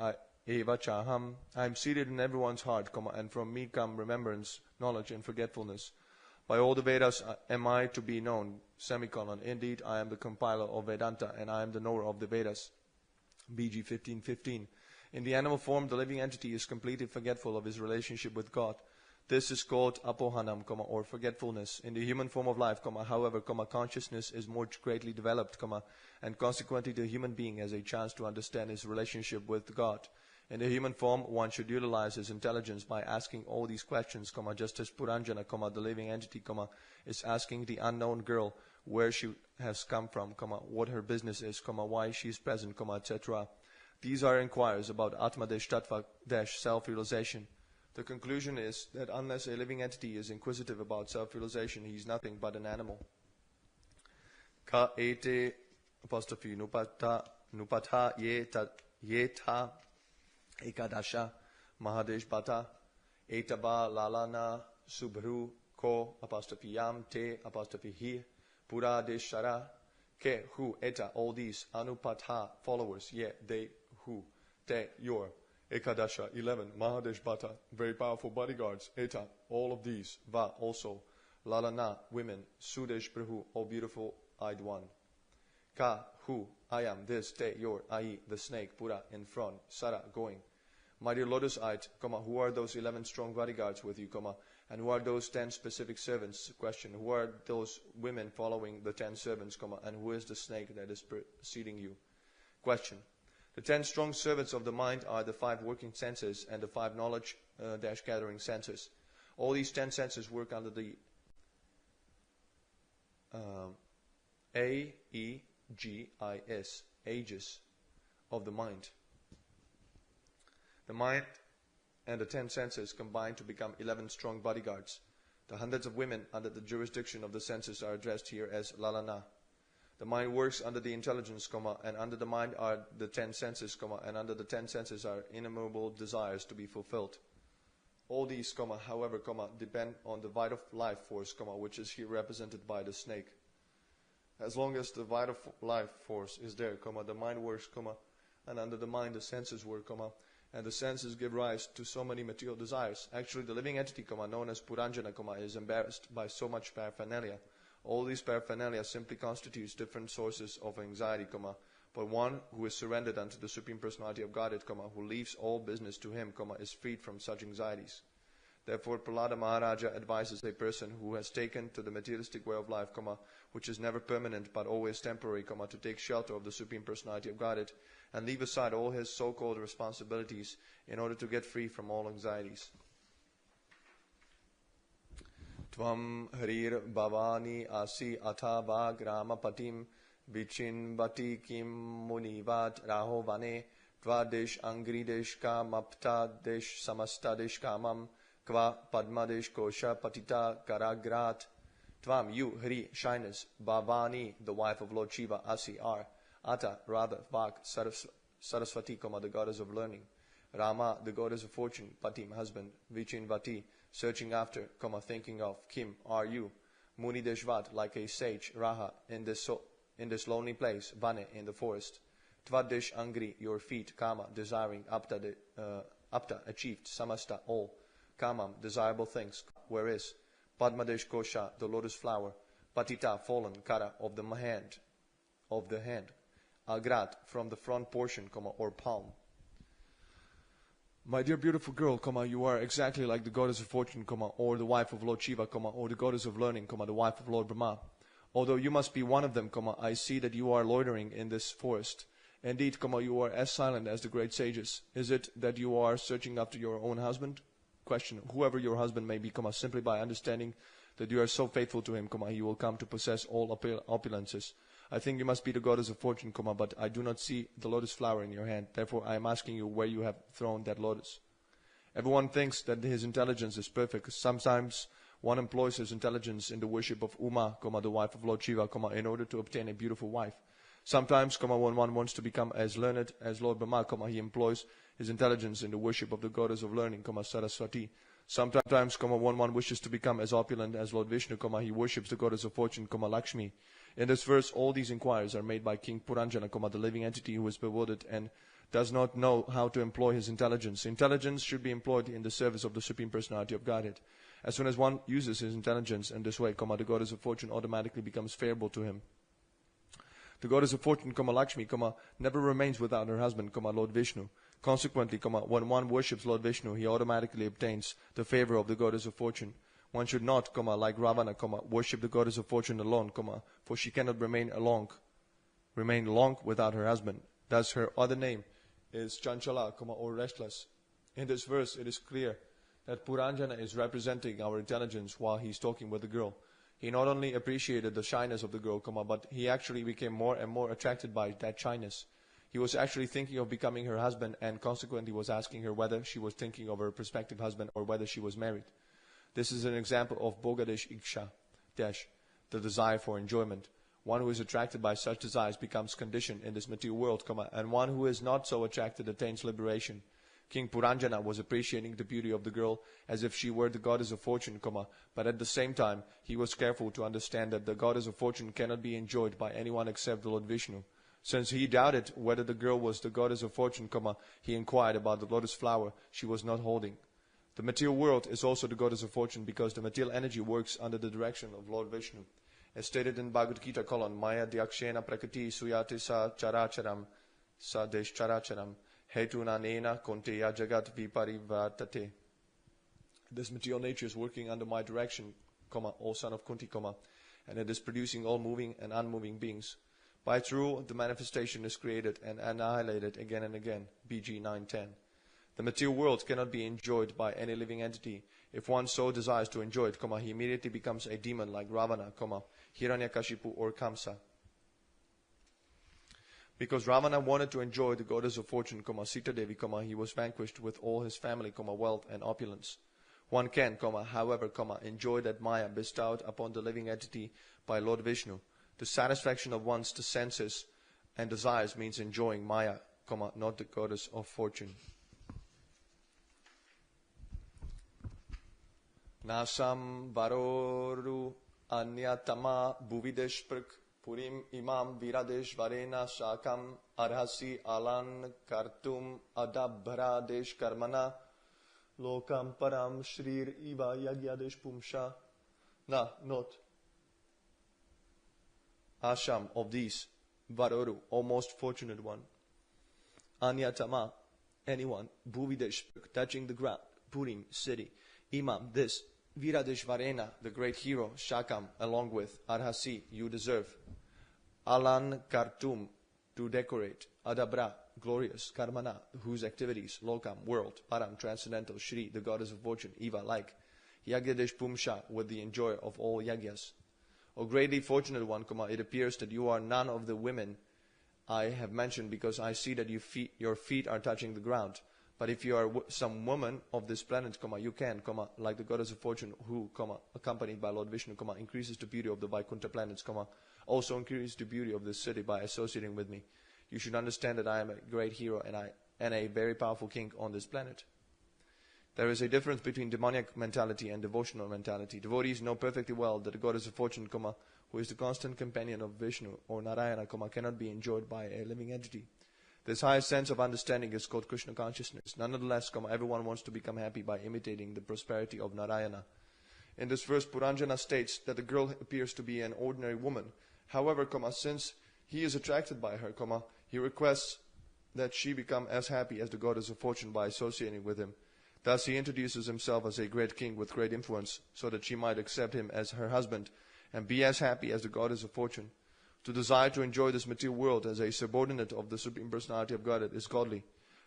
eva chaham. I am seated in everyone's heart, and from me come remembrance, knowledge, and forgetfulness. By all the Vedas am I to be known, Indeed, I am the compiler of Vedanta, and I am the knower of the Vedas. BG 15:15. In the animal form, the living entity is completely forgetful of his relationship with God. This is called apohanam, or forgetfulness. In the human form of life, however, consciousness is more greatly developed, and consequently the human being has a chance to understand his relationship with God. In the human form, one should utilize his intelligence by asking all these questions, just as Puranjana, the living entity, is asking the unknown girl where she has come from, what her business is, why she is present, etc. These are inquiries about Atmadesh Tattva self-realization. The conclusion is that unless a living entity is inquisitive about self-realization, he is nothing but an animal. Ka ete apostrophe nupata yeta ekadasha mahadesh bata etaba lalana subhru ko apostrophe yam te apostrophe hi pura deshara ke hu eta, all these anupatha followers, ye they who te your ekadasha 11 mahadesh bata very powerful bodyguards, eta all of these, va also lalana women, sudesh prahu all beautiful eyed one, ka who I am this, te your ai the snake, pura in front, sara going. My dear lotus-eyed, who are those 11 strong bodyguards with you, and who are those 10 specific servants? Question, who are those women following the 10 servants, and who is the snake that is preceding you? Question, the 10 strong servants of the mind are the 5 working senses and the 5 knowledge gathering senses. All these 10 senses work under the A-E-G-I-S, aegis of the mind. The mind and the 10 senses combine to become 11 strong bodyguards. The hundreds of women under the jurisdiction of the senses are addressed here as lalana. The mind works under the intelligence, and under the mind are the 10 senses, and under the 10 senses are innumerable desires to be fulfilled. All these, however, depend on the vital life force, which is here represented by the snake. As long as the vital life force is there, the mind works, and under the mind the senses work, and the senses give rise to so many material desires. Actually, the living entity, known as Puranjana, is embarrassed by so much paraphernalia. All these paraphernalia simply constitutes different sources of anxiety, but one who is surrendered unto the Supreme Personality of Godhead, who leaves all business to him, is freed from such anxieties. Therefore, Prahlada Maharaja advises a person who has taken to the materialistic way of life, which is never permanent but always temporary, to take shelter of the Supreme Personality of Godhead and leave aside all his so-called responsibilities in order to get free from all anxieties. Tvam harir bhavani asi athava gramapatim vichinvati kim munivat rahovane tvadesh angridesh kamapta desh samasta desh kamam kva padmadesh kosha patita karagrat. Tvam, you, Hari, shyness, Bhavani, the wife of Lord Shiva, Asi, are, Ata, rather, Vak, Saraswati, the goddess of learning, Rama, the goddess of fortune, Patim, husband, Vichinvati, searching after, thinking of, Kim, are you, Muni Deshvat, like a sage, Raha, in this lonely place, Vane, in the forest, Tvadesh Angri, your feet, Kama, desiring, Apta, achieved, Samasta, all, kamam, desirable things, where is padmadesh kosha, the lotus flower, patita, fallen, kara, of the hand, agrat, from the front portion, or palm. My dear beautiful girl, you are exactly like the goddess of fortune, or the wife of Lord Shiva, or the goddess of learning, the wife of Lord Brahma. Although you must be one of them, I see that you are loitering in this forest. Indeed, you are as silent as the great sages. Is it that you are searching after your own husband? Question: whoever your husband may be, simply by understanding that you are so faithful to him, he will come to possess all opulences. I think you must be the goddess of fortune, but I do not see the lotus flower in your hand. Therefore, I am asking you where you have thrown that lotus. Everyone thinks that his intelligence is perfect. Sometimes one employs his intelligence in the worship of Uma, the wife of Lord Shiva, in order to obtain a beautiful wife. Sometimes, when one wants to become as learned as Lord Brahma, he employs his intelligence in the worship of the goddess of learning, Saraswati. Sometimes, when one wishes to become as opulent as Lord Vishnu, he worships the goddess of fortune, Lakshmi. In this verse, all these inquiries are made by King Puranjana, the living entity who is bewildered and does not know how to employ his intelligence. Intelligence should be employed in the service of the Supreme Personality of Godhead. As soon as one uses his intelligence in this way, the goddess of fortune automatically becomes favorable to him. The goddess of fortune, Lakshmi, never remains without her husband, Lord Vishnu. Consequently, when one worships Lord Vishnu, he automatically obtains the favor of the goddess of fortune. One should not, like Ravana, worship the goddess of fortune alone, for she cannot remain long without her husband. Thus, her other name is Chanchala, or restless. In this verse, it is clear that Puranjana is representing our intelligence while he is talking with the girl. He not only appreciated the shyness of the girl, but he actually became more and more attracted by that shyness. He was actually thinking of becoming her husband, and consequently was asking her whether she was thinking of her prospective husband or whether she was married. This is an example of Bogadesh Iksha, the desire for enjoyment. One who is attracted by such desires becomes conditioned in this material world, and one who is not so attracted attains liberation. King Puranjana was appreciating the beauty of the girl as if she were the goddess of fortune, but at the same time, he was careful to understand that the goddess of fortune cannot be enjoyed by anyone except the Lord Vishnu. Since he doubted whether the girl was the goddess of fortune, he inquired about the lotus flower she was not holding. The material world is also the goddess of fortune because the material energy works under the direction of Lord Vishnu. As stated in Bhagavad Gita colon, Maya Dyakshena Prakriti Suyati Sa Characharam Sa Desh Characharam Hetunanena Konteya Jagat Viparivartate. This material nature is working under my direction, O son of Kunti, and it is producing all moving and unmoving beings. By its rule, the manifestation is created and annihilated again and again. BG 910. The material world cannot be enjoyed by any living entity. If one so desires to enjoy it, he immediately becomes a demon like Ravana, Hiranyakashipu or Kamsa. Because Ravana wanted to enjoy the goddess of fortune, Sita Devi, he was vanquished with all his family, wealth and opulence. One can, however, enjoy that Maya bestowed upon the living entity by Lord Vishnu. The satisfaction of one's senses and desires means enjoying Maya, not the goddess of fortune. Nasam varoru anyatama bhuvidesh prak purim imam viradesh varena shakam arhasi alan kartum adabhara desh karmana lokam param shrir iva yagyadesh pumsha. Not. Asham of these, varoru, O most fortunate one. Anyatama, anyone, bhuvidesh, touching the ground, purim, city, imam, this, Viradeshvarena, the great hero, Shakam, along with Arhasi, you deserve. Alan Kartum, to decorate. Adabra, glorious. Karmana, whose activities. Lokam, world. Param, transcendental. Shri, the goddess of fortune. Eva, like. Yagyadesh Pumsha, with the enjoyer of all yagyas. O greatly fortunate one, it appears that you are none of the women I have mentioned, because I see that your feet are touching the ground. But if you are some woman of this planet, you can, like the goddess of fortune who, accompanied by Lord Vishnu, increases the beauty of the Vaikuntha planets, also increases the beauty of this city by associating with me. You should understand that I am a great hero and a very powerful king on this planet. There is a difference between demoniac mentality and devotional mentality. Devotees know perfectly well that the goddess of fortune, who is the constant companion of Vishnu or Narayana, cannot be enjoyed by a living entity. This highest sense of understanding is called Krishna consciousness. Nonetheless, everyone wants to become happy by imitating the prosperity of Narayana. In this verse, Puranjana states that the girl appears to be an ordinary woman. However, since he is attracted by her, he requests that she become as happy as the goddess of fortune by associating with him. Thus he introduces himself as a great king with great influence, so that she might accept him as her husband and be as happy as the goddess of fortune. To desire to enjoy this material world as a subordinate of the Supreme Personality of Godhead is godly.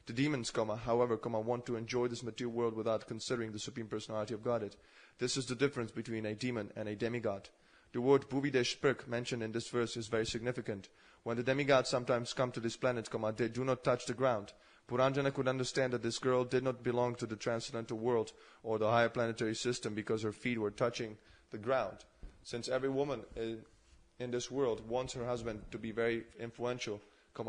The demons, however, want to enjoy this material world without considering the Supreme Personality of Godhead. This is the difference between a demon and a demigod. The word Bhuvidesh Sprik mentioned in this verse is very significant. When the demigods sometimes come to this planet, they do not touch the ground. Puranjana could understand that this girl did not belong to the transcendental world or the higher planetary system because her feet were touching the ground. Since every woman in this world wants her husband to be very influential,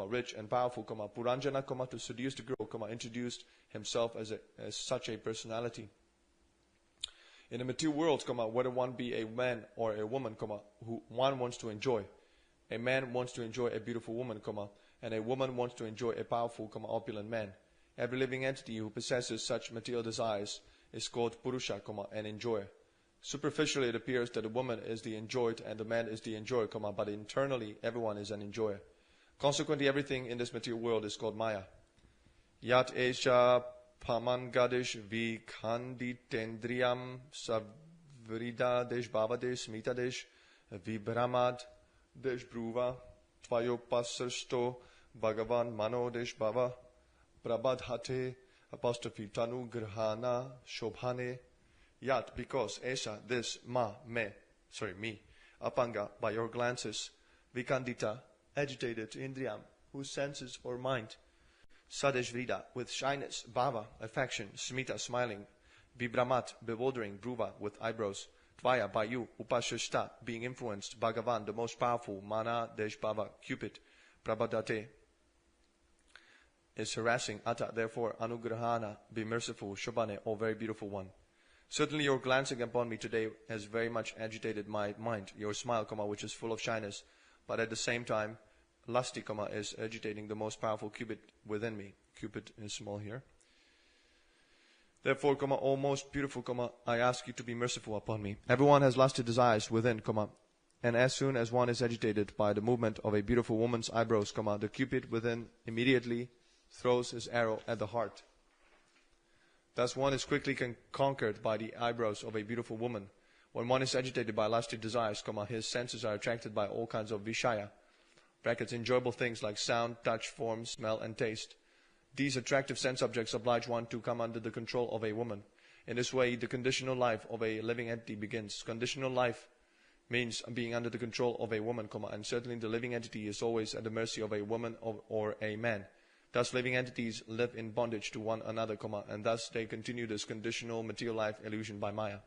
rich and powerful, Puranjana, to seduce the girl, introduced himself as such a personality. In the material world, whether one be a man or a woman, who one wants to enjoy. A man wants to enjoy a beautiful woman, and a woman wants to enjoy a powerful, opulent man. Every living entity who possesses such material desires is called Purusha, an enjoyer. Superficially, it appears that the woman is the enjoyed and the man is the enjoyer, but internally, everyone is an enjoyer. Consequently, everything in this material world is called Maya. Yat esha pamangadish vikhanditendriyam savrida desh bhavadesh smitadesh vibramad desh bruva tvayopasarsto bhagavan mano desh bhava prabadhate apostrophe tanu grhana shobhane. Yat, because esha, this me, apanga, by your glances, vikandita, agitated, indriyam, whose senses or mind, sadeshvrida, with shyness, bhava, affection, smita, smiling, vibramat, bewildering, bruva, with eyebrows, tvaya, by you, upashashta, being influenced, bhagavan, the most powerful, mana, deshbhava, Cupid, prabhadate, is harassing, ata, therefore, anugrahana, be merciful, shobhane, O very beautiful one. Certainly your glancing upon me today has very much agitated my mind. Your smile, which is full of shyness, but at the same time, lusty, is agitating the most powerful Cupid within me. Cupid is small here. Therefore, O most beautiful, I ask you to be merciful upon me. Everyone has lusty desires within, and as soon as one is agitated by the movement of a beautiful woman's eyebrows, the Cupid within immediately throws his arrow at the heart. Thus one is quickly conquered by the eyebrows of a beautiful woman. When one is agitated by lusty desires, his senses are attracted by all kinds of vishaya, enjoyable things like sound, touch, form, smell, and taste. These attractive sense objects oblige one to come under the control of a woman. In this way, the conditional life of a living entity begins. Conditional life means being under the control of a woman, and certainly the living entity is always at the mercy of a woman or a man. Thus living entities live in bondage to one another, and thus they continue this conditional material life illusion by Maya.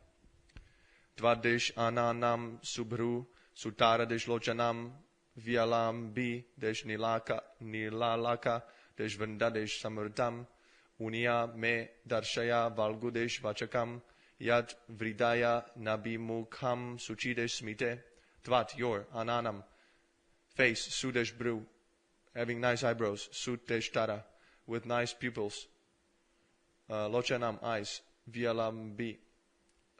Dvadesh ananam subhru sutara desh lochanam vyalam bi desh nilalaka desh vendadesh samurtam unia me darshaya valgudesh vachakam yad vridaya nabimukham suchidesh smite. Tvat, your, ananam, face, sudesh bru, having nice eyebrows, sutesh tara, with nice pupils, lochanam, eyes, vyalambi,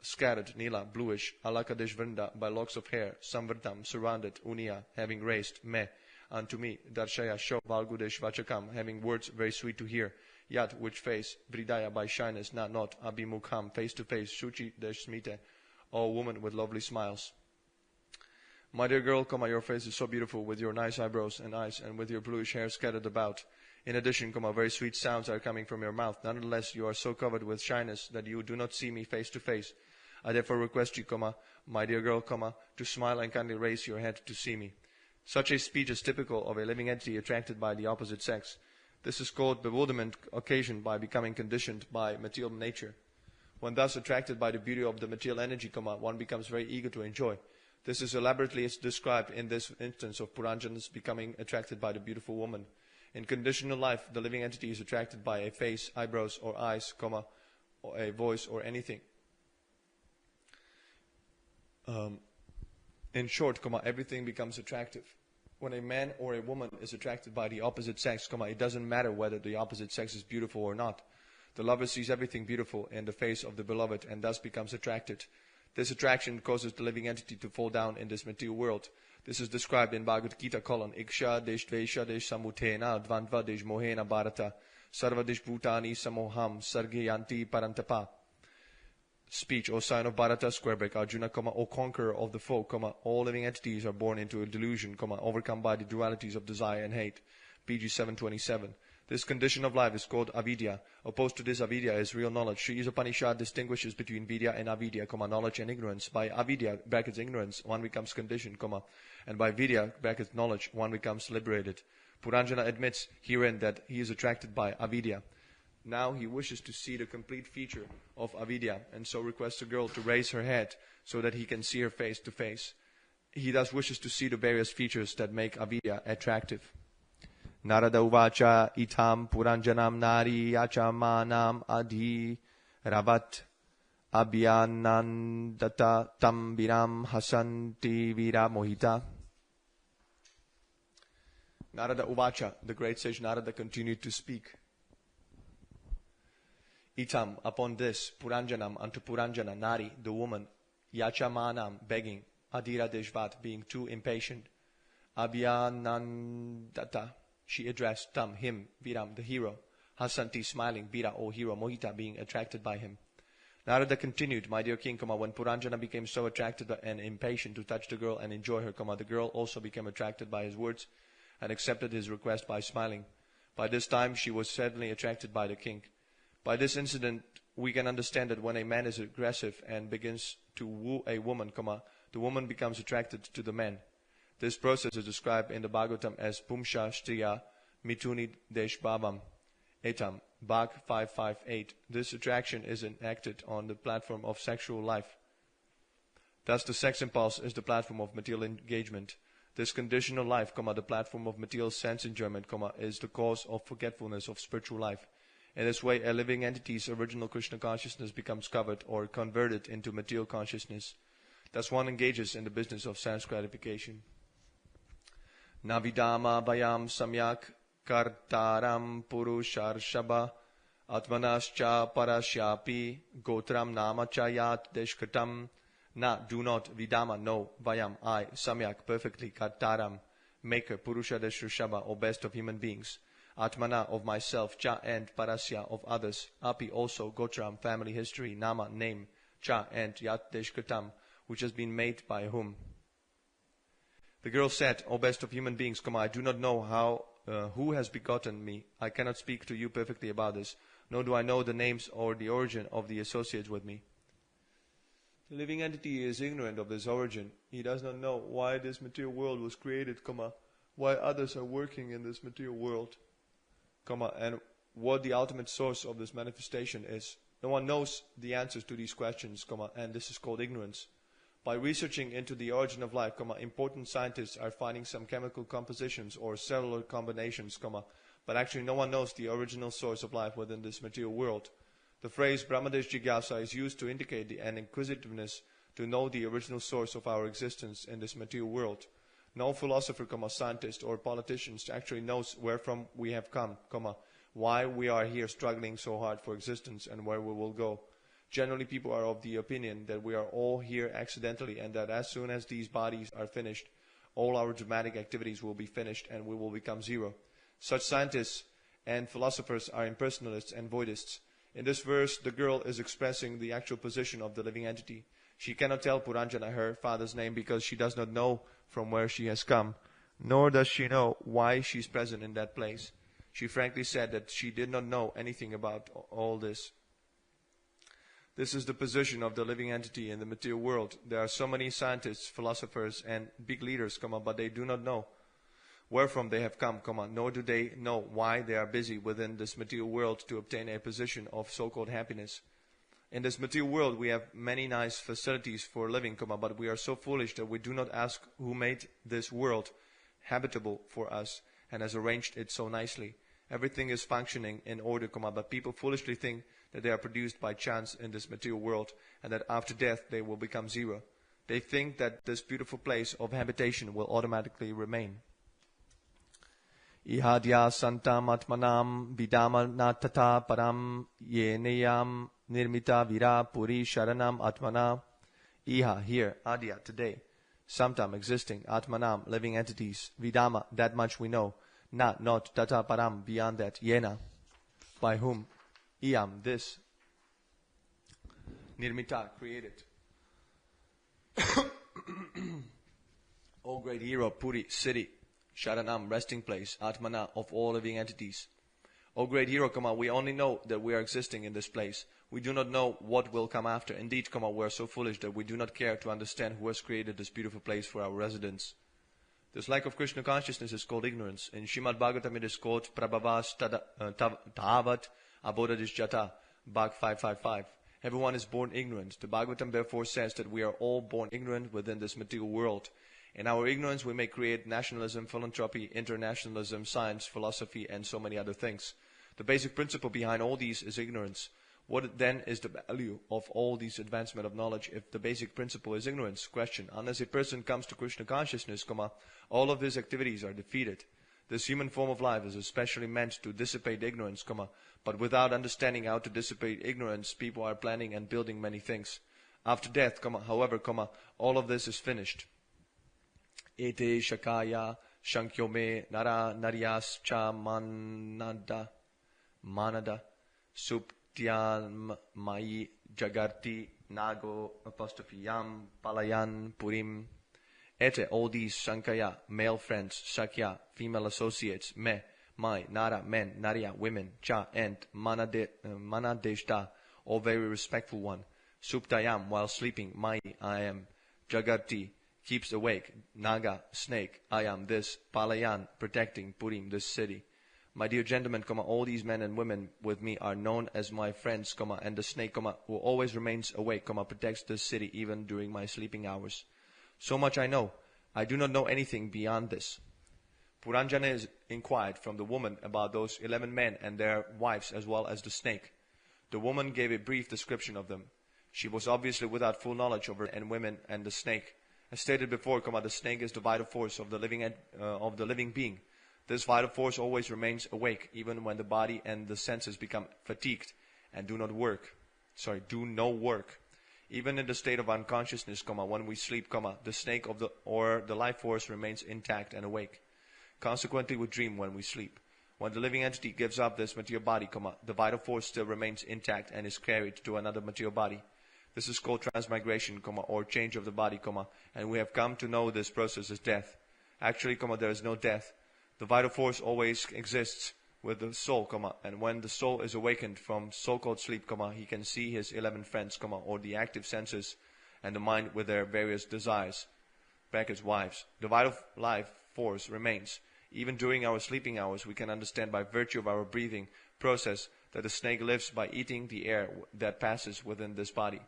scattered, nila, bluish, alakadesh vrinda, by locks of hair, samvardam, surrounded, unia, having raised, me, unto me, darshaya, show, valgudesh vachakam, having words very sweet to hear, yat, which face, vridaya, by shyness, not, abimukham, face to face, shuchi desh smite, O woman with lovely smiles. My dear girl, your face is so beautiful with your nice eyebrows and eyes and with your bluish hair scattered about. In addition, very sweet sounds are coming from your mouth. Nonetheless, you are so covered with shyness that you do not see me face to face. I therefore request you, my dear girl, to smile and kindly raise your head to see me. Such a speech is typical of a living entity attracted by the opposite sex. This is called bewilderment occasioned by becoming conditioned by material nature. When thus attracted by the beauty of the material energy, one becomes very eager to enjoy. This is elaborately described in this instance of Puranjana's becoming attracted by the beautiful woman. In conditional life, the living entity is attracted by a face, eyebrows, or eyes, or a voice, or anything. In short, everything becomes attractive. when a man or a woman is attracted by the opposite sex, it doesn't matter whether the opposite sex is beautiful or not. The lover sees everything beautiful in the face of the beloved and thus becomes attracted. This attraction causes the living entity to fall down in this material world. This is described in Bhagavad Gita colon Iksha desh dvesha desh samutena dvandva desh mohena bharata sarva desh bhutani samoham sargayanti parantapa. Speech, O sign of Bharata, square break, Arjuna, O conqueror of the foe, all living entities are born into a delusion, overcome by the dualities of desire and hate. PG 727. This condition of life is called avidya. Opposed to this avidya is real knowledge. Sri Upanishad distinguishes between vidya and avidya, knowledge and ignorance. By avidya, brackets ignorance, one becomes conditioned, and by vidya, brackets knowledge, one becomes liberated. Puranjana admits herein that he is attracted by avidya. Now he wishes to see the complete feature of avidya, and so requests the girl to raise her head so that he can see her face to face. He thus wishes to see the various features that make avidya attractive. Narada uvacha itam puranjanam nari achamanam adhi ravat abhyanandata tam viram hasanti vira mohita. Narada uvacha, the great sage Narada continued to speak. Itam, upon this, Puranjanam, unto Puranjana, Nari, the woman, Yachamanam, begging, Adira Deshvat, being too impatient, Abhyanandata, she addressed Tam, him, Viram, the hero, Hasanti, smiling, Vira, O hero, Mohita, being attracted by him. Narada continued, my dear king, when Puranjana became so attracted and impatient to touch the girl and enjoy her, the girl also became attracted by his words and accepted his request by smiling. By this time, she was suddenly attracted by the king. By this incident, we can understand that when a man is aggressive and begins to woo a woman, the woman becomes attracted to the man. This process is described in the Bhagavatam as Pumsha Shtriya Mituni Deshbhavam Etam, Bhag 558. This attraction is enacted on the platform of sexual life. Thus the sex impulse is the platform of material engagement. This conditional life, the platform of material sense enjoyment, is the cause of forgetfulness of spiritual life. In this way, a living entity's original Krishna consciousness becomes covered or converted into material consciousness. Thus one engages in the business of sense gratification. Navidama vayam samyak kartaram purusharshaba atmanascha parashyapi gotram nama chayat deshkatam. Na, do not, vidama, no, vayam, I, samyak, perfectly, kartaram, maker, purusha deshrushaba, or best of human beings. Atmana, of myself, cha, and parasya, of others, api, also, gotram, family history, nama, name, cha, and yat deshkatam, which has been made by whom. The girl said, O best of human beings, I do not know who has begotten me. I cannot speak to you perfectly about this, nor do I know the names or the origin of the associates with me. The living entity is ignorant of this origin. He does not know why this material world was created, why others are working in this material world, and what the ultimate source of this manifestation is. No one knows the answers to these questions, and this is called ignorance. By researching into the origin of life, important scientists are finding some chemical compositions or cellular combinations, but actually no one knows the original source of life within this material world. The phrase Brahmadesh Jigyasa is used to indicate an inquisitiveness to know the original source of our existence in this material world. No philosopher, scientist, or politician actually knows where from we have come, why we are here struggling so hard for existence, and where we will go. Generally, people are of the opinion that we are all here accidentally, and that as soon as these bodies are finished, all our dramatic activities will be finished and we will become zero. Such scientists and philosophers are impersonalists and voidists. In this verse, the girl is expressing the actual position of the living entity. She cannot tell Puranjana her father's name because she does not know from where she has come, nor does she know why she is present in that place. She frankly said that she did not know anything about all this. This is the position of the living entity in the material world. There are so many scientists, philosophers, and big leaders, but they do not know where from they have come, nor do they know why they are busy within this material world to obtain a position of so-called happiness. In this material world, we have many nice facilities for living, but we are so foolish that we do not ask who made this world habitable for us and has arranged it so nicely. Everything is functioning in order, but people foolishly think that they are produced by chance in this material world and that after death they will become zero. They think that this beautiful place of habitation will automatically remain. Ihadya santam atmanam vidama natata param yeneyam nirmita vira puri sharanam atmana. Iha, here, adya, today, samtam, existing, atmanam, living entities, vidama, that much we know, not, tata param, beyond that, yena, by whom, iyam, this, nirmita, created. O great hero, Puri, city, Sharanam, resting place, Atmana, of all living entities. O great hero, we only know that we are existing in this place. We do not know what will come after. Indeed, we are so foolish that we do not care to understand who has created this beautiful place for our residence. This lack of Krishna consciousness is called ignorance. In Srimad Bhagavatam it is called Prabhavas Tavat Abodadishjata, Bhag 555. Everyone is born ignorant. The Bhagavatam therefore says that we are all born ignorant within this material world. In our ignorance we may create nationalism, philanthropy, internationalism, science, philosophy, and so many other things. The basic principle behind all these is ignorance. What then is the value of all these advancement of knowledge if the basic principle is ignorance? Question. Unless a person comes to Krishna consciousness, all of his activities are defeated. This human form of life is especially meant to dissipate ignorance, but without understanding how to dissipate ignorance, people are planning and building many things. After death, however, all of this is finished. Ete shakaya shankyome nara naryas cha manada suptyan mai jagarti nago apostophiyam palayan purim. Ete, all these shankaya, male friends, shakya, female associates, my, nara, men, narya, women, cha, and manadeshta, all very respectful one. Suptayam, while sleeping, mai, I am. Jagarti, keeps awake. Naga, snake, I am this. Palayan, protecting. Purim, this city. My dear gentlemen, all these men and women with me are known as my friends, and the snake, who always remains awake, protects this city even during my sleeping hours. So much I know. I do not know anything beyond this. Puranjana is inquired from the woman about those 11 men and their wives as well as the snake. The woman gave a brief description of them. She was obviously without full knowledge of her and women and the snake. As stated before, the snake is the vital force of the living being. This vital force always remains awake, even when the body and the senses become fatigued and do no work. Even in the state of unconsciousness, when we sleep, the snake or the life force remains intact and awake. Consequently, we dream when we sleep. When the living entity gives up this material body, the vital force still remains intact and is carried to another material body. This is called transmigration, or change of the body, and we have come to know this process as death. Actually, there is no death. The vital force always exists with the soul, and when the soul is awakened from so-called sleep, he can see his 11 friends, or the active senses and the mind with their various desires, brackets wives. The vital life force remains. Even during our sleeping hours, we can understand by virtue of our breathing process that the snake lives by eating the air that passes within this body.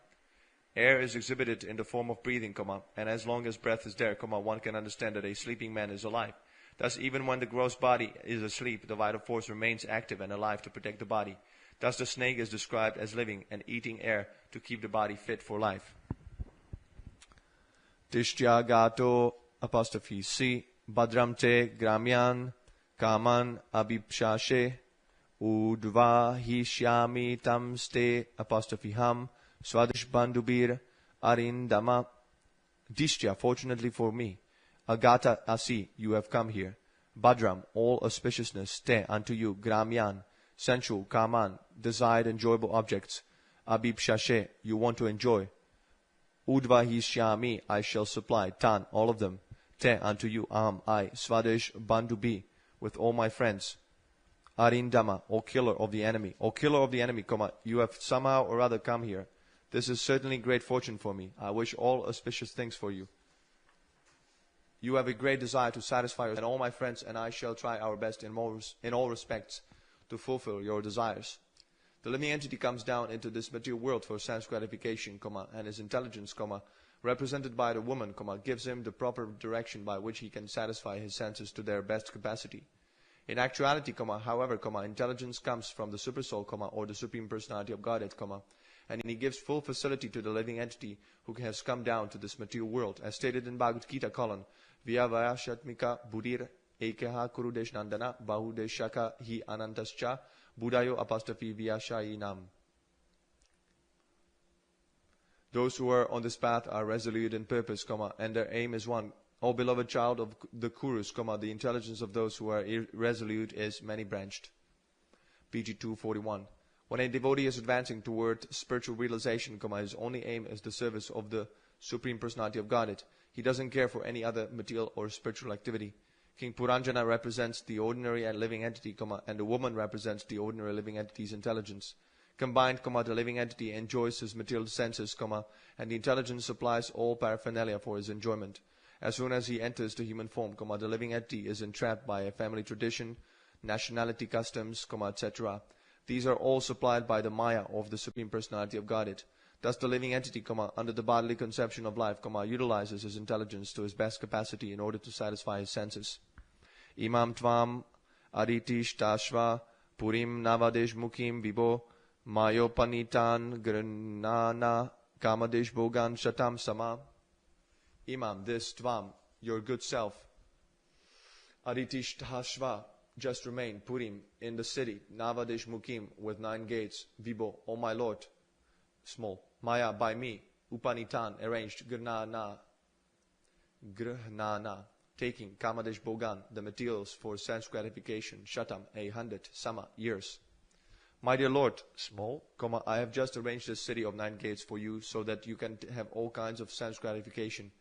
Air is exhibited in the form of breathing, and as long as breath is there, one can understand that a sleeping man is alive. Thus, even when the gross body is asleep, the vital force remains active and alive to protect the body. Thus, the snake is described as living and eating air to keep the body fit for life. Tishtya gato apostrophe C. Badram te gramyan kaman abhipshashe udvahishyami tam ste apostrophe ham swadish bandubir arindama. Dishtya, fortunately for me. Agata asi, you have come here. Badram, all auspiciousness, te, unto you. Gramyan, sensual, kaman, desired, enjoyable objects. Abhipshashe, you want to enjoy. Udvahishyami, I shall supply. Tan, all of them. Te, unto you. Aham, I. Swadesh bandhubi, with all my friends. Arindama, O killer of the enemy. O killer of the enemy, you have somehow or other come here. This is certainly great fortune for me. I wish all auspicious things for you. You have a great desire to satisfy us, and all my friends and I shall try our best in all respects to fulfill your desires. The living entity comes down into this material world for sense gratification, and his intelligence, represented by the woman, gives him the proper direction by which he can satisfy his senses to their best capacity. In actuality, however, intelligence comes from the Supersoul, or the Supreme Personality of Godhead, and he gives full facility to the living entity who has come down to this material world. As stated in Bhagavad Gita, Vyavaya Shatmika Buddhir Ekaha Kurudesh Nandana Bahudesh Shaka Hi Anantascha Budayo apostrophe Vyashayinam. Those who are on this path are resolute in purpose, and their aim is one. O beloved child of the Kurus, the intelligence of those who are irresolute is many-branched. PG 241. When a devotee is advancing toward spiritual realization, his only aim is the service of the Supreme Personality of Godhead. He doesn't care for any other material or spiritual activity. King Puranjana represents the ordinary and living entity, and the woman represents the ordinary living entity's intelligence. Combined, the living entity enjoys his material senses, and the intelligence supplies all paraphernalia for his enjoyment. As soon as he enters the human form, the living entity is entrapped by a family tradition, nationality customs, etc. These are all supplied by the Maya of the Supreme Personality of Godhead. Thus the living entity, under the bodily conception of life, utilizes his intelligence to his best capacity in order to satisfy his senses. Imam tvam aritish tashva purim navadesh mukim vibo mayopanitan granana kamadesh bogan shatam sama. Imam, this tvam, your good self, aritish tashva, just remain, Purim, in the city, Navadesh Mukim, with 9 gates, Vibo, O my Lord, small, Maya, by me, Upanitan, arranged, Grhnana, taking, Kamadesh Bogan, the materials for sense gratification, Shatam, 100, Sama, years. My dear Lord, small, I have just arranged this city of 9 gates for you so that you can have all kinds of sense gratification.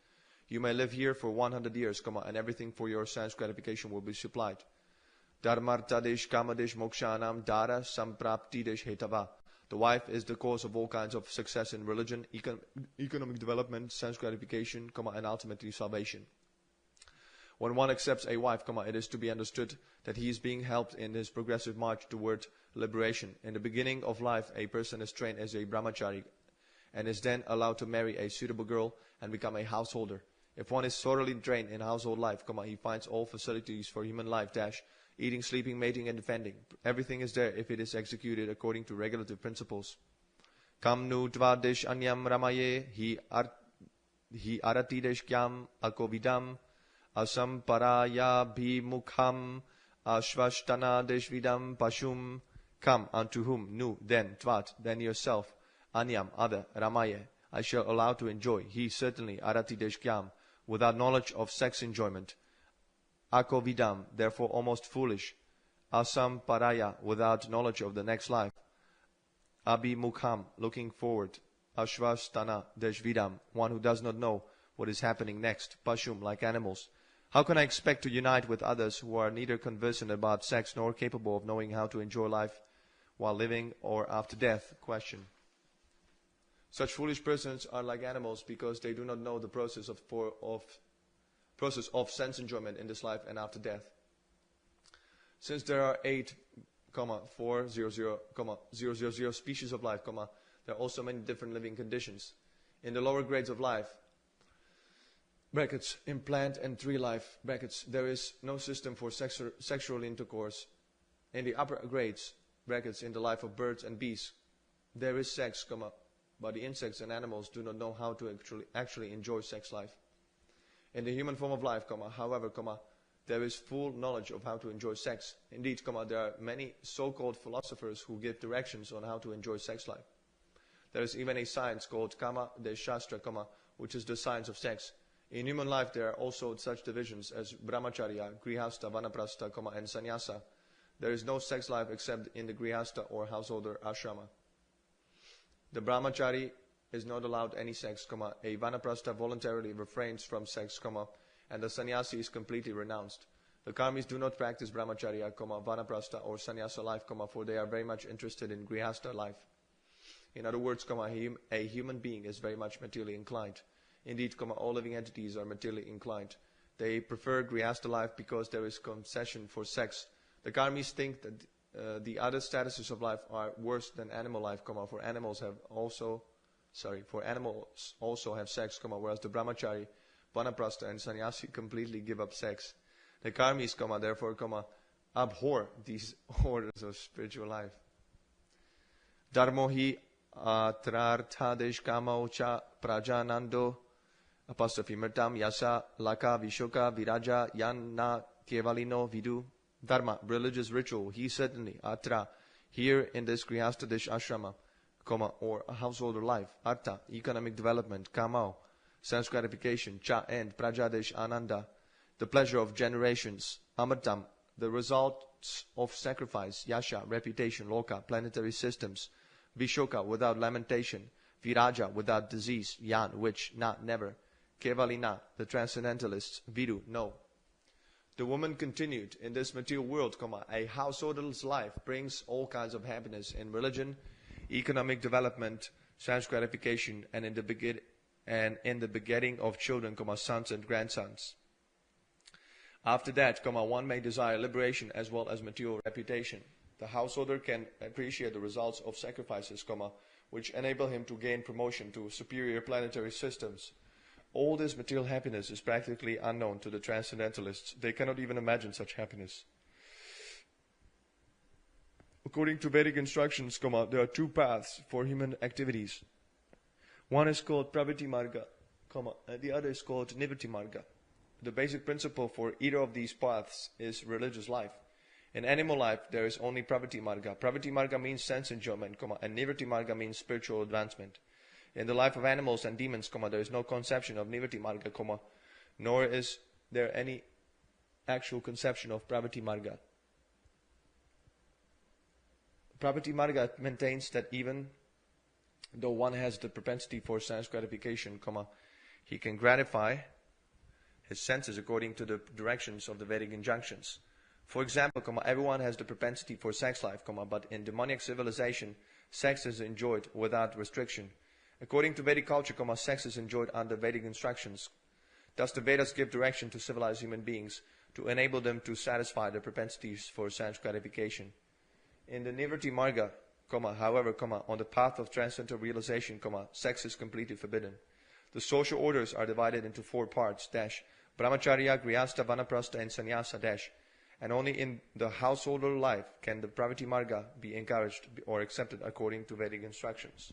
You may live here for 100 years, and everything for your sense gratification will be supplied. Dharmartadesh kamadesh mokshanam dara sampraptidesh hetava. The wife is the cause of all kinds of success in religion, economic development, sense gratification, and ultimately salvation. When one accepts a wife, it is to be understood that he is being helped in his progressive march toward liberation. In the beginning of life, a person is trained as a brahmachari and is then allowed to marry a suitable girl and become a householder. If one is thoroughly trained in household life, he finds all facilities for human life, eating, sleeping, mating, and defending. Everything is there if it is executed according to regulative principles. Kam nu dvadesh anyam ramaye hi aratidesh kyam akovidam asam paraya bhimukham ashvashtana deshvidam pashum. Come unto whom, nu, then, tvat, then yourself, anyam, other, ramaye, I shall allow to enjoy, he certainly, aratidesh kyam, without knowledge of sex enjoyment. Akovidam, therefore almost foolish. Asam paraya, without knowledge of the next life. Abhimukham, looking forward. Ashvastana, deshvidam, one who does not know what is happening next. Pashum, like animals. How can I expect to unite with others who are neither conversant about sex nor capable of knowing how to enjoy life while living or after death? Question. Such foolish persons are like animals because they do not know the process of sense enjoyment in this life and after death. Since there are 8,400,000 species of life, there are also many different living conditions. In the lower grades of life, brackets, in plant and tree life, brackets, there is no system for sexual intercourse. In the upper grades, brackets, in the life of birds and bees, there is sex, but the insects and animals do not know how to actually enjoy sex life. In the human form of life, however, there is full knowledge of how to enjoy sex. Indeed, there are many so-called philosophers who give directions on how to enjoy sex life. There is even a science called Kama de Shastra, which is the science of sex. In human life, there are also such divisions as Brahmacharya, Grihastha, Vanaprastha, and Sannyasa. There is no sex life except in the Grihastha or householder ashrama. The Brahmachari is not allowed any sex, a Vanaprastha voluntarily refrains from sex, and the sannyasi is completely renounced. The karmis do not practice brahmacharya, vanaprastha or sannyasa life, for they are very much interested in grihastha life. In other words, a human being is very much materially inclined. Indeed, all living entities are materially inclined. They prefer grihastha life because there is concession for sex. The karmis think that the other statuses of life are worse than animal life, for animals also have sex, whereas the brahmachari, vanaprastha and sannyasi completely give up sex. The karmis, therefore, abhor these orders of spiritual life. Dharmohi atrarthadesh kamaucha prajanando apostrophe mirtam yasa laka vishoka viraja yanna kevalino vidu. Dharma, religious ritual. He certainly, atra, here in this grihastadish ashrama, or a householder life. Artha, economic development. Kamao, sense gratification. Cha, and prajadesh ananda, the pleasure of generations. Amartam, the results of sacrifice. Yasha, reputation. Loka, planetary systems. Vishoka, without lamentation. Viraja, without disease. Yan, which, not, never. Kevalina, the transcendentalists. Vidu, no. The woman continued, in this material world, a householder's life brings all kinds of happiness in religion, economic development, sense gratification, and in the begetting of children, sons and grandsons. After that, one may desire liberation as well as material reputation. The householder can appreciate the results of sacrifices, which enable him to gain promotion to superior planetary systems. All this material happiness is practically unknown to the transcendentalists. They cannot even imagine such happiness. According to Vedic instructions, there are two paths for human activities. One is called Pravritti Marga, and the other is called Nivritti Marga. The basic principle for either of these paths is religious life. In animal life, there is only Pravritti Marga. Pravritti Marga means sense enjoyment, and Nivritti Marga means spiritual advancement. In the life of animals and demons, there is no conception of Nivritti Marga, nor is there any actual conception of Pravritti Marga. Pravritti Marga maintains that even though one has the propensity for sense gratification, he can gratify his senses according to the directions of the Vedic injunctions. For example, everyone has the propensity for sex life, but in demoniac civilization, sex is enjoyed without restriction. According to Vedic culture, sex is enjoyed under Vedic instructions. Thus the Vedas give direction to civilized human beings to enable them to satisfy their propensities for sense gratification. In the Nivritti Marga, however, on the path of transcendental realization, sex is completely forbidden. The social orders are divided into four parts, brahmacharya, grihastha, vanaprastha, and sannyasa, and only in the householder life can the Pravritti Marga be encouraged or accepted according to Vedic instructions.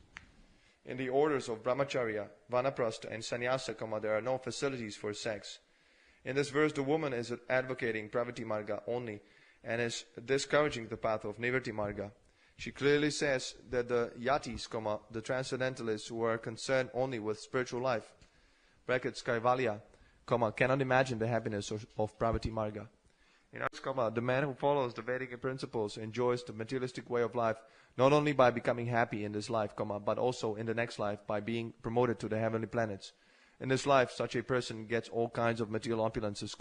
In the orders of brahmacharya, vanaprastha, and sannyasa, there are no facilities for sex. In this verse, the woman is advocating Pravritti Marga only and is discouraging the path of Nivritti Marga. She clearly says that the yatis, the transcendentalists who are concerned only with spiritual life, brackets kaivalya, cannot imagine the happiness of Pravritti Marga. In others, the man who follows the Vedic principles enjoys the materialistic way of life not only by becoming happy in this life, but also in the next life by being promoted to the heavenly planets. In this life, such a person gets all kinds of material opulences,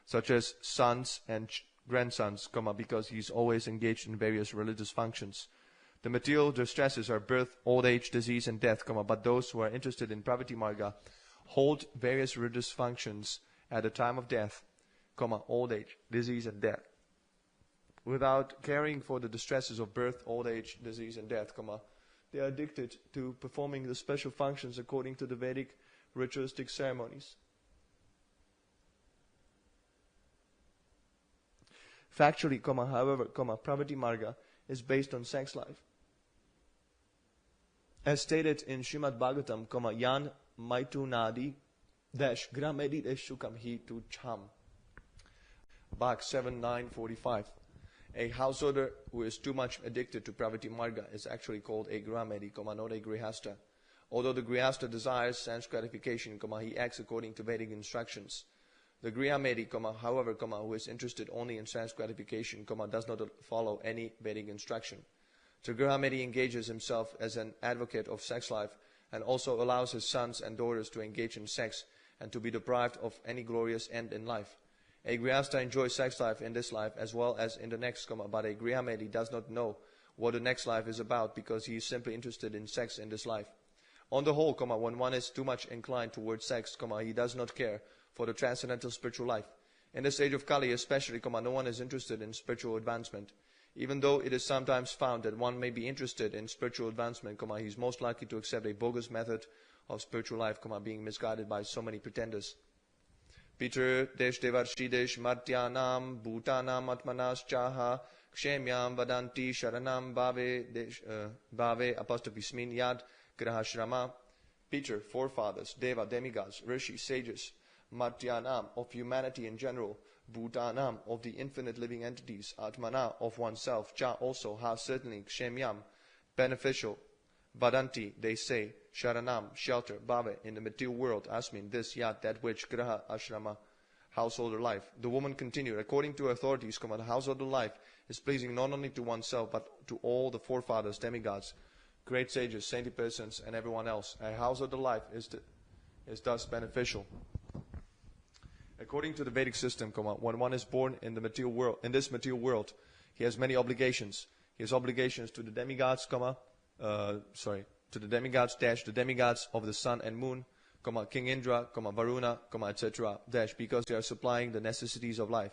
such as sons and grandsons, because he is always engaged in various religious functions. The material distresses are birth, old age, disease, and death, but those who are interested in Pravritti Marga hold various religious functions at the time of death, old age, disease, and death. Without caring for the distresses of birth, old age, disease, and death, they are addicted to performing the special functions according to the Vedic ritualistic ceremonies. Factually, however, Pravritti Marga is based on sex life. As stated in Srimad Bhagavatam, Yan Maitunadi Gramedi Shukam Hi Tu Cham. Bhag 7:9-45. A householder who is too much addicted to Pravritti Marga is actually called a Gramedi, not a Grihastha. Although the Grihastha desires sense gratification, he acts according to Vedic instructions. The Grihamedi, however, who is interested only in sense gratification, does not follow any Vedic instruction. The Grihamedi engages himself as an advocate of sex life and also allows his sons and daughters to engage in sex and to be deprived of any glorious end in life. A Grihastha enjoys sex life in this life as well as in the next, but a Grihamedi does not know what the next life is about because he is simply interested in sex in this life. On the whole, when one is too much inclined towards sex, he does not care for the transcendental spiritual life. In this age of Kali especially, no one is interested in spiritual advancement. Even though it is sometimes found that one may be interested in spiritual advancement, he is most likely to accept a bogus method of spiritual life, being misguided by so many pretenders. Peter desh devarshidesh martyanam bhutanam atmanas chaha kshemyam vadanti sharanam bhave apostrophe smin yad grahashrama. Peter, forefathers, deva, demigods, rishi, sages, Martyanam, of humanity in general, Bhutanam, of the infinite living entities, Atmana, of oneself, Cha, also, Ha, certainly, Kshemyam, beneficial, Vadanti, they say, Sharanam, shelter, Bhave, in the material world, Asmin, this, Yat, that which, Graha, Ashrama, householder life. The woman continued, according to authorities, the householder life is pleasing not only to oneself, but to all the forefathers, demigods, great sages, saintly persons, and everyone else. A householder life is thus beneficial. According to the Vedic system, when one is born in the material world, in this material world, he has many obligations. He has obligations to the demigods, to the demigods, the demigods of the sun and moon, King Indra, Varuna, etc., because they are supplying the necessities of life.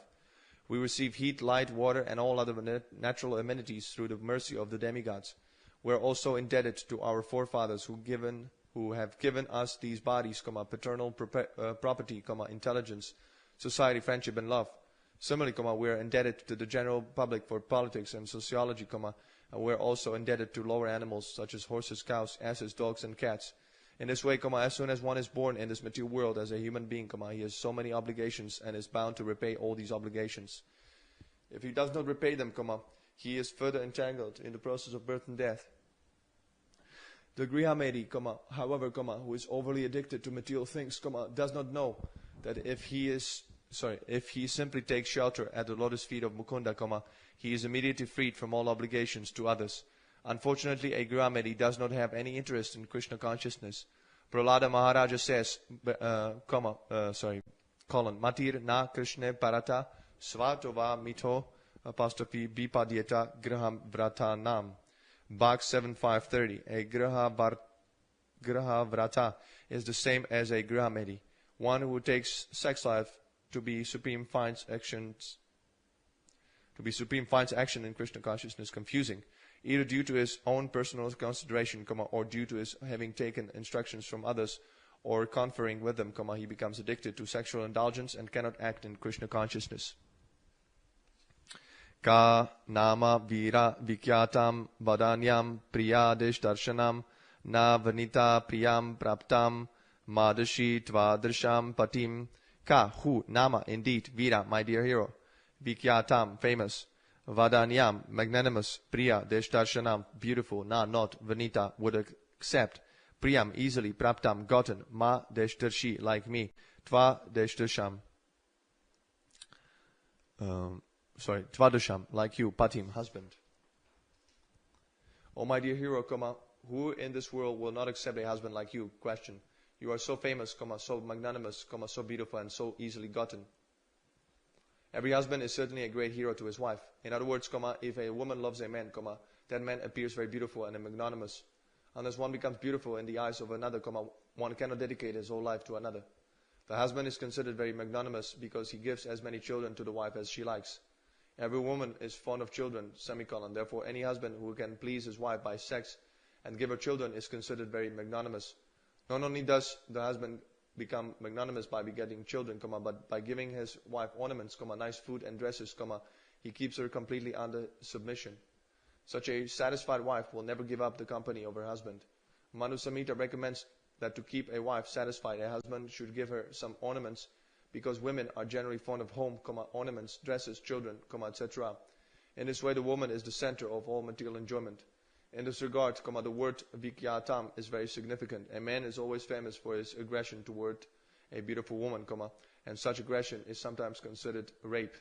We receive heat, light, water, and all other natural amenities through the mercy of the demigods. We are also indebted to our forefathers who have given us these bodies, paternal property, intelligence, society, friendship, and love. Similarly, we are indebted to the general public for politics and sociology, and we are also indebted to lower animals such as horses, cows, asses, dogs, and cats. In this way, as soon as one is born in this material world as a human being, he has so many obligations and is bound to repay all these obligations. If he does not repay them, he is further entangled in the process of birth and death. The Grihamedi, however, who is overly addicted to material things, does not know that if he simply takes shelter at the lotus feet of Mukunda, he is immediately freed from all obligations to others. Unfortunately, a Grihamedi does not have any interest in Krishna consciousness. Prahlada Maharaja says, Matir na Krishna parata svatova mito apostrophe bipadyata graham vrata nam. Bhag 7.530. A graha vrata is the same as a Grihamedi. One who takes sex life to be supreme finds action in Krishna consciousness confusing, either due to his own personal consideration, or due to his having taken instructions from others, or conferring with them, he becomes addicted to sexual indulgence and cannot act in Krishna consciousness. Ka nama vira vikyatam vadanyam priyadish darshanam na vanita priyam praptam madashi tvadrasham patim. Ka, who, nama, indeed, vira, my dear hero, vikyatam, famous, vadanyam, magnanimous, priya, deshdarshanam, beautiful, na, not, vanita, would accept, priyam, easily, praptam, gotten, ma, deshdarshi, like me, tva, deshdarsham, tvadasham, like you, patim, husband. Oh, my dear hero, who in this world will not accept a husband like you? Question. You are so famous, so magnanimous, so beautiful, and so easily gotten. Every husband is certainly a great hero to his wife. In other words, if a woman loves a man, that man appears very beautiful and magnanimous. Unless one becomes beautiful in the eyes of another, one cannot dedicate his whole life to another. The husband is considered very magnanimous because he gives as many children to the wife as she likes. Every woman is fond of children, Therefore, any husband who can please his wife by sex and give her children is considered very magnanimous. Not only does the husband become magnanimous by begetting children, but by giving his wife ornaments, nice food and dresses, he keeps her completely under submission. Such a satisfied wife will never give up the company of her husband. Manu Samhita recommends that to keep a wife satisfied, a husband should give her some ornaments, because women are generally fond of home, ornaments, dresses, children, etc. In this way, the woman is the center of all material enjoyment. In this regard, the word vikyatam is very significant. A man is always famous for his aggression toward a beautiful woman, and such aggression is sometimes considered rape.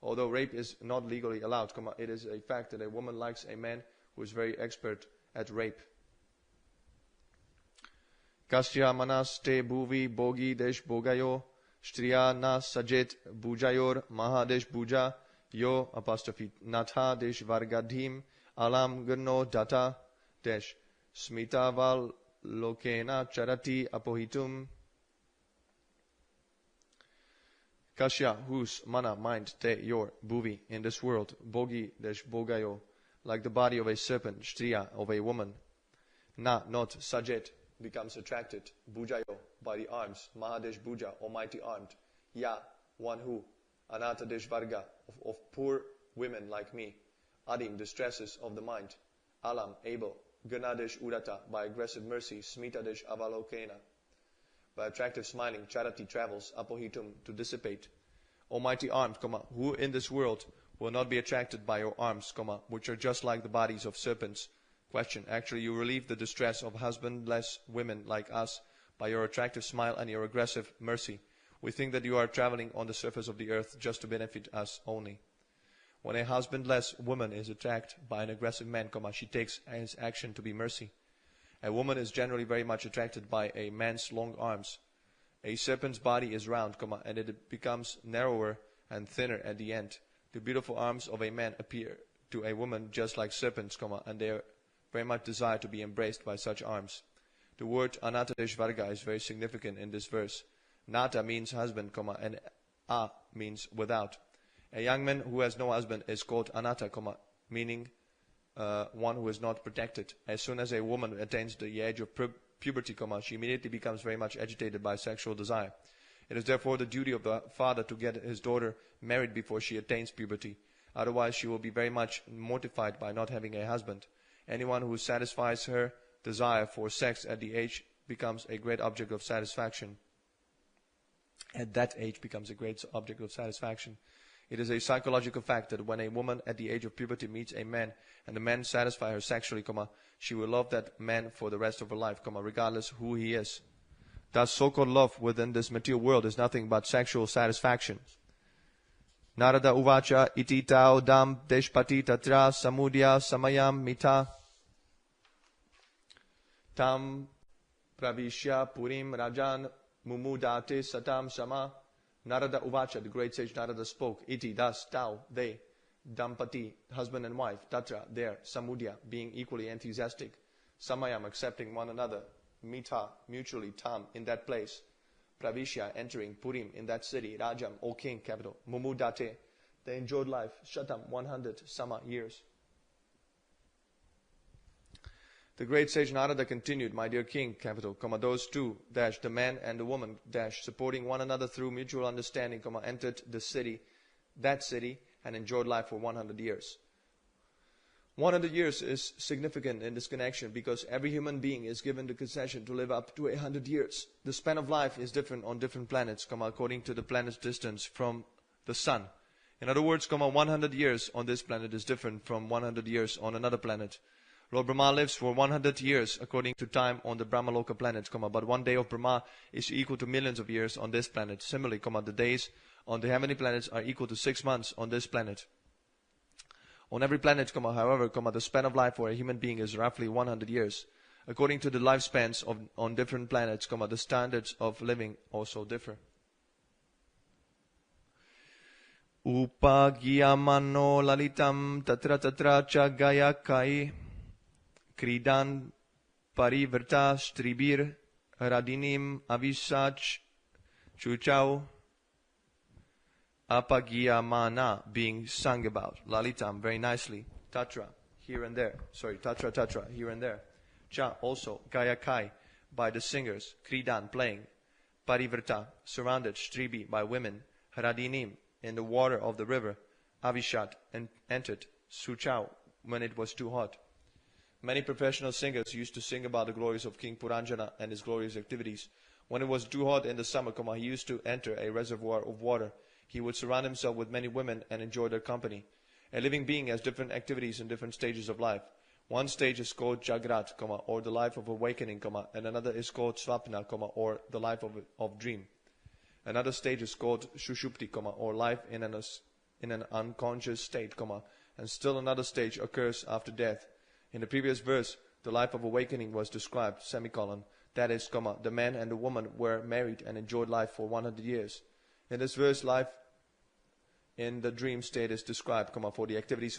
Although rape is not legally allowed, it is a fact that a woman likes a man who is very expert at rape. Kasya manas te bhuvi bogi desh bogayo shtriya na sajet bujayor mahadesh buja yo apostrophe natha desh vargadhim alam gurno data desh smitaval lokena charati apohitum. Kasya, whose, mana, mind, te, your, bhuvi, in this world, bogi desh bogayo, like the body of a serpent, shtriya, of a woman, na, not, sajet, becomes attracted, bujayo, by the arms, mahadesh buja, almighty armed, ya, one who, anata desh varga, of poor women like me, adim, distresses of the mind, alam, able, ganadesh urata, by aggressive mercy, smitadesh avalokena, by attractive smiling, charati travels, apohitum, to dissipate. Almighty arms, who in this world will not be attracted by your arms, which are just like the bodies of serpents. Question. Actually, you relieve the distress of husbandless women like us by your attractive smile and your aggressive mercy. We think that you are traveling on the surface of the earth just to benefit us only. When a husbandless woman is attacked by an aggressive man, she takes his action to be mercy. A woman is generally very much attracted by a man's long arms. A serpent's body is round, and it becomes narrower and thinner at the end. The beautiful arms of a man appear to a woman just like serpents, and they very much desire to be embraced by such arms. The word Anatadeshvarga is very significant in this verse. Nata means husband, and A means without. A young man who has no husband is called Anata, meaning one who is not protected. As soon as a woman attains the age of puberty, she immediately becomes very much agitated by sexual desire. It is therefore the duty of the father to get his daughter married before she attains puberty. Otherwise, she will be very much mortified by not having a husband. Anyone who satisfies her desire for sex at the age becomes a great object of satisfaction. At that age becomes a great object of satisfaction. It is a psychological fact that when a woman at the age of puberty meets a man and the man satisfies her sexually, she will love that man for the rest of her life, regardless who he is. Thus, so-called love within this material world is nothing but sexual satisfaction. Narada uvacha iti tau dam deshpati tatra samudya samayam mita tam pravishya purim rajan mumudate satam sama. Narada uvacha, the great sage Narada spoke, iti, thus, tau, they, dampati, husband and wife, tatra, there, samudya, being equally enthusiastic, samayam, accepting one another, mita, mutually, tam, in that place, pravishya, entering, purim, in that city, rajam, O king, capital, mumudate, they enjoyed life, shatam, 100, sama, years. The great sage Narada continued, my dear king, capital, those two, dash, the man and the woman, dash, supporting one another through mutual understanding, entered the city, that city, and enjoyed life for 100 years. 100 years is significant in this connection because every human being is given the concession to live up to 100 years. The span of life is different on different planets, according to the planet's distance from the sun. In other words, 100 years on this planet is different from 100 years on another planet. Lord Brahma lives for 100 years according to time on the Brahmaloka planets, but one day of Brahma is equal to millions of years on this planet. Similarly, the days on the heavenly planets are equal to 6 months on this planet. On every planet, however, the span of life for a human being is roughly 100 years. According to the lifespans on different planets, the standards of living also differ. Upagiyamano lalitam tatra tatra cha gaya kai kridan parivrta stribir radinim avisach chuchau. Apagiyamana, being sung about. Lalitam, very nicely. Tatra, here and there. Tatra, here and there. Cha, also. Gayakai, by the singers. Kridan, playing. Parivrta, surrounded. Stribi, by women. Radinim, in the water of the river. Avishat, and entered. Suchau, when it was too hot. Many professional singers used to sing about the glories of King Puranjana and his glorious activities. When it was too hot in the summer, he used to enter a reservoir of water. He would surround himself with many women and enjoy their company. A living being has different activities in different stages of life. One stage is called Jagrat, or the life of awakening, and another is called Swapna, or the life of dream. Another stage is called Shushupti, or life in an unconscious state, and still another stage occurs after death. In the previous verse, the life of awakening was described, that is, the man and the woman were married and enjoyed life for 100 years. In this verse, life in the dream state is described, for the activities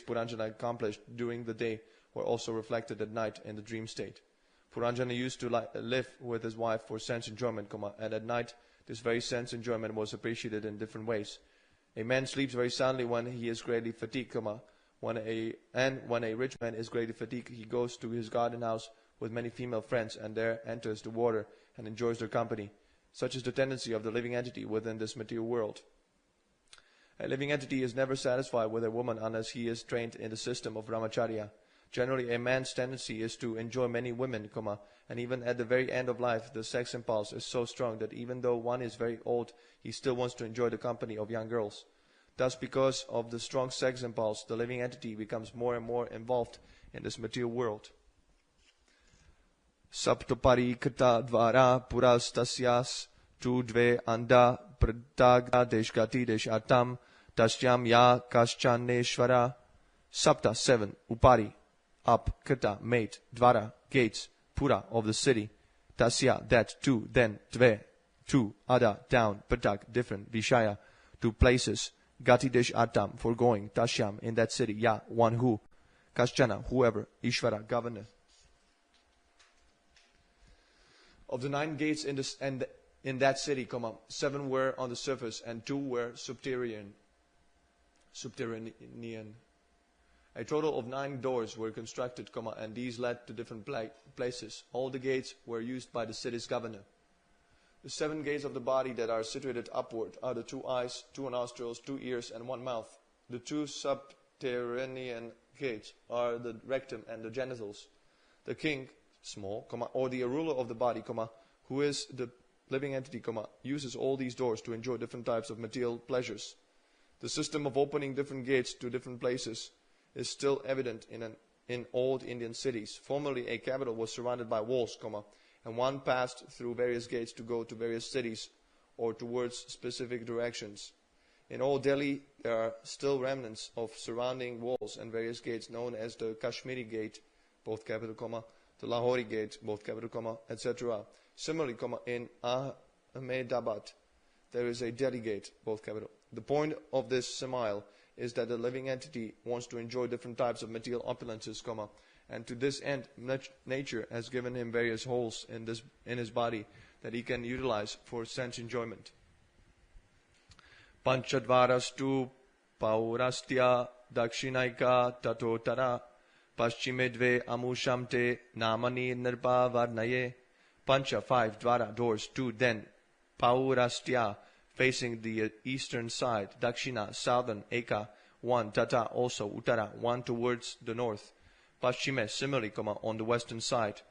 Puranjana accomplished during the day were also reflected at night in the dream state. Puranjana used to live with his wife for sense enjoyment, and at night this very sense enjoyment was appreciated in different ways. A man sleeps very soundly when he is greatly fatigued, when a rich man is greatly fatigued, he goes to his garden house with many female friends and there enters the water and enjoys their company. Such is the tendency of the living entity within this material world. A living entity is never satisfied with a woman unless he is trained in the system of brahmacharya. Generally, a man's tendency is to enjoy many women, and even at the very end of life, the sex impulse is so strong that even though one is very old, he still wants to enjoy the company of young girls. Thus, because of the strong sex impulse, the living entity becomes more and more involved in this material world. Saptapari kata dvara purastasyas tu dve anda pradagda deshgati deshatam tasyam ya kaschaneshvara. Sapta, 7, upari, up, kata, mate, dvara, gates, pura, of the city, tasya, that, 2, then, dve, 2, ada, down, patak, different, vishaya, 2 places, gati desh atam, for going, tashyam, in that city, ya, 1 who, kaschana, whoever, ishvara, governor. Of the 9 gates in that city, 7 were on the surface and 2 were subterranean. A total of 9 doors were constructed, and these led to different places. All the gates were used by the city's governor. The 7 gates of the body that are situated upward are the 2 eyes, 2 nostrils, 2 ears, and 1 mouth. The 2 subterranean gates are the rectum and the genitals. The king, small, or the ruler of the body, who is the living entity, uses all these doors to enjoy different types of material pleasures. The system of opening different gates to different places is still evident in old Indian cities. Formerly, a capital was surrounded by walls, and one passed through various gates to go to various cities or towards specific directions. In old Delhi, there are still remnants of surrounding walls and various gates known as the Kashmiri Gate, both capital, the Lahori Gate, both capital, etc. Similarly, in Ahmedabad, there is a Delhi Gate, both capital. The point of this simile is that the living entity wants to enjoy different types of material opulences, and to this end, nature has given him various holes in his body that he can utilize for sense enjoyment. Panchadvarastu paurastya dakshinaika tatotara paschimedve amushamte namani nirpa varnaye. Pancha, 5, dvara, doors, 2, then, paurastya, facing the eastern side, dakshina, southern, eka, 1, tata, also, uttara, 1 towards the north, paschime, similarly, on the western side,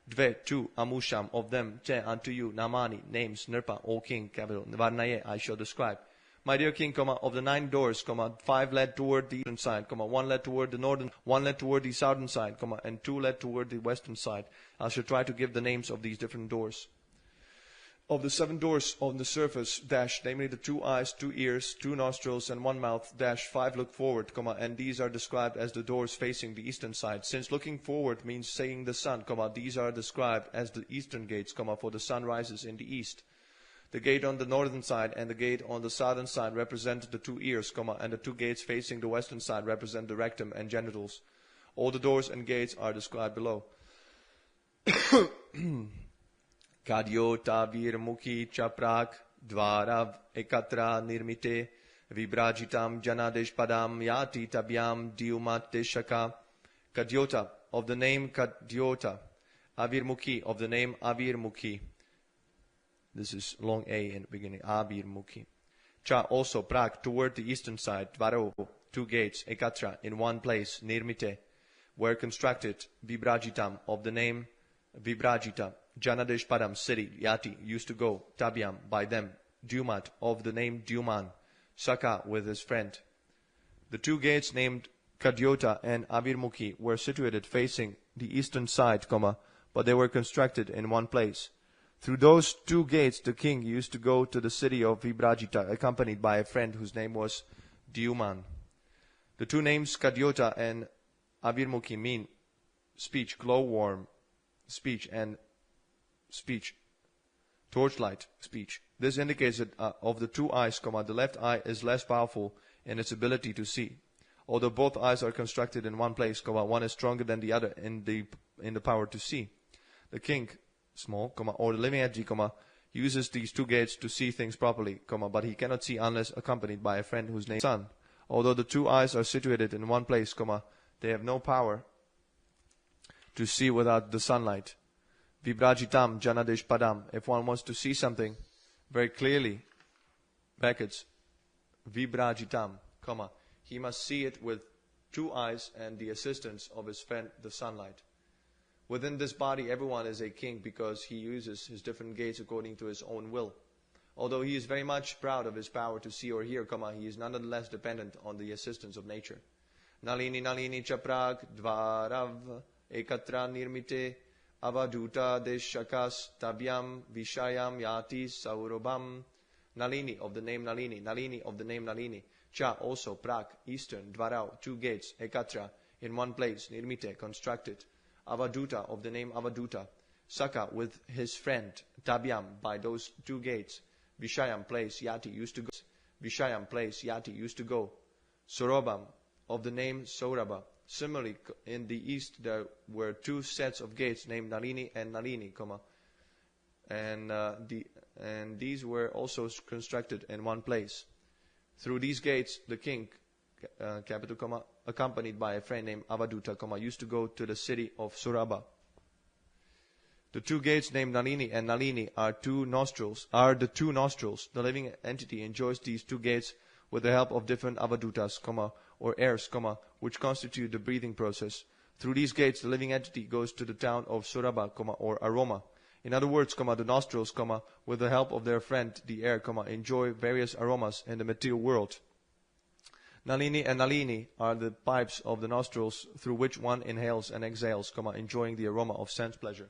dve, 2, amusham, of them, te, unto you, namani, names, nirpa, O king, capital, varnaye, I shall describe. My dear king, of the 9 doors, 5 led toward the eastern side, 1 led toward the northern, 1 led toward the southern side, and 2 led toward the western side. I shall try to give the names of these different doors. Of the 7 doors on the surface, dash, namely the 2 eyes, 2 ears, 2 nostrils, and 1 mouth, dash, 5 look forward, and these are described as the doors facing the eastern side. Since looking forward means seeing the sun, these are described as the eastern gates, for the sun rises in the east. The gate on the northern side and the gate on the southern side represent the 2 ears, and the 2 gates facing the western side represent the rectum and genitals. All the doors and gates are described below. Kadyota virmukhi chaprak dvarav ekatra nirmite vibrajitam janadesh padam yati tabyam diumate shaka. Kadyota, of the name Kadyota. Avirmukhi, of the name Avirmukhi. This is long A in the beginning. Avirmukhi. Cha, also, prak, toward the eastern side. Dvaro, 2 gates. Ekatra, in one place. Nirmite, were constructed. Vibrajitam, of the name Vibrajita. Janadesh Padam, city. Yati, used to go. Tabyam, by them. Dumat, of the name Duman. Saka, with his friend. The 2 gates named Kadyota and Avirmukhi were situated facing the eastern side, but they were constructed in one place. Through those 2 gates, the king used to go to the city of Vibrajita, accompanied by a friend whose name was Diuman. The 2 names Kadyota and Avirmukhi mean speech, glowworm, speech, and speech, torchlight, speech. This indicates that of the 2 eyes, the left eye is less powerful in its ability to see. Although both eyes are constructed in one place, one is stronger than the other in the power to see. The king, small, or the living entity, uses these 2 gates to see things properly, but he cannot see unless accompanied by a friend whose name is sun. Although the 2 eyes are situated in one place, they have no power to see without the sunlight. Vibrajitam janadesh padam. If one wants to see something very clearly, brackets, vibrajitam, he must see it with 2 eyes, and the assistance of his friend, the sunlight. Within this body, everyone is a king because he uses his different gates according to his own will. Although he is very much proud of his power to see or hear, he is nonetheless dependent on the assistance of nature. Nalini nalini chaprag dvarav ekatra nirmite avaduta deshakas tabyam vishayam yati saurabam. Nalini of the name Nalini, Nalini of the name Nalini. Cha also prak, eastern, dvarau, 2 gates, ekatra, in one place, nirmite, constructed. Avaduta of the name Avaduta. Saka with his friend, tabyam, by those 2 gates. Vishayam place, yati, used to go. Vishayam place, yati, used to go. Sorobam of the name Saurabha. Similarly, in the east there were 2 sets of gates named Nalini and Nalini, and these were also constructed in one place. Through these gates, the king, capital, accompanied by a friend named Avaduta, used to go to the city of Surabha. The 2 gates named Nalini and Nalini are the 2 nostrils. The living entity enjoys these 2 gates with the help of different avadutas, or airs, which constitute the breathing process. Through these gates, the living entity goes to the town of Surabha, or aroma. In other words, the nostrils, with the help of their friend, the air, enjoy various aromas in the material world. Nalini and Nalini are the pipes of the nostrils through which one inhales and exhales, enjoying the aroma of sense pleasure.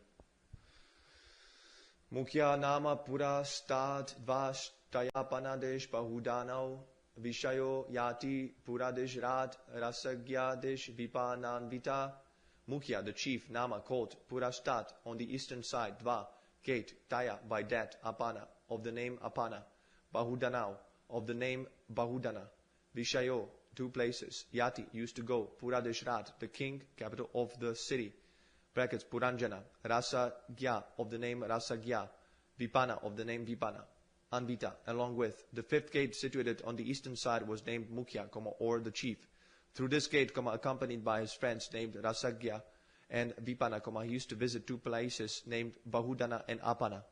Mukhya nama pura stad vashtayapanadesh bahudanau vishayo yati puradesh rad rasagyadesh vipananvita. Mukhya, the chief, nama, called, Purastat, on the eastern side, Dva, gate, Taya, by that, Apana, of the name Apana, Bahudanau, of the name Bahudana, Vishayo, 2 places, Yati, used to go, Puradeshrat, the king, capital of the city, brackets, Puranjana, Rasagya, of the name Rasagya, Vipana, of the name Vipana, Anvita, along with. The 5th gate situated on the eastern side was named Mukhya, or the chief. Through this gate, accompanied by his friends named Rasagya and Vipana, he used to visit 2 places named Bahudana and Apana.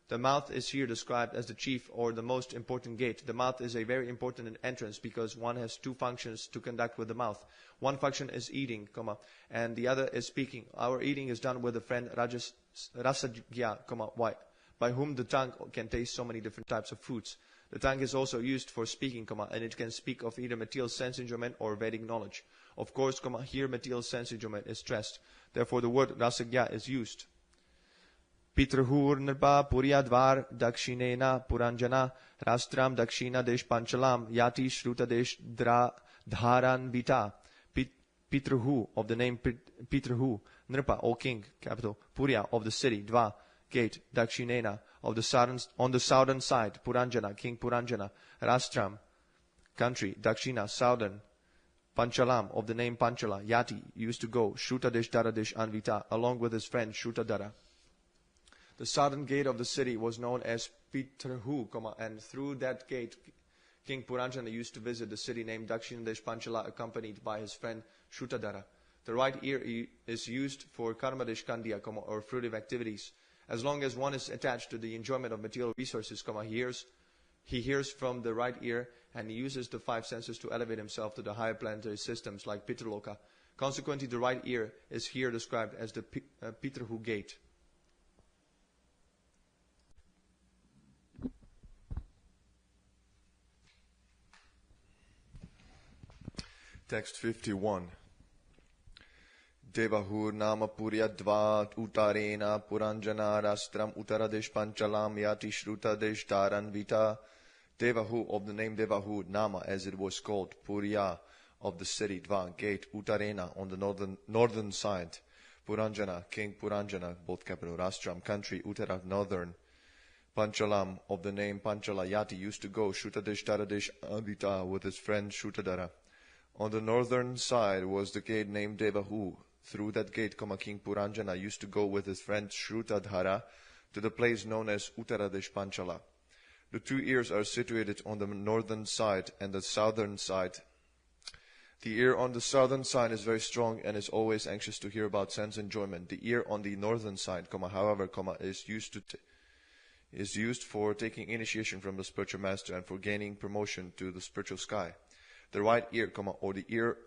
The mouth is here described as the chief or the most important gate. The mouth is a very important entrance because one has 2 functions to conduct with the mouth. One function is eating, and the other is speaking. Our eating is done with the friend Rasagya, by whom the tongue can taste so many different types of foods. The tongue is also used for speaking, and it can speak of either material sense enjoyment or Vedic knowledge. Of course, here material sense enjoyment is stressed. Therefore, the word rasagya is used. Pitrahur nirpa puryadvar dakshinena puranjana rastram dakshina desh panchalam yati shruta desh dharan vita. Pitrahu, of the name Pitrahu, nirpa, O king, capital, Purya, of the city, Dva, gate, Dakshinena, on the southern side, Puranjana, King Puranjana, Rastram, country, Dakshina, southern, Panchalam, of the name Panchala, Yati, used to go, Shrutadesh Daradesh Anvita, along with his friend Shrutadara. The southern gate of the city was known as Pitrahu, and through that gate, King Puranjana used to visit the city named Dakshinadesh Panchala, accompanied by his friend Shrutadara. The right ear is used for Karmadesh Kandya, or fruitive activities. As long as one is attached to the enjoyment of material resources, he hears from the right ear, and he uses the 5 senses to elevate himself to the higher planetary systems like Pitraloka. Consequently, the right ear is here described as the Pitrahu gate. Text 51. Devahur nama puryadvat utarena puranjana rastram utaradesh panchalam yati shruta taran vita. Devahu, of the name Devahu, nama, as it was called, Purya, of the city, Dva, gate, Utarena, on the northern side, Puranjana, King Puranjana, both capital, Rastram, country, Uttara, northern, Panchalam, of the name Panchala, Yati, used to go, Shrutadesh Taradesh Adita, with his friend Shrutadara. On the northern side was the gate named Devahu. Through that gate, King Puranjana used to go with his friend Shrutadhara to the place known as Uttaradesh Panchala. The 2 ears are situated on the northern side and the southern side. The ear on the southern side is very strong and is always anxious to hear about sense enjoyment. The ear on the northern side, however, is used for taking initiation from the spiritual master and for gaining promotion to the spiritual sky. The right ear, or the ear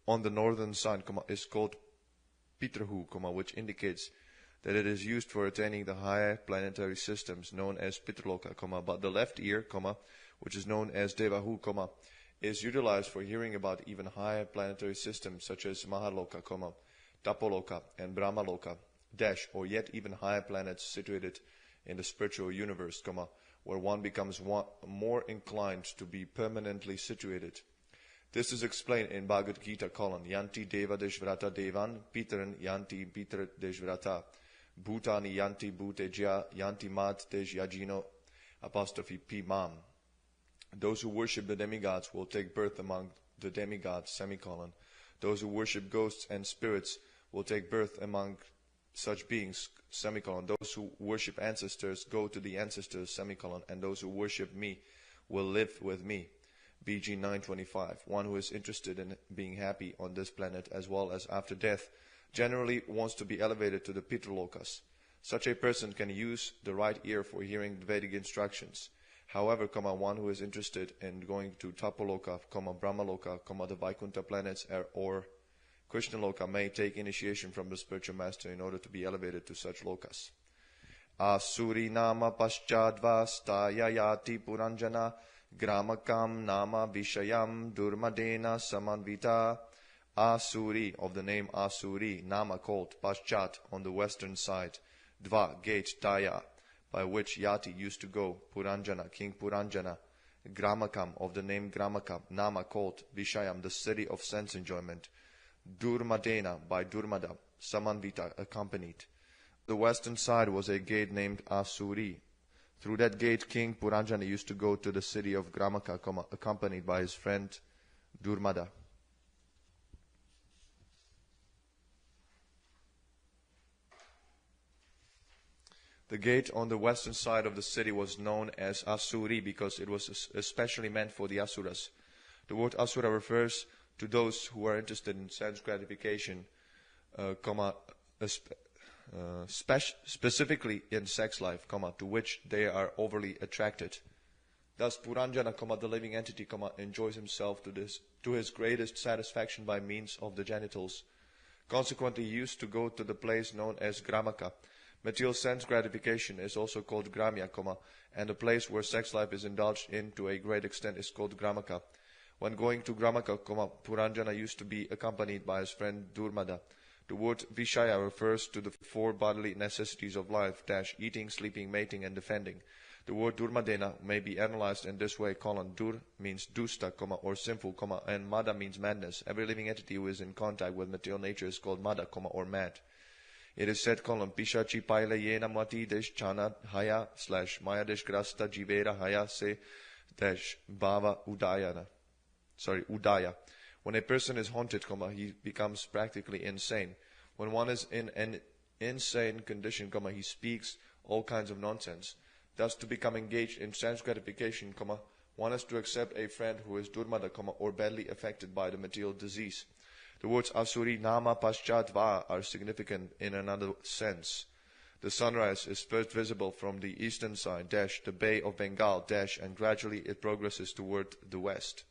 on the northern side, is called Pitrahu, which indicates that it is used for attaining the higher planetary systems known as Pitraloka, but the left ear, which is known as Devahu, is utilized for hearing about even higher planetary systems such as Mahaloka, Tapoloka, and Brahmaloka, or yet even higher planets situated in the spiritual universe, where one becomes more inclined to be permanently situated. This is explained in Bhagavad Gita, Yanti Deva Deshvrata Devan, Pitran Yanti Pitra Deshvrata, Bhutani Yanti Bhuteja, Yanti Mat Deshyajino, apostrophe Pimam. Those who worship the demigods will take birth among the demigods, Those who worship ghosts and spirits will take birth among such beings, Those who worship ancestors go to the ancestors, And those who worship me will live with me. BG 925. One who is interested in being happy on this planet as well as after death generally wants to be elevated to the Pitralokas. Such a person can use the right ear for hearing Vedic instructions. However, one who is interested in going to Tapoloka, Brahmaloka, the Vaikuntha planets or Krishnaloka may take initiation from the spiritual master in order to be elevated to such lokas. Asuri nama paschadva stayayati puranjana gramakam nama vishayam durmadena samanvita. Asuri, of the name Asuri, nama called, paschat, on the western side, dva, gate, taya, by which Yati used to go, Puranjana, King Puranjana, Gramakam, of the name Gramakam, nama called, Vishayam, the city of sense enjoyment, Durmadena, by Durmada, Samanvita, accompanied. The western side was a gate named Asuri. Through that gate, King Puranjana used to go to the city of Gramaka, accompanied by his friend Durmada. The gate on the western side of the city was known as Asuri because it was especially meant for the Asuras. The word Asura refers to those who are interested in sense gratification, specifically in sex life, to which they are overly attracted. Thus, Puranjana, the living entity, enjoys himself to his greatest satisfaction by means of the genitals. Consequently, he used to go to the place known as Gramaka. Material sense gratification is also called Gramya, and the place where sex life is indulged in to a great extent is called Gramaka. When going to Gramaka, Puranjana used to be accompanied by his friend Durmada. The word Vishaya refers to the four bodily necessities of life, eating, sleeping, mating, and defending. The word Durmadena may be analyzed in this way, Dur means dusta, or sinful, and Mada means madness. Every living entity who is in contact with material nature is called Mada, or mad. It is said, Pishachi paila yena mati desh chana haya / maya desh grasta jivera haya se desh bhava udaya. When a person is haunted, he becomes practically insane. When one is in an insane condition, he speaks all kinds of nonsense. Thus, to become engaged in sense gratification, one has to accept a friend who is durmada, or badly affected by the material disease. The words Asuri, Nama, Paschadva are significant in another sense. The sunrise is first visible from the eastern side, the Bay of Bengal, and gradually it progresses toward the west.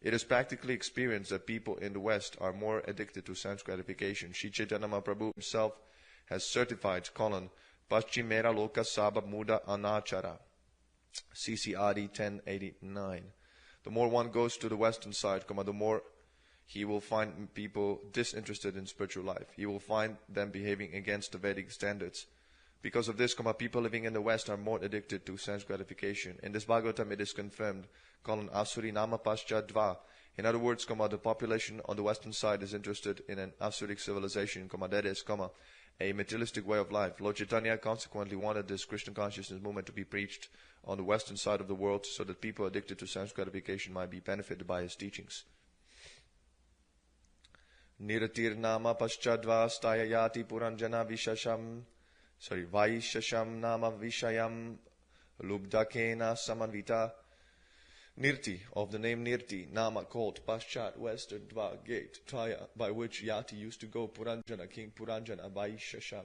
It is practically experienced that people in the West are more addicted to sense gratification. Shri Chaitanya Mahaprabhu himself has certified, Paschimera Loka Sabha Muda Anachara, CCRD 1089. The more one goes to the western side, the more he will find people disinterested in spiritual life. He will find them behaving against the Vedic standards. Because of this, people living in the West are more addicted to sense gratification. In this Bhagavatam, it is confirmed, Asuri Nama Paschadva. In other words, the population on the western side is interested in an Asuric civilization, that is, a materialistic way of life. Lord Chaitanya consequently wanted this Krishna consciousness movement to be preached on the western side of the world so that people addicted to sense gratification might be benefited by his teachings. Niratir Nama Paschadva Stayayati Puranjana Vaishasham Nama Vishayam Lubdakena Samanvita. Nirti, of the name Nirti, Nama called Paschat, western Dva, gate, Taya, by which Yati used to go, Puranjana, King Puranjana, Vaishasham,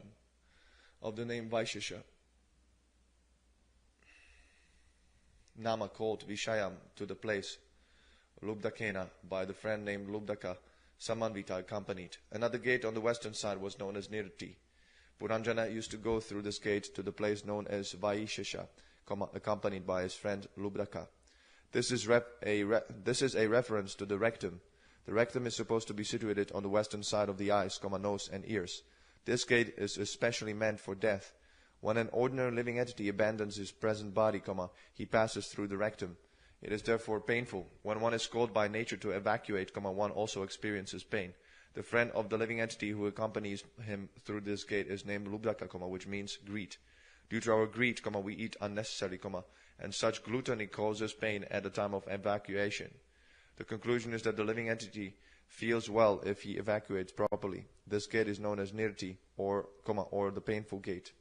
of the name Vaishasha. Nama called Vishayam, to the place, Lubdakena, by the friend named Lubdaka, Samanvita accompanied. Another gate on the western side was known as Nirti. Puranjana used to go through this gate to the place known as Vaishesha, accompanied by his friend Lubdaka. This is a reference to the rectum. The rectum is supposed to be situated on the western side of the eyes, nose and ears. This gate is especially meant for death. When an ordinary living entity abandons his present body, he passes through the rectum. It is therefore painful. When one is called by nature to evacuate, one also experiences pain. The friend of the living entity who accompanies him through this gate is named Lubdaka, which means greed. Due to our greed, we eat unnecessarily, and such gluttony causes pain at the time of evacuation. The conclusion is that the living entity feels well if he evacuates properly. This gate is known as Nirti, or the painful gate.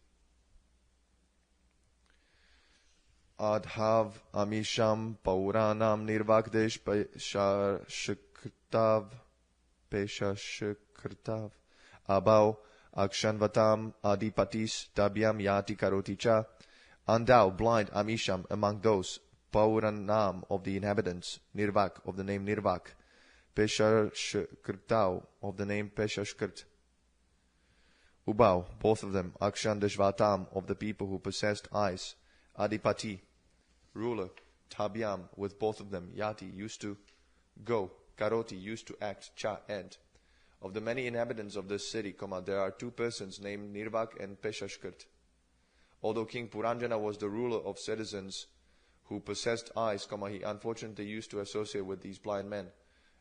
Adhav amisham pauranam nirvakdesh peshashkrtav abau akshanvatam adipatis tabyam yati karoticha. And thou, blind amisham, among those pauranam of the inhabitants, nirvak of the name nirvak, peshashkrtau of the name peshashkrt, ubau, both of them, akshandeshvatam of the people who possessed eyes, adipati, ruler, tabyam, with both of them, yati, used to go, karoti, used to act, cha, and. Of the many inhabitants of this city, there are two persons named Nirvak and Peshashkrt. Although King Puranjana was the ruler of citizens who possessed eyes, he unfortunately used to associate with these blind men.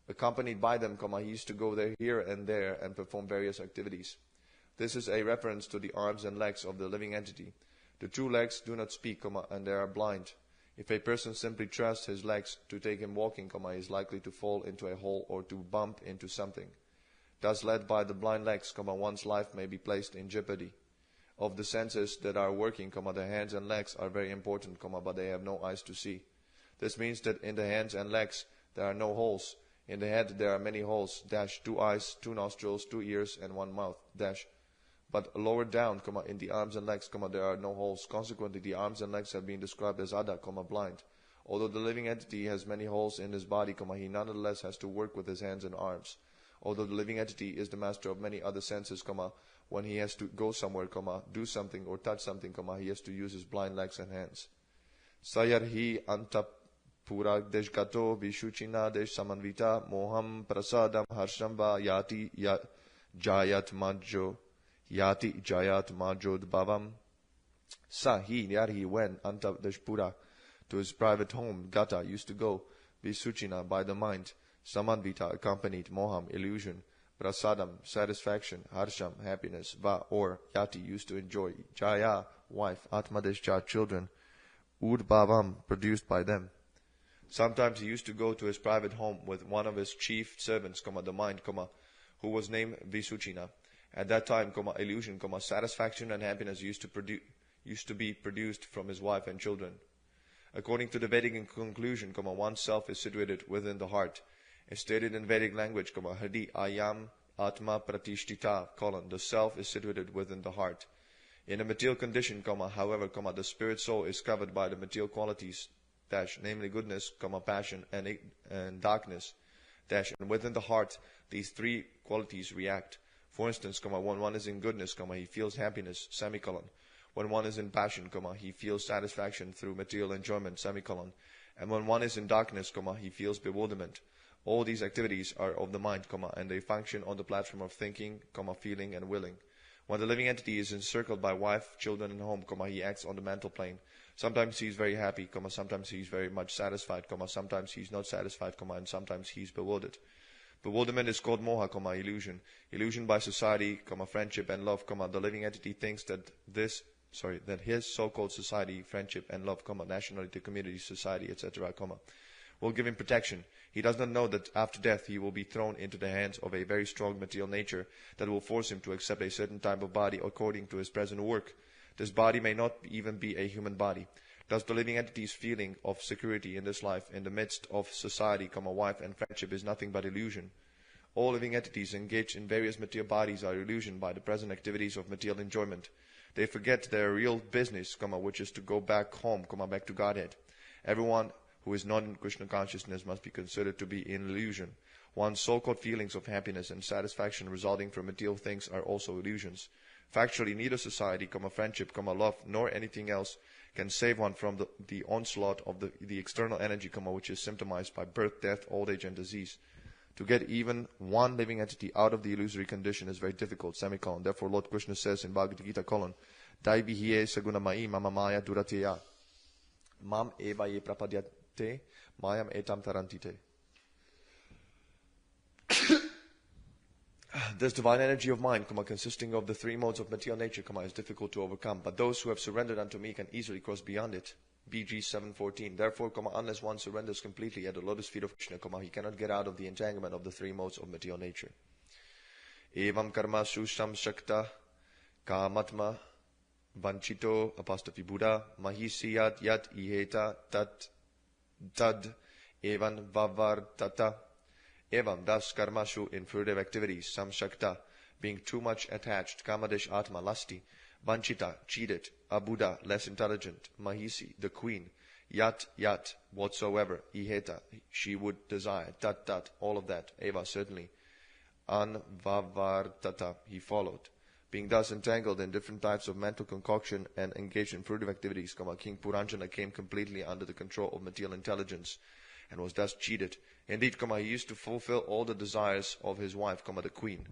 Accompanied by them, he used to go there here and there and perform various activities. This is a reference to the arms and legs of the living entity. The two legs do not speak, and they are blind. If a person simply trusts his legs to take him walking, he is likely to fall into a hole or to bump into something. Thus, led by the blind legs, one's life may be placed in jeopardy. Of the senses that are working, the hands and legs are very important, but they have no eyes to see. This means that in the hands and legs there are no holes. In the head there are many holes, 2 eyes, 2 nostrils, 2 ears, and 1 mouth, But lower down, in the arms and legs, there are no holes. Consequently, the arms and legs have been described as ada, blind. Although the living entity has many holes in his body, he nonetheless has to work with his hands and arms. Although the living entity is the master of many other senses, when he has to go somewhere, do something or touch something, he has to use his blind legs and hands. Sayarhi antapura deshgato vishuchina desh samanvita moham prasadam harshamba yati jayat majjo. Yati Jayat Majod Bhavam. He went Anta Deshpura to his private home. Gata used to go. Visuchina by the mind. Samanvita accompanied. Moham illusion. Prasadam satisfaction. Harsham happiness. Va or Yati used to enjoy. Jaya wife. Atmadeshcha children. Udbhavam produced by them. Sometimes he used to go to his private home with one of his chief servants, the mind, who was named Visuchina. At that time, illusion, satisfaction and happiness used to be produced from his wife and children. According to the Vedic conclusion, one's self is situated within the heart. As stated in Vedic language, Hadi ayam atma pratishtita, the self is situated within the heart. In a material condition, however, the spirit soul is covered by the material qualities, namely goodness, passion, and darkness, and within the heart, these 3 qualities react. For instance, when one is in goodness, he feels happiness, When one is in passion, he feels satisfaction through material enjoyment, And when one is in darkness, he feels bewilderment. All these activities are of the mind, and they function on the platform of thinking, feeling, and willing. When the living entity is encircled by wife, children, and home, he acts on the mental plane. Sometimes he is very happy, sometimes he is very much satisfied, sometimes he is not satisfied, and sometimes he is bewildered. Bewilderment is called moha, illusion. Illusion by society, friendship and love, the living entity thinks that his so-called society, friendship and love, nationality, community, society, etc., will give him protection. He does not know that after death he will be thrown into the hands of a very strong material nature that will force him to accept a certain type of body according to his present work. This body may not even be a human body. Thus the living entity's feeling of security in this life in the midst of society, wife and friendship is nothing but illusion. All living entities engaged in various material bodies are illusioned by the present activities of material enjoyment. They forget their real business, which is to go back home, back to Godhead. Everyone who is not in Krishna consciousness must be considered to be in illusion. One's so-called feelings of happiness and satisfaction resulting from material things are also illusions. Factually, neither society, friendship, love, nor anything else can save one from the onslaught of the external energy, which is symptomized by birth, death, old age, and disease. To get even one living entity out of the illusory condition is very difficult, semicolon. Therefore, Lord Krishna says in Bhagavad Gita, colon, Daivihiye sagunamai mama maya durateya. Mam eva ye prapadyate, mayam etam tarantite. This divine energy of mind, consisting of the three modes of material nature, is difficult to overcome, but those who have surrendered unto me can easily cross beyond it. BG 7:14. Therefore, unless one surrenders completely at the lotus feet of Krishna, he cannot get out of the entanglement of the three modes of material nature. Evam karma susham shakta kamatma vanchito apostrophe Buddha mahisiyat yat iheta tat tad evan vavartata. Evam, thus karmashu in furtive activities, samshakta, being too much attached, kamadesh atma, lusty, vanchita, cheated, abuddha, less intelligent, mahisi, the queen, yat, whatsoever, iheta, she would desire, tat, all of that, eva, certainly, anvavartata, he followed. Being thus entangled in different types of mental concoction and engaged in furtive activities, King Puranjana came completely under the control of material intelligence and was thus cheated. Indeed, he used to fulfill all the desires of his wife, the queen.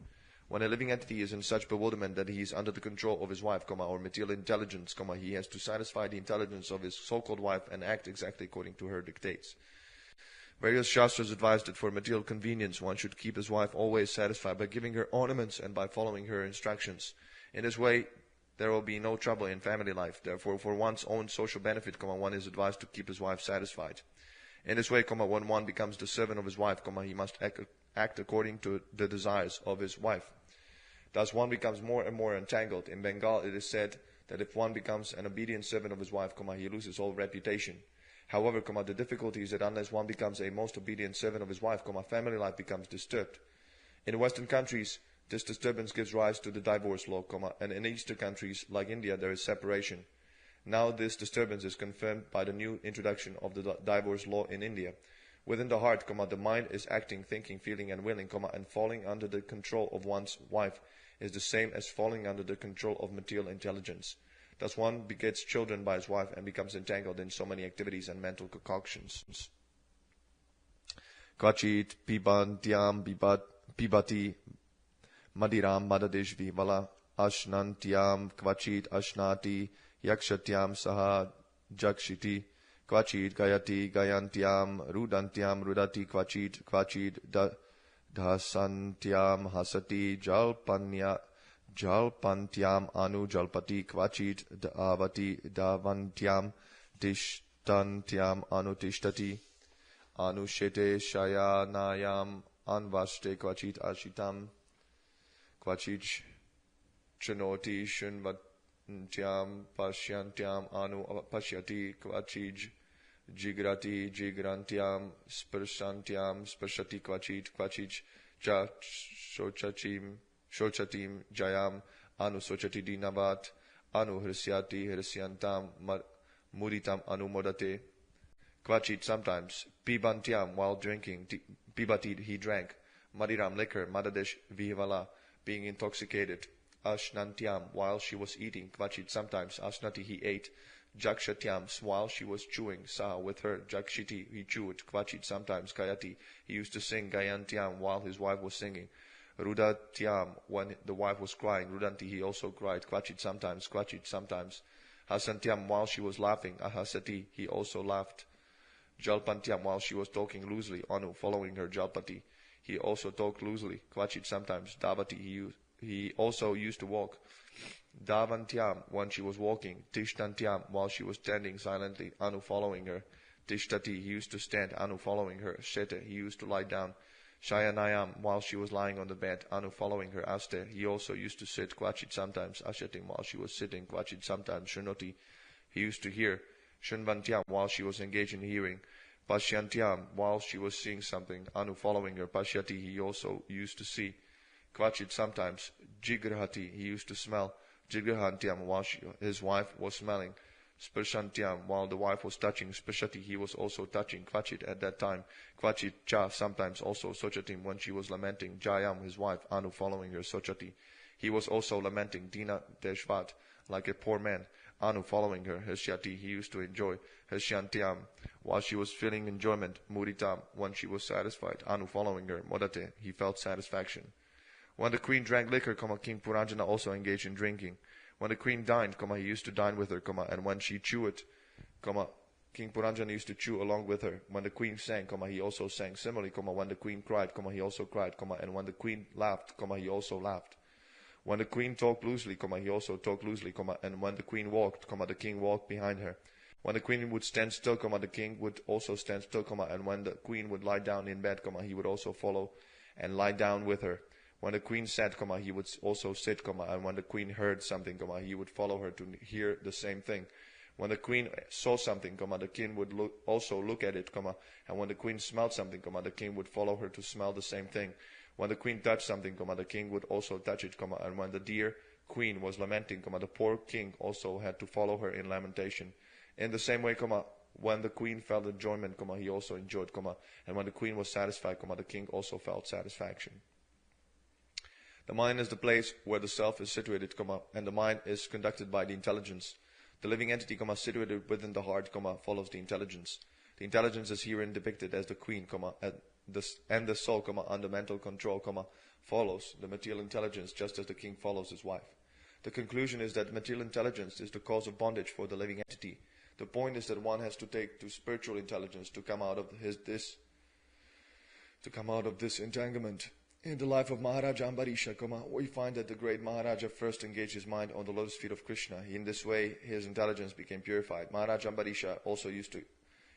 When a living entity is in such bewilderment that he is under the control of his wife, or material intelligence, he has to satisfy the intelligence of his so-called wife and act exactly according to her dictates. Various Shastras advise that for material convenience one should keep his wife always satisfied by giving her ornaments and by following her instructions. In this way, there will be no trouble in family life. Therefore, for one's own social benefit, one is advised to keep his wife satisfied. In this way, when one becomes the servant of his wife, he must act according to the desires of his wife. Thus one becomes more and more entangled. In Bengal, it is said that if one becomes an obedient servant of his wife, he loses all reputation. However, the difficulty is that unless one becomes a most obedient servant of his wife, family life becomes disturbed. In Western countries, this disturbance gives rise to the divorce law, and in Eastern countries, like India, there is separation. Now this disturbance is confirmed by the new introduction of the divorce law in India. Within the heart, the mind is acting, thinking, feeling, and willing, and falling under the control of one's wife is the same as falling under the control of material intelligence. Thus one begets children by his wife and becomes entangled in so many activities and mental concoctions. Kvachit pibantyam pibati madiram madadeshvi vala ashnantyam kvachit ashnati yakshatyam saha jakshiti kvachit gayati gayantyam rudati kvachit dhasantyam hasati jalpantyam anu jalpati kvachit davati davantyam tishtantyam anu tishtati anushete shayanayam anvaste kvachit ashitam kvachit chinoti shunvatyam pashyantyam anu pashyati kvachit jigrantyam sparshati kvachit cha shochatim jayam anu sochati dinavat anu hrisyantam muritam anu modate kvachit sometimes pibantyam while drinking pibati he drank madiram liquor madadesh vivala being intoxicated ashnantyam while she was eating kvachit sometimes ashnati he ate jakshatyam while she was chewing saha with her jakshiti he chewed kvachit sometimes gayati he used to sing gayantyam while his wife was singing rudatyam when the wife was crying rudanti he also cried kvachit sometimes hasantyam while she was laughing ahasati he also laughed jalpantyam while she was talking loosely anu following her jalpati he also talked loosely kvachit sometimes davati he also used to walk davantyam when she was walking tishtantyam while she was standing silently anu following her tishtati he used to stand anu following her shete he used to lie down shayanayam while she was lying on the bed anu following her aste he also used to sit kvachit sometimes ashatim while she was sitting kvachit sometimes shunoti he used to hear shunvantyam while she was engaged in hearing pashyantyam while she was seeing something anu following her pashyati he also used to see kvachit sometimes jigrahati he used to smell jigrahantyam while his wife was smelling Sparshantyam, while the wife was touching Spashati, he was also touching Kvachit at that time. Kvachit cha, sometimes also Sochatim, when she was lamenting Jayam, his wife, Anu following her Sochati. He was also lamenting Dina Deshvat, like a poor man. Anu following her, Hashyati, he used to enjoy. Hashyantyam, while she was feeling enjoyment. Muritam, when she was satisfied. Anu following her, Modate, he felt satisfaction. When the queen drank liquor, King Puranjana also engaged in drinking. When the queen dined, he used to dine with her, and when she chewed, King Puranjana used to chew along with her. When the queen sang, he also sang. Similarly, when the queen cried, he also cried, and when the queen laughed, he also laughed. When the queen talked loosely, he also talked loosely, and when the queen walked, the king walked behind her. When the queen would stand still, the king would also stand still, and when the queen would lie down in bed, he would also follow and lie down with her. When the queen sat, he would also sit, and when the queen heard something, he would follow her to hear the same thing. When the queen saw something, the king would also look at it, and when the queen smelled something, the king would follow her to smell the same thing. When the queen touched something, the king would also touch it, and when the dear queen was lamenting, the poor king also had to follow her in lamentation. In the same way, when the queen felt enjoyment, he also enjoyed, and when the queen was satisfied, the king also felt satisfaction. The mind is the place where the self is situated, and the mind is conducted by the intelligence. The living entity, situated within the heart, follows the intelligence. The intelligence is herein depicted as the queen, and the soul, under mental control, follows the material intelligence just as the king follows his wife. The conclusion is that material intelligence is the cause of bondage for the living entity. The point is that one has to take to spiritual intelligence to come out of this entanglement. In the life of Maharaja Ambarisha, we find that the great Maharaja first engaged his mind on the lotus feet of Krishna. In this way, his intelligence became purified. Maharaja Ambarisha also used to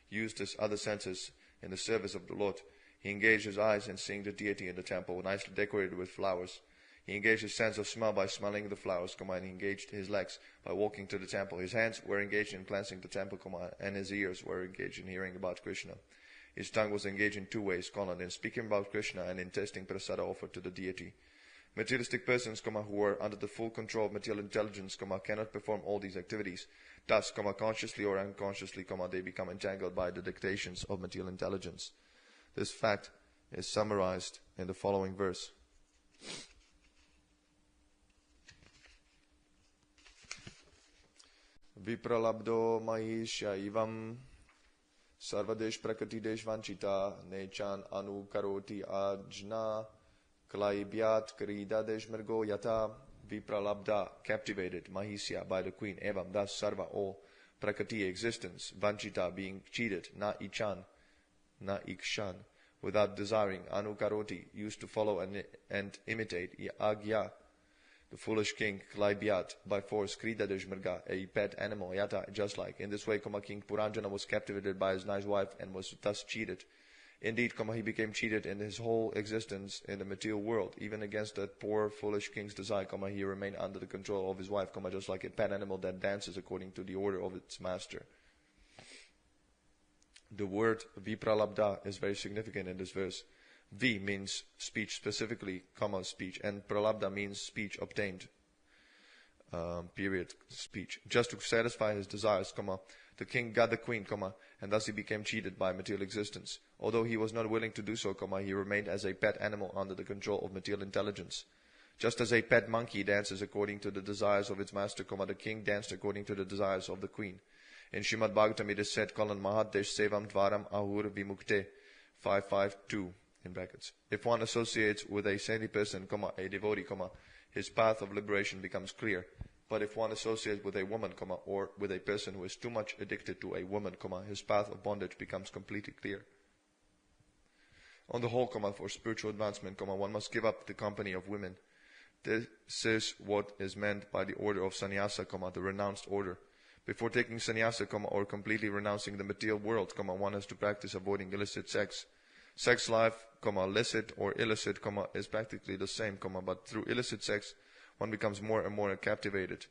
use his other senses in the service of the Lord. He engaged his eyes in seeing the deity in the temple, nicely decorated with flowers. He engaged his sense of smell by smelling the flowers, and he engaged his legs by walking to the temple. His hands were engaged in cleansing the temple, and his ears were engaged in hearing about Krishna. His tongue was engaged in two ways, in speaking about Krishna and in tasting prasada offered to the deity. Materialistic persons, who are under the full control of material intelligence, cannot perform all these activities. Thus, consciously or unconsciously, they become entangled by the dictations of material intelligence. This fact is summarized in the following verse. Vipralabdo Mahishya Ivam Sarvadesh Prakati Deshvanchita Nechan Anu Karoti Ajna Klaibyat Karida Deshmergo Yata Vipralabda, captivated, Mahisya, by the queen, Evam, thus Sarva, all, Prakati, existence, Vanchita, being cheated, Na Ichan, Na Ikshan, without desiring, Anu Karoti, used to follow and imitate, Agya, the foolish king, Klaibyat, by force, Krida Deshmerga, a pet animal, Yata, just like. In this way, King Puranjana was captivated by his nice wife and was thus cheated. Indeed, he became cheated in his whole existence in the material world. Even against that poor, foolish king's desire, he remained under the control of his wife, just like a pet animal that dances according to the order of its master. The word Vipralabda is very significant in this verse. Vi means speech specifically, speech, and Pralabda means speech obtained, speech. Just to satisfy his desires, the king got the queen, and thus he became cheated by material existence. Although he was not willing to do so, he remained as a pet animal under the control of material intelligence. Just as a pet monkey dances according to the desires of its master, the king danced according to the desires of the queen. In Srimad Bhagavatam it is said, Mahadesh Sevam Dvaram Ahur Vimukte 552 in brackets. If one associates with a saintly person, a devotee, his path of liberation becomes clear. But if one associates with a woman, or with a person who is too much addicted to a woman, his path of bondage becomes completely clear. On the whole, for spiritual advancement, one must give up the company of women. This is what is meant by the order of sannyasa, the renounced order. Before taking sannyasa, or completely renouncing the material world, one has to practice avoiding illicit sex. Sex life, licit or illicit, is practically the same, but through illicit sex, one becomes more and more captivated.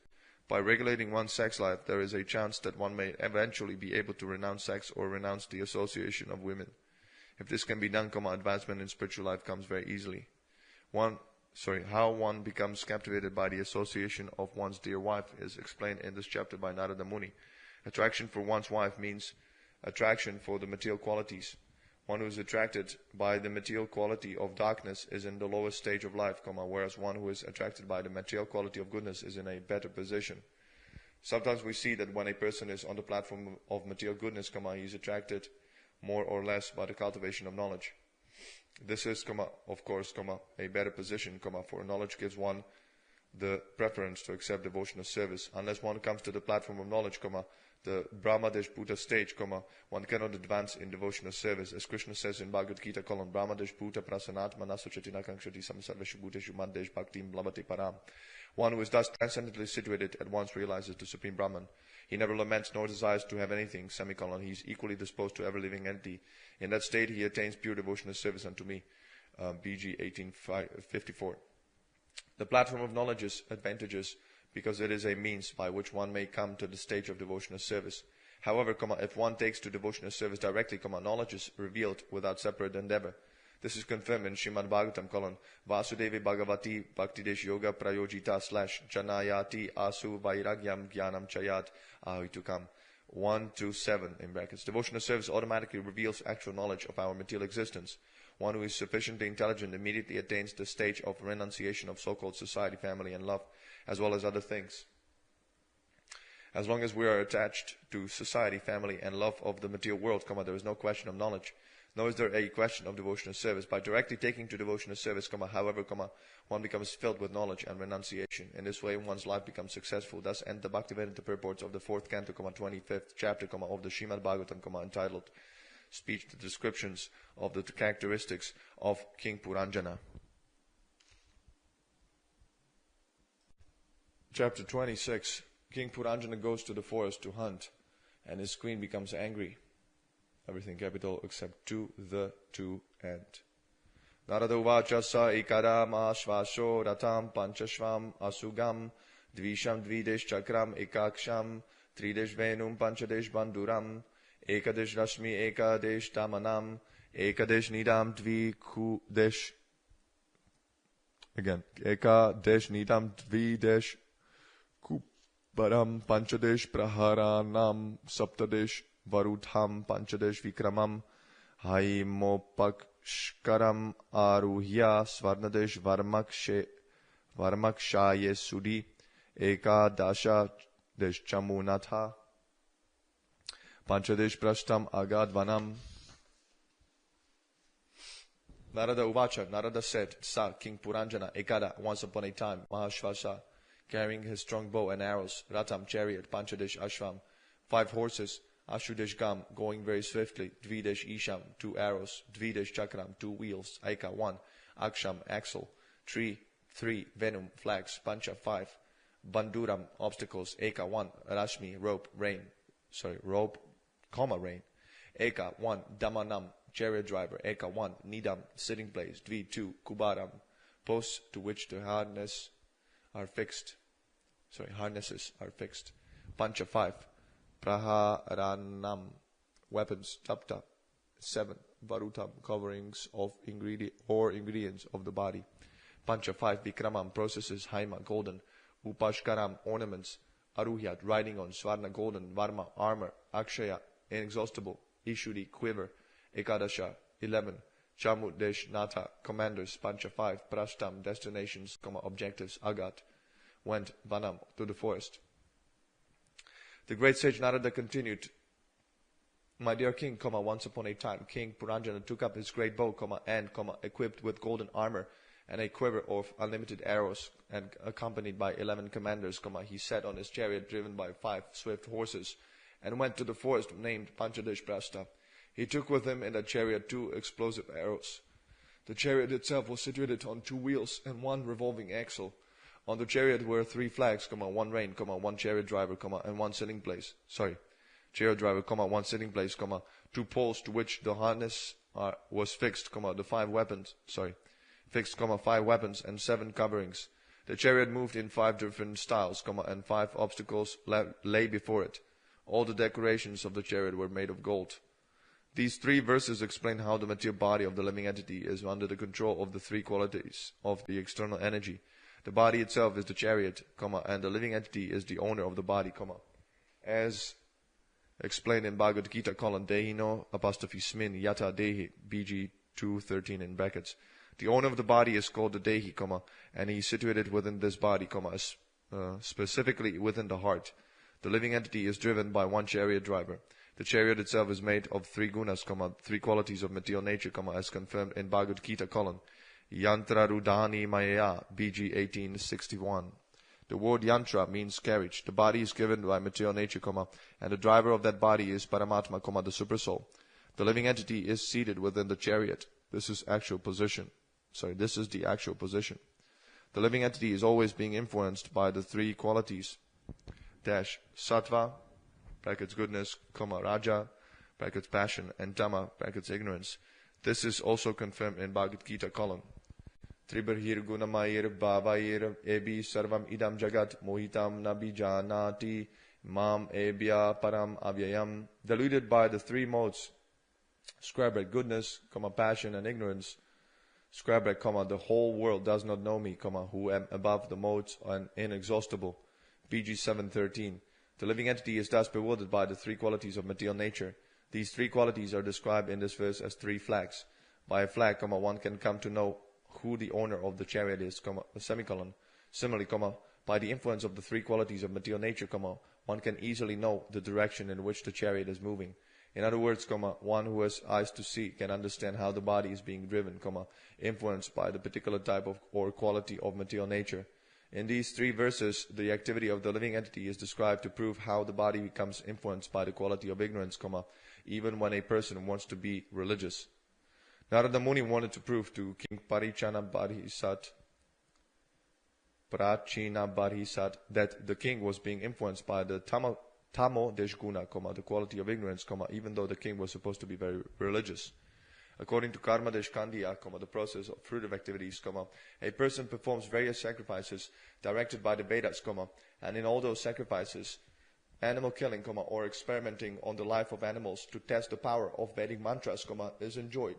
By regulating one's sex life, there is a chance that one may eventually be able to renounce sex or renounce the association of women. If this can be done, advancement in spiritual life comes very easily. How one becomes captivated by the association of one's dear wife is explained in this chapter by Narada Muni. Attraction for one's wife means attraction for the material qualities. One who is attracted by the material quality of darkness is in the lowest stage of life, whereas one who is attracted by the material quality of goodness is in a better position. Sometimes we see that when a person is on the platform of material goodness, he is attracted more or less by the cultivation of knowledge. This is, of course, a better position, for knowledge gives one the preference to accept devotional service. Unless one comes to the platform of knowledge, the Brahmadesh Bhuta stage, one cannot advance in devotional service. As Krishna says in Bhagavad Gita, Brahmadesh Bhuta prasanatma nasuchatina kankshati samsarveshu bhuteshu maddesh bhaktim blavati param. One who is thus transcendently situated at once realizes the Supreme Brahman. He never laments nor desires to have anything, He is equally disposed to every living entity. In that state he attains pure devotional service unto me. BG 1854. The platform of knowledge is advantageous because it is a means by which one may come to the stage of devotional service. However, if one takes to devotional service directly, knowledge is revealed without separate endeavor. This is confirmed in Srimad Bhagavatam, Vasudevi Bhagavati Bhaktidesh Yoga Prayojita / Janayati Asu Vairagyam Jnanam Chayat Ahitukam 1-7 in brackets. Devotional service automatically reveals actual knowledge of our material existence. One who is sufficiently intelligent immediately attains the stage of renunciation of so-called society, family, and love, as well as other things. As long as we are attached to society, family, and love of the material world, there is no question of knowledge. Nor is there a question of devotional service. By directly taking to devotional service, however, one becomes filled with knowledge and renunciation. In this way, one's life becomes successful. Thus end the Bhaktivedanta purports of the 4th canto, 25th chapter, of the Srimad Bhagavatam, entitled Speech, the descriptions of the characteristics of King Puranjana. Chapter 26. King Puranjana goes to the forest to hunt, and his queen becomes angry. Everything capital except to, the, to, and. Narada uvacha sa ikaram ashvasho ratam panchashvam asugam dvisham dvidesh chakram ekaksham tridesh venum panchadesh banduram ekadesh rashmi ekadesh tamanam ekadesh nidam dvikudesh. Again, ekadesh nidam dvidesh kubaram panchadesh praharanam saptadesh Varutham Panchadesh Vikramam Haimopakshkaram Aruhya Swarnadesh Varmakshaye Sudi Eka Dasha Desh Chamunatha Panchadesh Prashtam Agadvanam. Narada Uvacha, Narada said, Sa, King Puranjana, Ekada, once upon a time, Mahashvasa, carrying his strong bow and arrows, Ratam, chariot, Panchadesh Ashvam, 5 horses, Ashudesh Gam, going very swiftly, Dvidesh Isham, 2 arrows, Dvidesh Chakram, 2 wheels, Aika 1, Aksham, axle, 3, Venum, flags, Pancha 5, Banduram, obstacles, Eka 1, Rashmi, rope, rain, Eka 1, Damanam, chariot driver, Eka 1, Nidam, sitting place, Dvi 2, Kubaram, posts to which the harnesses are fixed, Pancha 5, Praharanam, weapons, Tapta 7, Varutam, coverings of ingredients of the body, Pancha 5, Vikramam, processes, Haima, golden, Upashkaram, ornaments, Aruhyat, riding on, Swarna, golden, Varma, armor, Akshaya, inexhaustible, Ishudi, quiver, Ekadasha, 11, Chamudesh, Nata, commanders, Pancha 5, Prashtam, destinations, objectives, Agat, went, Vanam, to the forest. The great sage Narada continued, My dear king, once upon a time, King Puranjana took up his great bow, and, equipped with golden armor and a quiver of unlimited arrows, and accompanied by 11 commanders, he sat on his chariot driven by 5 swift horses, and went to the forest named Panchadesh Prashta. He took with him in that chariot 2 explosive arrows. The chariot itself was situated on 2 wheels and 1 revolving axle. On the chariot were 3 flags, 1 rein, 1 chariot driver, and 1 sitting place. Chariot driver, 1 sitting place, 2 poles to which the harness was fixed, the 5 weapons, 5 weapons and 7 coverings. The chariot moved in 5 different styles, and 5 obstacles lay before it. All the decorations of the chariot were made of gold. These 3 verses explain how the material body of the living entity is under the control of the 3 qualities of the external energy. The body itself is the chariot, and the living entity is the owner of the body, as explained in Bhagavad Gita, colon, Dehino apostrophe smin yata dehi, BG 2:13 in brackets. The owner of the body is called the Dehi, and he is situated within this body, specifically within the heart. The living entity is driven by one chariot driver. The chariot itself is made of three gunas, three qualities of material nature, as confirmed in Bhagavad Gita, colon, Yantra Rudhani Maya, BG 1861. The word yantra means carriage. The body is given by material nature, and the driver of that body is Paramatma, the supersoul. The living entity is seated within the chariot. This is the actual position. The living entity is always being influenced by the three qualities, dash, sattva, brackets goodness, raja, brackets passion, and tama, brackets ignorance. This is also confirmed in Bhagavad Gita, colon, Tribhir gunamayir bhavair ebi sarvam idam jagat mohitam nabijanati mam ebya param avyayam. Deluded by the three modes, square bracket goodness, passion, and ignorance, square bracket, the whole world does not know me, who am above the modes and inexhaustible, BG 7:13. The living entity is thus bewildered by the three qualities of material nature. These three qualities are described in this verse as three flags. By a flag, one can come to know who the owner of the chariot is, semicolon. Similarly, by the influence of the three qualities of material nature, one can easily know the direction in which the chariot is moving. In other words, one who has eyes to see can understand how the body is being driven, influenced by the particular type of or quality of material nature. In these three verses, the activity of the living entity is described to prove how the body becomes influenced by the quality of ignorance, even when a person wants to be religious. Narada Muni wanted to prove to King Prachina Barhisat that the king was being influenced by the Tamo Deshguna, the quality of ignorance, even though the king was supposed to be very religious. According to Karma Deshkandiya, the process of fruitive activities, a person performs various sacrifices directed by the Vedas, and in all those sacrifices, animal killing, or experimenting on the life of animals to test the power of Vedic mantras, is enjoyed.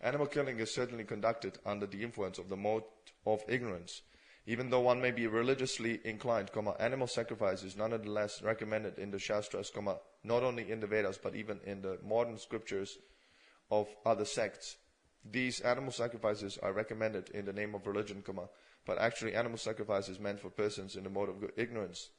Animal killing is certainly conducted under the influence of the mode of ignorance. Even though one may be religiously inclined, animal sacrifice is nonetheless recommended in the Shastras, not only in the Vedas but even in the modern scriptures of other sects. These animal sacrifices are recommended in the name of religion, but actually animal sacrifice is meant for persons in the mode of ignorance.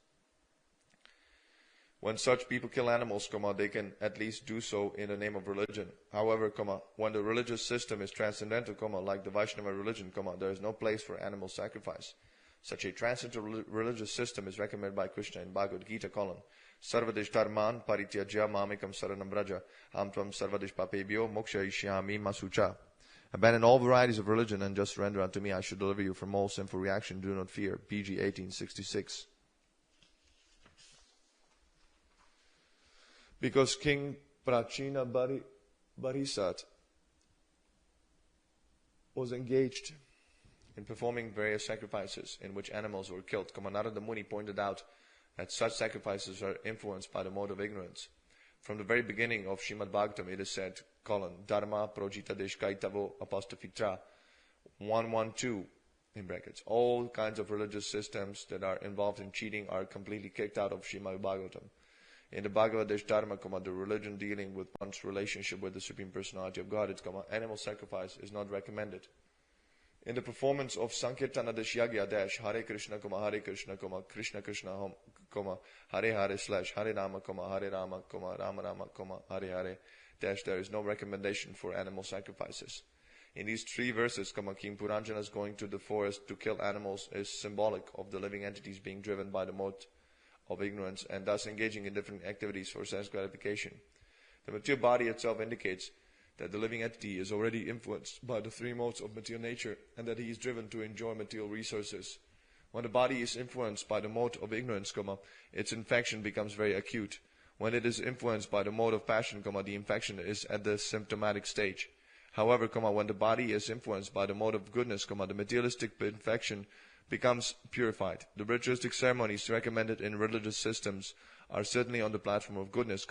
When such people kill animals, they can at least do so in the name of religion. However, when the religious system is transcendental, like the Vaishnava religion, there is no place for animal sacrifice. Such a transcendental religious system is recommended by Krishna in Bhagavad Gita, Sarvadish dharman parityajya mamikam saranam braja amtvam sarvadish papebhyo mokshayishyami masucha. Abandon all varieties of religion and just surrender unto me. I should deliver you from all sinful reaction. Do not fear. BG 1866. Because King Prachina Barhisat was engaged in performing various sacrifices in which animals were killed, Narada Muni pointed out that such sacrifices are influenced by the mode of ignorance. From the very beginning of Srimad Bhagavatam, it is said, Dharma Projita Deshkaitavo apostrophe tra 112 in brackets. All kinds of religious systems that are involved in cheating are completely kicked out of Srimad Bhagavatam. In the Bhagavadesh Dharma, the religion dealing with one's relationship with the Supreme Personality of Godhead, animal sacrifice is not recommended. In the performance of Sankirtana Dashyagya dash Hare Krishna, Krishna Krishna, Hare Hare / Hare Rama, Rama Rama, Hare Hare dash, there is no recommendation for animal sacrifices. In these three verses, King Puranjana's going to the forest to kill animals is symbolic of the living entities being driven by the mode of ignorance and thus engaging in different activities for sense gratification. The material body itself indicates that the living entity is already influenced by the three modes of material nature and that he is driven to enjoy material resources. When the body is influenced by the mode of ignorance, its infection becomes very acute. When it is influenced by the mode of passion, the infection is at the symptomatic stage. However, when the body is influenced by the mode of goodness, the materialistic infection becomes purified. The ritualistic ceremonies recommended in religious systems are certainly on the platform of goodness,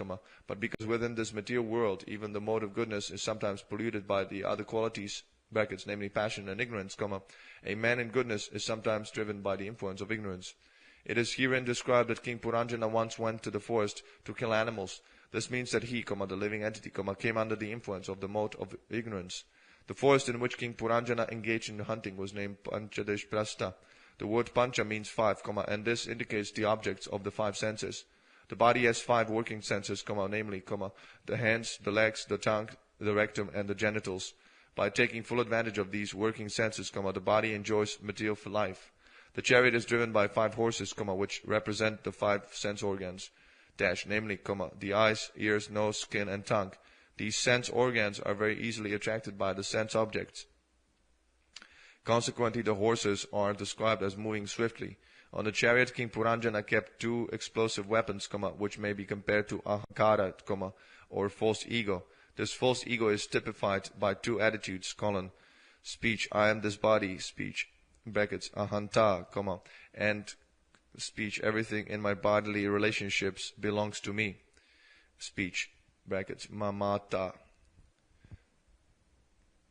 but because within this material world, even the mode of goodness is sometimes polluted by the other qualities, brackets, namely passion and ignorance, a man in goodness is sometimes driven by the influence of ignorance. It is herein described that King Puranjana once went to the forest to kill animals. This means that he, the living entity, came under the influence of the mode of ignorance. The forest in which King Puranjana engaged in hunting was named Panchadesh Prastha. The word pancha means 5, and this indicates the objects of the 5 senses. The body has 5 working senses, namely, the hands, the legs, the tongue, the rectum, and the genitals. By taking full advantage of these working senses, the body enjoys material life. The chariot is driven by 5 horses, which represent the 5 sense organs, namely, the eyes, ears, nose, skin, and tongue. These sense organs are very easily attracted by the sense objects. Consequently, the horses are described as moving swiftly. On the chariot, King Puranjana kept 2 explosive weapons, which may be compared to Acarya, or false ego. This false ego is typified by 2 attitudes, speech, I am this body, speech, brackets, ahanta, and speech, everything in my bodily relationships belongs to me, speech, brackets, mamata.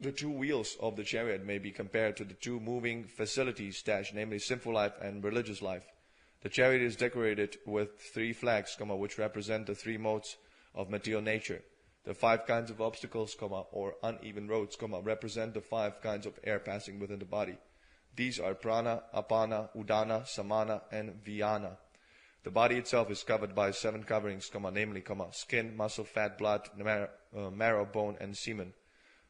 The 2 wheels of the chariot may be compared to the 2 moving facilities, namely sinful life and religious life. The chariot is decorated with 3 flags, which represent the 3 modes of material nature. The 5 kinds of obstacles, or uneven roads, represent the 5 kinds of air passing within the body. These are prana, apana, udana, samana, and vyana. The body itself is covered by 7 coverings, namely, skin, muscle, fat, blood, marrow, bone, and semen.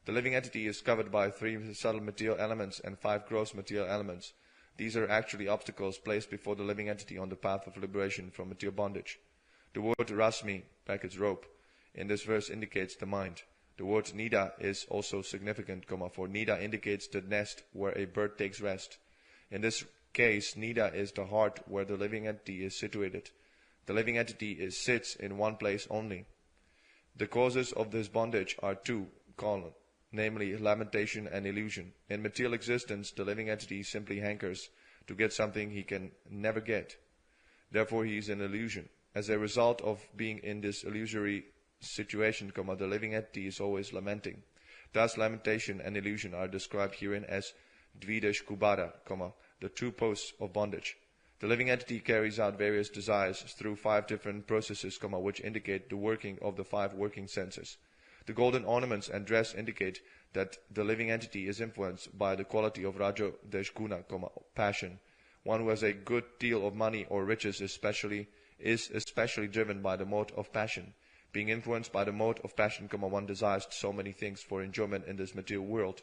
The living entity is covered by 3 subtle material elements and 5 gross material elements. These are actually obstacles placed before the living entity on the path of liberation from material bondage. The word rasmi, brackets rope, in this verse indicates the mind. The word nida is also significant, for nida indicates the nest where a bird takes rest. In this case, nida is the heart where the living entity is situated. The living entity sits in one place only. The causes of this bondage are 2, namely lamentation and illusion. In material existence, the living entity simply hankers to get something he can never get. Therefore, he is in illusion. As a result of being in this illusory situation, the living entity is always lamenting. Thus, lamentation and illusion are described herein as dvidesh kubara, the 2 posts of bondage. The living entity carries out various desires through 5 different processes, which indicate the working of the 5 working senses. The golden ornaments and dress indicate that the living entity is influenced by the quality of Rajo Deshguna, passion. One who has a good deal of money or riches is especially driven by the mode of passion. Being influenced by the mode of passion, one desires so many things for enjoyment in this material world.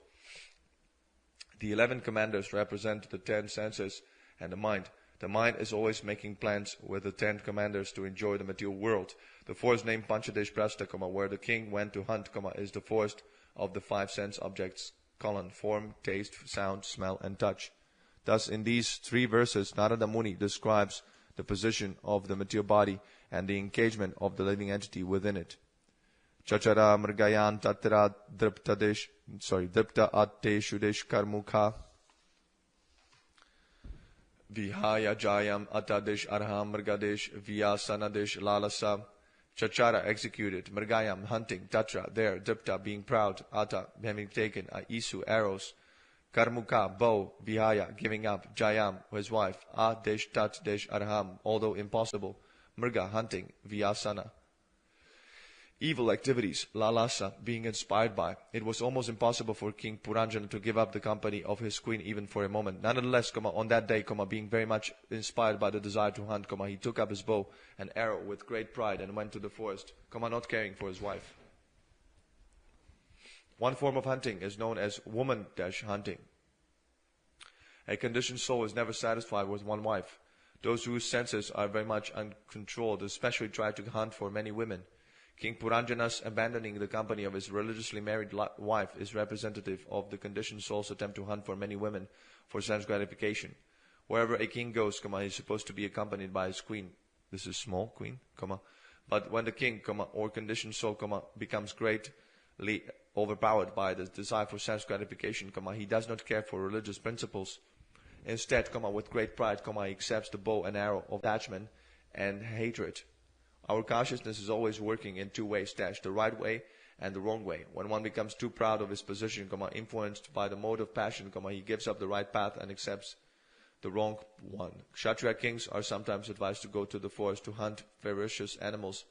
The 11 commanders represent the 10 senses and the mind. The mind is always making plans with the 10 commanders to enjoy the material world. The forest named Panchadesh Prastha, where the king went to hunt, is the forest of the 5 sense objects, form, taste, sound, smell, and touch. Thus, in these 3 verses, Narada Muni describes the position of the material body and the engagement of the living entity within it. Chachara mrgayan tatra dripta atte shudesh karmukha Vihaya Jayam Atadesh Arham Mrgadesh Vyasanadesh Lalasa. Chachara executed, Mrgayam hunting, Tatra there, Dripta being proud, Ata having taken, Isu arrows, Karmuka bow, Vihaya giving up, Jayam his wife, Adesh Tat Desh Arham although impossible, Mrga hunting, Vyasana. Evil activities, Lalasa, being inspired by. It was almost impossible for King Puranjana to give up the company of his queen even for a moment. Nonetheless, on that day, being very much inspired by the desire to hunt, he took up his bow and arrow with great pride and went to the forest, not caring for his wife. One form of hunting is known as woman-hunting. A conditioned soul is never satisfied with one wife. Those whose senses are very much uncontrolled especially try to hunt for many women. King Puranjana's abandoning the company of his religiously married wife is representative of the conditioned soul's attempt to hunt for many women for sense gratification. Wherever a king goes, he is supposed to be accompanied by his queen. This is small queen, but when the king, or conditioned soul, becomes greatly overpowered by the desire for sense gratification, he does not care for religious principles. Instead, with great pride, he accepts the bow and arrow of attachment and hatred. Our consciousness is always working in 2 ways, the right way and the wrong way. When one becomes too proud of his position, influenced by the mode of passion, he gives up the right path and accepts the wrong one. Kshatriya kings are sometimes advised to go to the forest to hunt ferocious animals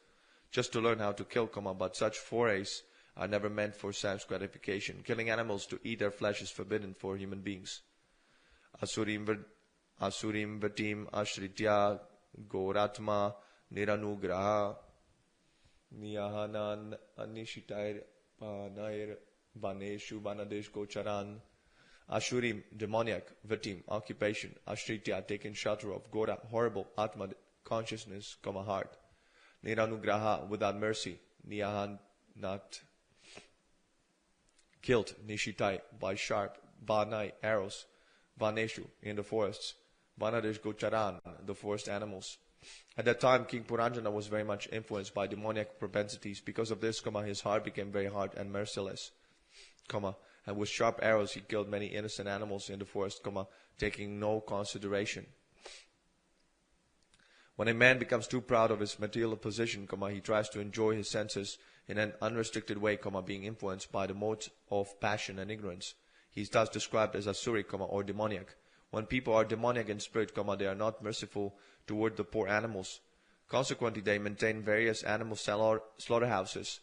just to learn how to kill, but such forays are never meant for sense gratification. Killing animals to eat their flesh is forbidden for human beings. Asurim vatim ashritya goratma niranugraha niyahanan anishitair panair vaneshu vanadesh gocharan. Ashurim, demoniac, vatim, occupation, ashritya, taken shelter of, gora, horrible, atma, consciousness, heart. Niranugraha, without mercy, niyahan, not killed, nishitai, by sharp, vanai, arrows, vaneshu, in the forests, vanadesh gocharan, the forest animals. At that time, King Puranjana was very much influenced by demoniac propensities. Because of this, his heart became very hard and merciless, and with sharp arrows he killed many innocent animals in the forest, taking no consideration. When a man becomes too proud of his material position, he tries to enjoy his senses in an unrestricted way, being influenced by the modes of passion and ignorance. He is thus described as asuri, or demoniac. When people are demoniac in spirit, they are not merciful toward the poor animals. Consequently, they maintain various animal slaughterhouses.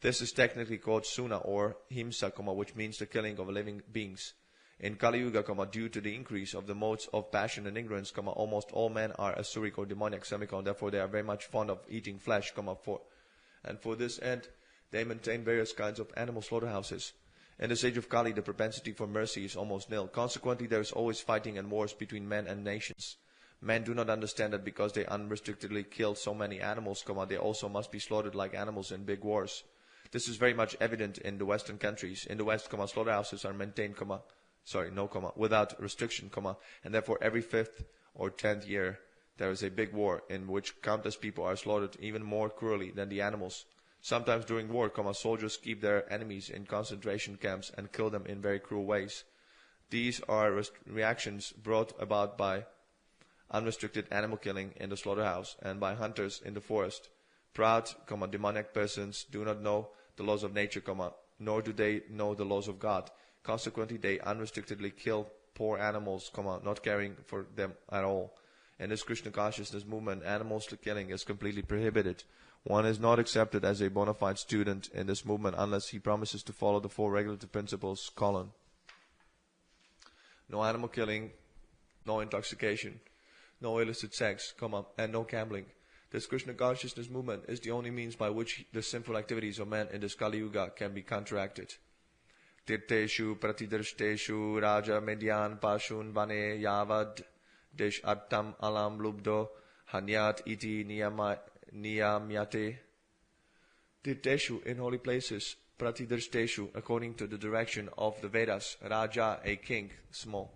This is technically called suna or himsa, which means the killing of living beings. In Kali Yuga, due to the increase of the modes of passion and ignorance, almost all men are asuric or demoniac, therefore they are very much fond of eating flesh, for this end, they maintain various kinds of animal slaughterhouses. In this age of Kali, the propensity for mercy is almost nil. Consequently, there is always fighting and wars between men and nations. Men do not understand that because they unrestrictedly kill so many animals, they also must be slaughtered like animals in big wars. This is very much evident in the Western countries. In the West, slaughterhouses are maintained, without restriction, and therefore every 5th or 10th year there is a big war in which countless people are slaughtered even more cruelly than the animals. Sometimes during war, soldiers keep their enemies in concentration camps and kill them in very cruel ways. These are reactions brought about by unrestricted animal killing in the slaughterhouse and by hunters in the forest. Proud, demoniac persons do not know the laws of nature, nor do they know the laws of God. Consequently, they unrestrictedly kill poor animals, not caring for them at all. In this Krishna consciousness movement, animals killing is completely prohibited. One is not accepted as a bona fide student in this movement unless he promises to follow the 4 regulative principles, no animal killing, no intoxication, no illicit sex, and no gambling. This Krishna consciousness movement is the only means by which the sinful activities of man in this Kali Yuga can be counteracted. Tirteshu pratidarshteshu raja medyan pashun vane yavad desh attam alam lubdo hanyat iti niyamyate. Tirteshu, in holy places, pratidarshteshu, according to the direction of the Vedas, raja, a king, small,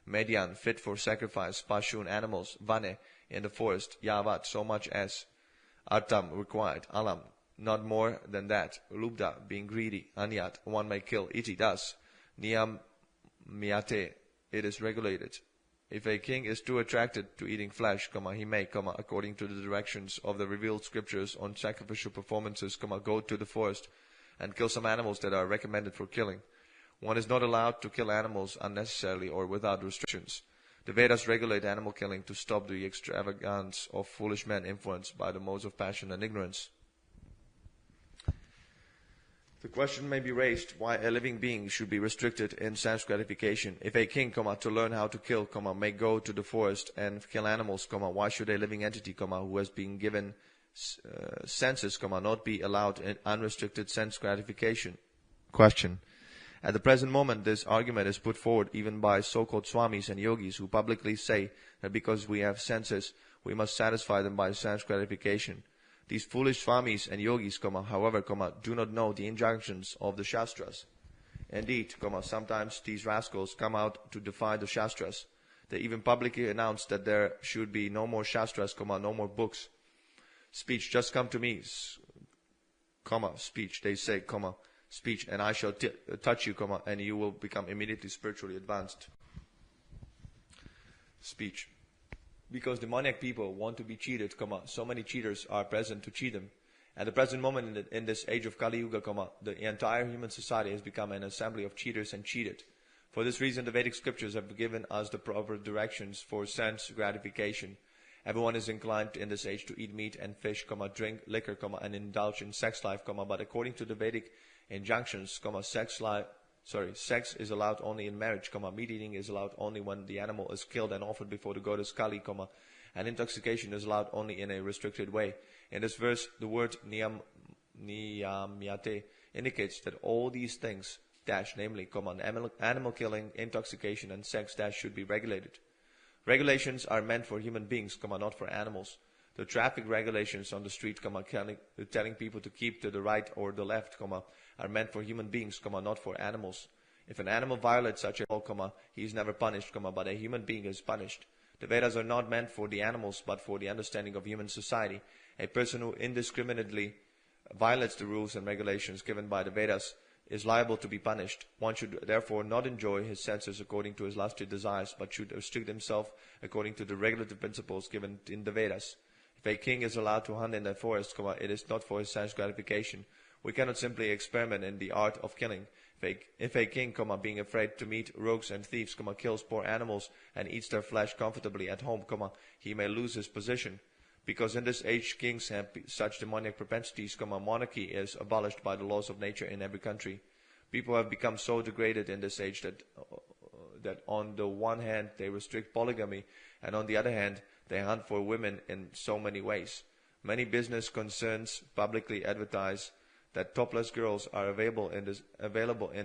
medyan, fit for sacrifice, pashun, animals, vane, in the forest, yavat, so much as, artam, required, alam, not more than that, lubda, being greedy, anyat, one may kill, iti, thus, niyam miyate, it is regulated. If a king is too attracted to eating flesh, he may, according to the directions of the revealed scriptures on sacrificial performances, go to the forest and kill some animals that are recommended for killing. One is not allowed to kill animals unnecessarily or without restrictions. The Vedas regulate animal killing to stop the extravagance of foolish men influenced by the modes of passion and ignorance. The question may be raised why a living being should be restricted in sense gratification. If a king, to learn how to kill, may go to the forest and kill animals, why should a living entity, who has been given senses, not be allowed in unrestricted sense gratification? Question. At the present moment, this argument is put forward even by so-called swamis and yogis who publicly say that because we have senses, we must satisfy them by sense gratification. These foolish swamis and yogis, however, do not know the injunctions of the Shastras. Indeed, sometimes these rascals come out to defy the Shastras. They even publicly announce that there should be no more Shastras, no more books. Speech, just come to me, speech, they say, speech, and I shall touch you, and you will become immediately spiritually advanced. Speech. Because demoniac people want to be cheated, so many cheaters are present to cheat them. At the present moment in this age of Kali Yuga, the entire human society has become an assembly of cheaters and cheated. For this reason, the Vedic scriptures have given us the proper directions for sense gratification. Everyone is inclined in this age to eat meat and fish, drink liquor, and indulge in sex life, but according to the Vedic injunctions, sex is allowed only in marriage, meat eating is allowed only when the animal is killed and offered before the goddess Kali, and intoxication is allowed only in a restricted way. In this verse, the word niyamyate indicates that all these things, namely, animal killing, intoxication, and sex, should be regulated. Regulations are meant for human beings, not for animals. The traffic regulations on the street, telling people to keep to the right or the left, are meant for human beings, not for animals. If an animal violates such a law, he is never punished, but a human being is punished. The Vedas are not meant for the animals, but for the understanding of human society. A person who indiscriminately violates the rules and regulations given by the Vedas is liable to be punished. One should therefore not enjoy his senses according to his lusty desires, but should restrict himself according to the regulative principles given in the Vedas. If a king is allowed to hunt in the forest, it is not for his sense gratification. We cannot simply experiment in the art of killing. If a king, being afraid to meet rogues and thieves, kills poor animals and eats their flesh comfortably at home, he may lose his position. Because in this age kings have such demoniac propensities, monarchy is abolished by the laws of nature in every country. People have become so degraded in this age that on the one hand they restrict polygamy, and on the other hand they hunt for women in so many ways. Many business concerns publicly advertise that topless girls are available in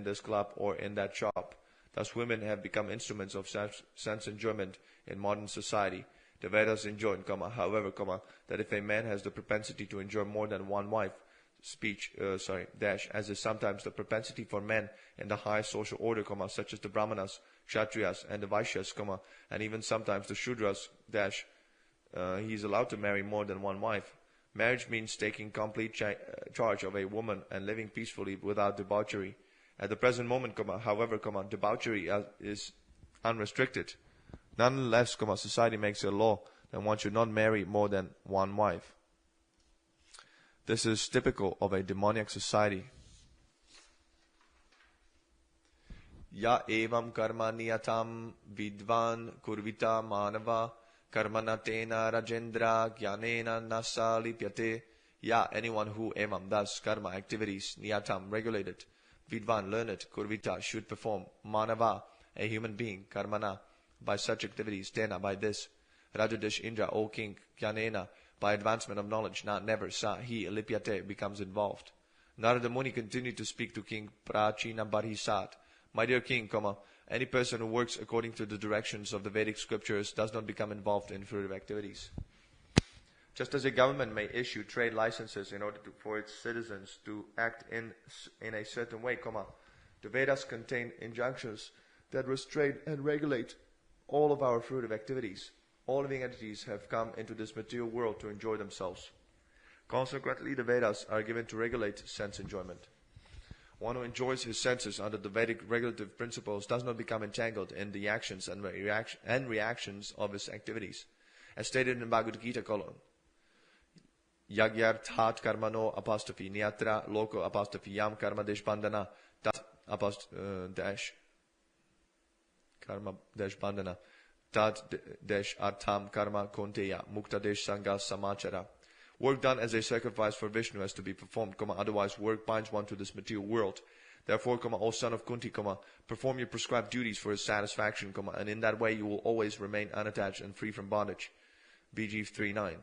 this club or in that shop. Thus women have become instruments of sense enjoyment in modern society. The Vedas enjoin, however, that if a man has the propensity to enjoy more than one wife, as is sometimes the propensity for men in the high social order, such as the Brahmanas, Kshatriyas, and the Vaishyas, and even sometimes the Shudras, he is allowed to marry more than one wife. Marriage means taking complete charge of a woman and living peacefully without debauchery. At the present moment, however, debauchery is unrestricted. Nonetheless, society makes a law that one should not marry more than one wife. This is typical of a demoniac society. Ya evam karma niyatam vidvan kurvita manava karmanatena rajendra jnanena nasa lipyate. Ya, anyone who evam, thus karma activities, niyatam, regulated, vidvan, learned, kurvita, should perform, manava, a human being, karmana, by such activities, tena, by this, Rajadish Indra, O king, jnanena, by advancement of knowledge, not never, sa, he, lipyate, becomes involved. Narada Muni continued to speak to King Prachina Barhisat. My dear king, any person who works according to the directions of the Vedic scriptures does not become involved in fruitive activities. Just as a government may issue trade licenses in order for its citizens to act in a certain way, the Vedas contain injunctions that restrain and regulate all of our fruitive activities. All living entities have come into this material world to enjoy themselves. Consequently, the Vedas are given to regulate sense enjoyment. One who enjoys his senses under the Vedic regulative principles does not become entangled in the actions and reactions of his activities. As stated in Bhagavad Gita, Yagyarthat karmano apostrophe niyatra loko apostrophe yam karma desh bandhana tat karma desh bandhana tat desh artham karma konteya mukta desh sangha samachara. Work done as a sacrifice for Vishnu has to be performed, otherwise work binds one to this material world. Therefore, O son of Kunti, perform your prescribed duties for his satisfaction, and in that way you will always remain unattached and free from bondage. BG 3.9.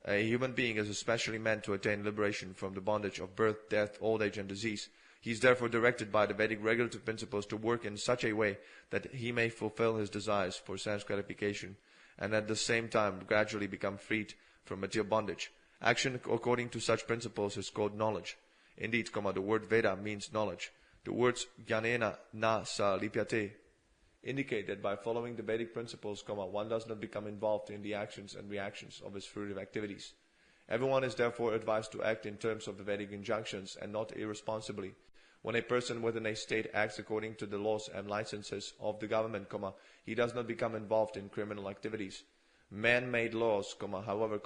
A human being is especially meant to attain liberation from the bondage of birth, death, old age, and disease. He is therefore directed by the Vedic regulative principles to work in such a way that he may fulfill his desires for sense gratification, and at the same time gradually become freed from material bondage. Action according to such principles is called knowledge. Indeed, the word Veda means knowledge. The words jnanena na sa lipyate indicate that by following the Vedic principles, one does not become involved in the actions and reactions of his fruitive activities. Everyone is therefore advised to act in terms of the Vedic injunctions and not irresponsibly. When a person within a state acts according to the laws and licenses of the government, he does not become involved in criminal activities. Man-made laws, however,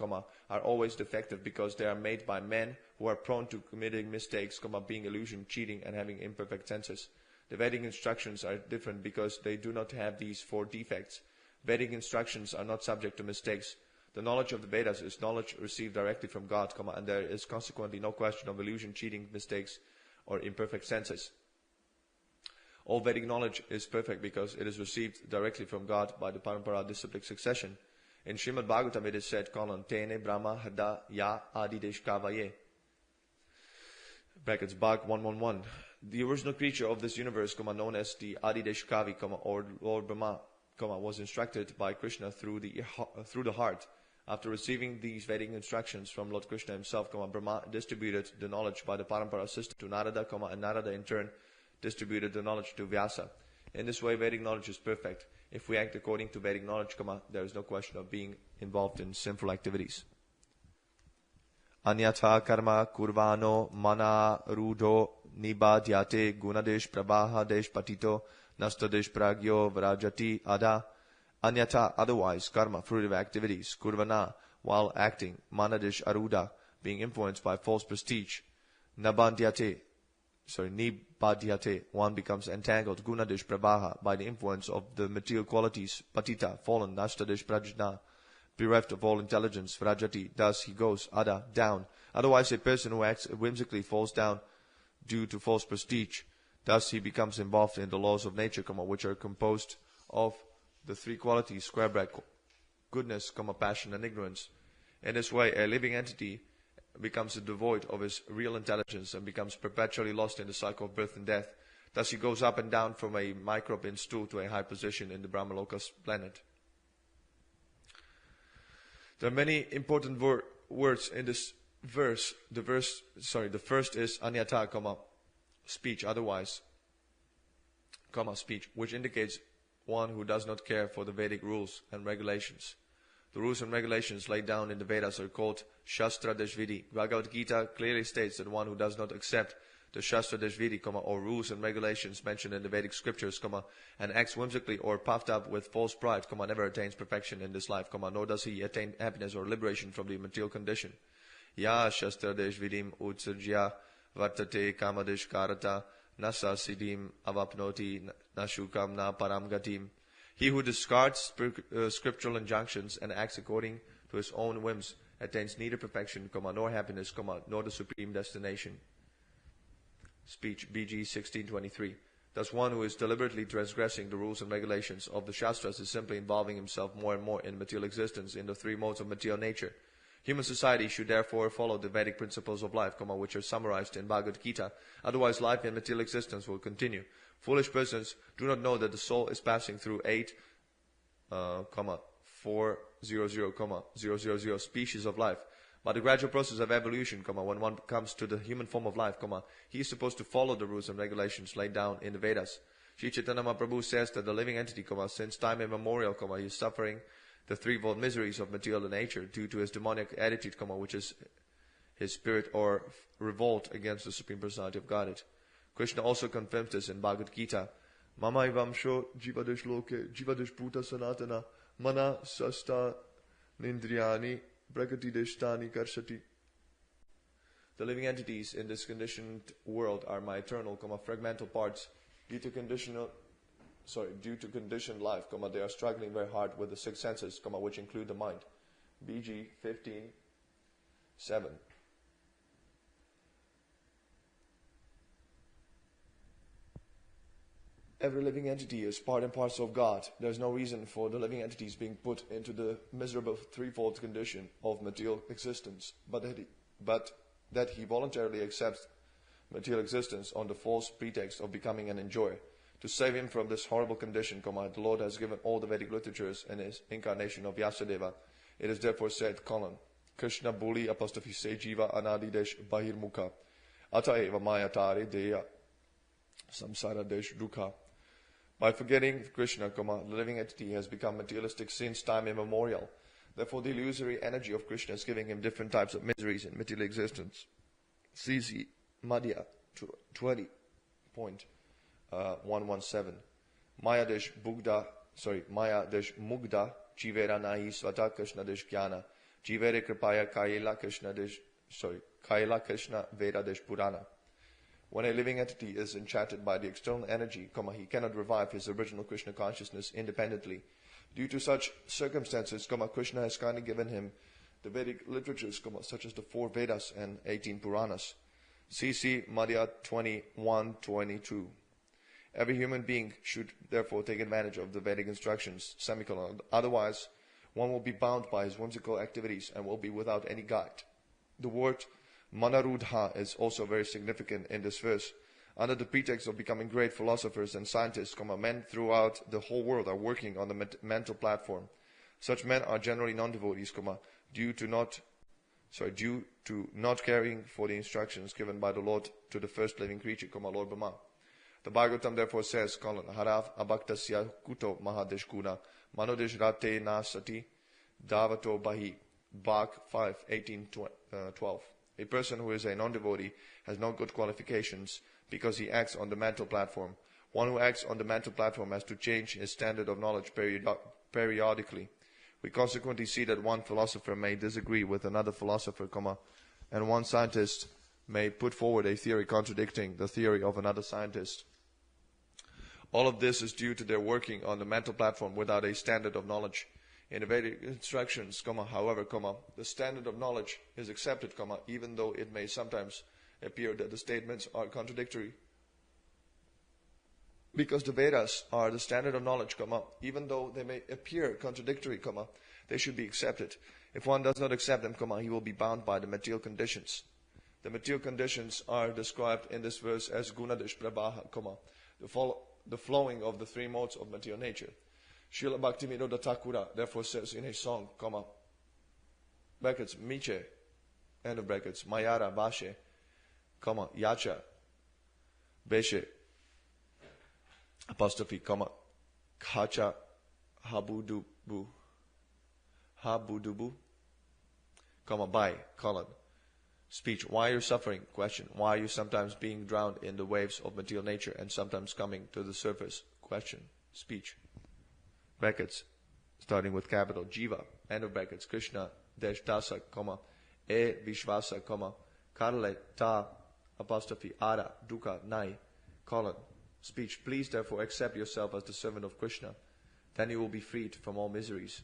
are always defective because they are made by men who are prone to committing mistakes, being illusion, cheating, and having imperfect senses. The Vedic instructions are different because they do not have these 4 defects. Vedic instructions are not subject to mistakes. The knowledge of the Vedas is knowledge received directly from God, and there is consequently no question of illusion, cheating, mistakes, or imperfect senses. All Vedic knowledge is perfect because it is received directly from God by the parampara disciplic succession. In Srimad Bhagavatam it is said, Tene Brahma Hada Ya Adidesh Kavaye. Brackets Bhag 111. The original creature of this universe, known as the Adidesh Kavi, or Lord Brahma, was instructed by Krishna through the heart. After receiving these Vedic instructions from Lord Krishna himself, Brahma distributed the knowledge by the parampara system to Narada, and Narada in turn distributed the knowledge to Vyasa. In this way, Vedic knowledge is perfect. If we act according to Vedic knowledge, there is no question of being involved in sinful activities. Anyatha karma kurvano mana rudo nibadyate gunadesh prabaha desh patito nastadesh pragyo vrajati ada. Anyatha, otherwise, karma, fruitive activities, kurvana, while acting, manadish aruda, being influenced by false prestige, nibadyate, one becomes entangled, gunadish prabaha, by the influence of the material qualities, patita, fallen, nastadish prajna, bereft of all intelligence, vrajati, thus he goes, ada, down. Otherwise, a person who acts whimsically falls down due to false prestige. Thus he becomes involved in the laws of nature, which are composed of the 3 qualities, square bracket, goodness, passion, and ignorance. In this way, a living entity becomes devoid of his real intelligence and becomes perpetually lost in the cycle of birth and death. Thus he goes up and down from a microbe in stool to a high position in the Brahmaloka's planet. There are many important words in this verse. The first is anyatha, speech, otherwise, speech, which indicates one who does not care for the Vedic rules and regulations. The rules and regulations laid down in the Vedas are called Shastra Deshvidi. Bhagavad Gita clearly states that one who does not accept the Shastra Deshvidi, or rules and regulations mentioned in the Vedic scriptures, and acts whimsically or puffed up with false pride, never attains perfection in this life, nor does he attain happiness or liberation from the material condition. Ya Shastra Deshvidim Utsarjya Vartate Kamadesh Karata Nasa Siddhim Avapnoti Nashukam Na Paramgatim. He who discards scriptural injunctions and acts according to his own whims attains neither perfection, nor happiness, nor the supreme destination. Speech BG 1623. Thus one who is deliberately transgressing the rules and regulations of the Shastras is simply involving himself more and more in material existence in the 3 modes of material nature. Human society should therefore follow the Vedic principles of life, which are summarized in Bhagavad Gita. Otherwise, life in material existence will continue. Foolish persons do not know that the soul is passing through 8,400,000 species of life. By the gradual process of evolution, when one comes to the human form of life, he is supposed to follow the rules and regulations laid down in the Vedas. Sri Chaitanya Mahaprabhu says that the living entity, since time immemorial, he is suffering the 3-fold miseries of material nature due to his demonic attitude, which is his spirit or revolt against the Supreme Personality of Godhead. Krishna also confirms this in Bhagavad Gita. Mama ivamsho jivadesh loke jivadesh bhuta sanatana mana sasta nindriyani prakatideshtani karshati. The living entities in this conditioned world are my eternal, fragmental parts. Due to conditioned life, they are struggling very hard with the 6 senses, which include the mind. BG 15:7. Every living entity is part and parcel of God. There is no reason for the living entities being put into the miserable 3-fold condition of material existence, but that he voluntarily accepts material existence on the false pretext of becoming an enjoyer. To save him from this horrible condition, the Lord has given all the Vedic literatures in his incarnation of Vyasadeva. It is therefore said, Krishna Buli apostrophe se jiva anadidesh bahirmukha ata eva mayatare deya samsara desh dukha. By forgetting Krishna, the living entity has become materialistic since time immemorial. Therefore, the illusory energy of Krishna is giving him different types of miseries in material existence. CC Madhya 20.117. Maya desh mugda jivera nahi svata Krishna desh jnana. Jivere kripaya kaila Krishna veda desh purana. When a living entity is enchanted by the external energy, he cannot revive his original Krishna consciousness independently. Due to such circumstances, Krishna has kindly given him the Vedic literatures, such as the 4 Vedas and 18 Puranas. CC Madhya 21:22. Every human being should therefore take advantage of the Vedic instructions, semicolon. Otherwise, one will be bound by his whimsical activities and will be without any guide. The word Manarudha is also very significant in this verse. Under the pretext of becoming great philosophers and scientists, men throughout the whole world are working on the mental platform. Such men are generally non-devotees, due to not caring for the instructions given by the Lord to the first living creature, Lord Brahma. The Bhagavatam therefore says, Harav abhaktasya kuto mahadeshguna manodeshrate nasati davato bahi. Bhag 5:18-12. A person who is a non-devotee has no good qualifications because he acts on the mental platform. One who acts on the mental platform has to change his standard of knowledge periodically. We consequently see that one philosopher may disagree with another philosopher, and one scientist may put forward a theory contradicting the theory of another scientist. All of this is due to their working on the mental platform without a standard of knowledge. In the Vedic instructions, however, the standard of knowledge is accepted, even though it may sometimes appear that the statements are contradictory. Because the Vedas are the standard of knowledge, even though they may appear contradictory, they should be accepted. If one does not accept them, he will be bound by the material conditions. The material conditions are described in this verse as gunadish prabaha, the flowing of the 3 modes of material nature. Srila Bhaktivedanta Thakura therefore says in his song, brackets, Miche, end of brackets, Mayara Vashe, Yacha, Beshe, apostrophe, Kacha, Habudubu, by, speech. Why are you suffering? Question. Why are you sometimes being drowned in the waves of material nature and sometimes coming to the surface? Question. Speech. Brackets, starting with capital, Jiva, end of brackets, Krishna, dash dasa, vishvasa, karale, ta, apostrophe, ara, dukkha, nai, speech. Please therefore accept yourself as the servant of Krishna. Then you will be freed from all miseries.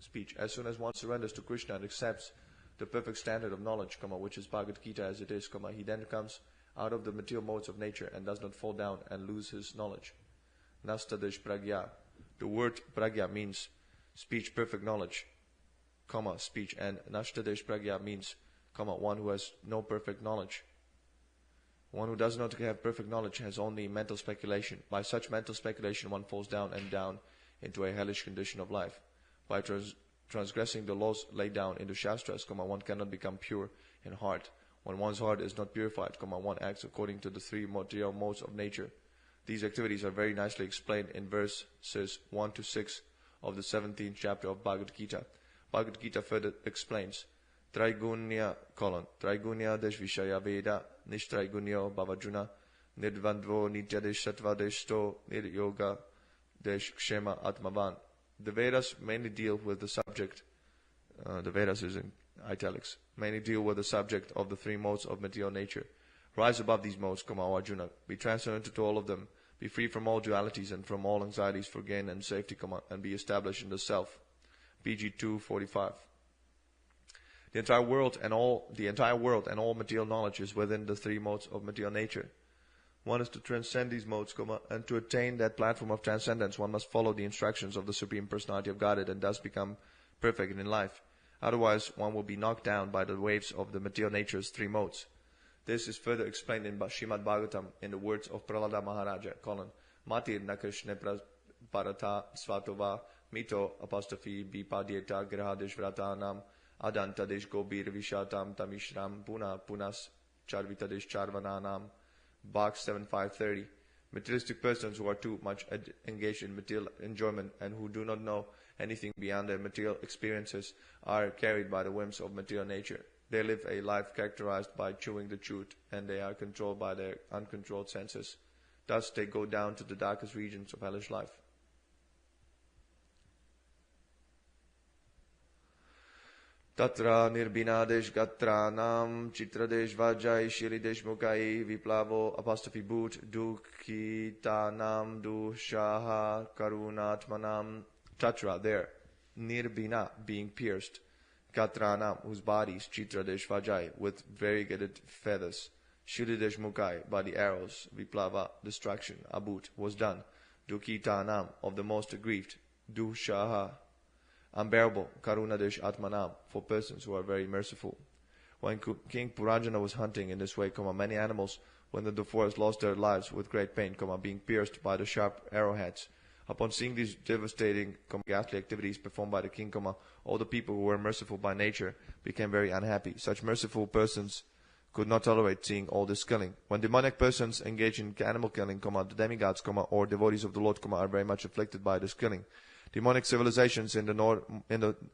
Speech. As soon as one surrenders to Krishna and accepts the perfect standard of knowledge, which is Bhagavad Gita as it is, he then comes out of the material modes of nature and does not fall down and lose his knowledge. Nastadesh pragya. The word pragya means speech, perfect knowledge, speech, and nashtadesh pragya means, one who has no perfect knowledge. One who does not have perfect knowledge has only mental speculation. By such mental speculation, one falls down and down into a hellish condition of life. By transgressing the laws laid down in the Shastras, one cannot become pure in heart. When one's heart is not purified, one acts according to the 3 material modes of nature. These activities are very nicely explained in verses 1-6 of the 17th chapter of Bhagavad Gita. Bhagavad Gita further explains, Traigunya, Traigunya deshvishaya veda, nishtraigunya bhavajuna, nidvandvo nityadesh sattvadesto, niryoga desh kshema atmavan. The Vedas mainly deal with the subject, the Vedas is in italics, mainly deal with the subject of the 3 modes of material nature. Rise above these modes, O Arjuna. Be transcendental to all of them. Be free from all dualities and from all anxieties for gain and safety, and be established in the self. PG 2:45. The entire world and all material knowledge is within the 3 modes of material nature. One is to transcend these modes, and to attain that platform of transcendence, one must follow the instructions of the Supreme Personality of Godhead and thus become perfect in life. Otherwise, one will be knocked down by the waves of the material nature's 3 modes. This is further explained in Srimad Bhagavatam in the words of Prahlada Maharaja, Matir Nakrishne Parata Svatova Mito apostrophe Bipadyeta Grahadeshvratanam Adantadesh Gobir Vishatam Tamishram Puna Punas Charvitadesh Charvananam. Box 7530. Materialistic persons who are too much engaged in material enjoyment and who do not know anything beyond their material experiences are carried by the whims of material nature. They live a life characterized by chewing the chewed, and they are controlled by their uncontrolled senses. Thus they go down to the darkest regions of hellish life. Tatra nirbinadesh gatranam chitradesh vajai shiridesh mukai viplavo apostrophe boot dukhitanam dushaha karunatmanam. Tatra, there. Nirbina, being pierced. Gatranam, whose bodies, chitradesh vajai, with variegated feathers. Shiridesh mukai, by the arrows. Viplava, destruction. Abut, was done. Dukhitanam, of the most aggrieved. Dushaha, unbearable. Karunadesh atmanam, for persons who are very merciful. When King Purajana was hunting in this way, many animals within the forest lost their lives with great pain, being pierced by the sharp arrowheads. Upon seeing these devastating, ghastly activities performed by the king, all the people who were merciful by nature became very unhappy. Such merciful persons could not tolerate seeing all this killing. When demonic persons engage in animal killing, the demigods, or devotees of the Lord, are very much afflicted by this killing. Demonic civilizations in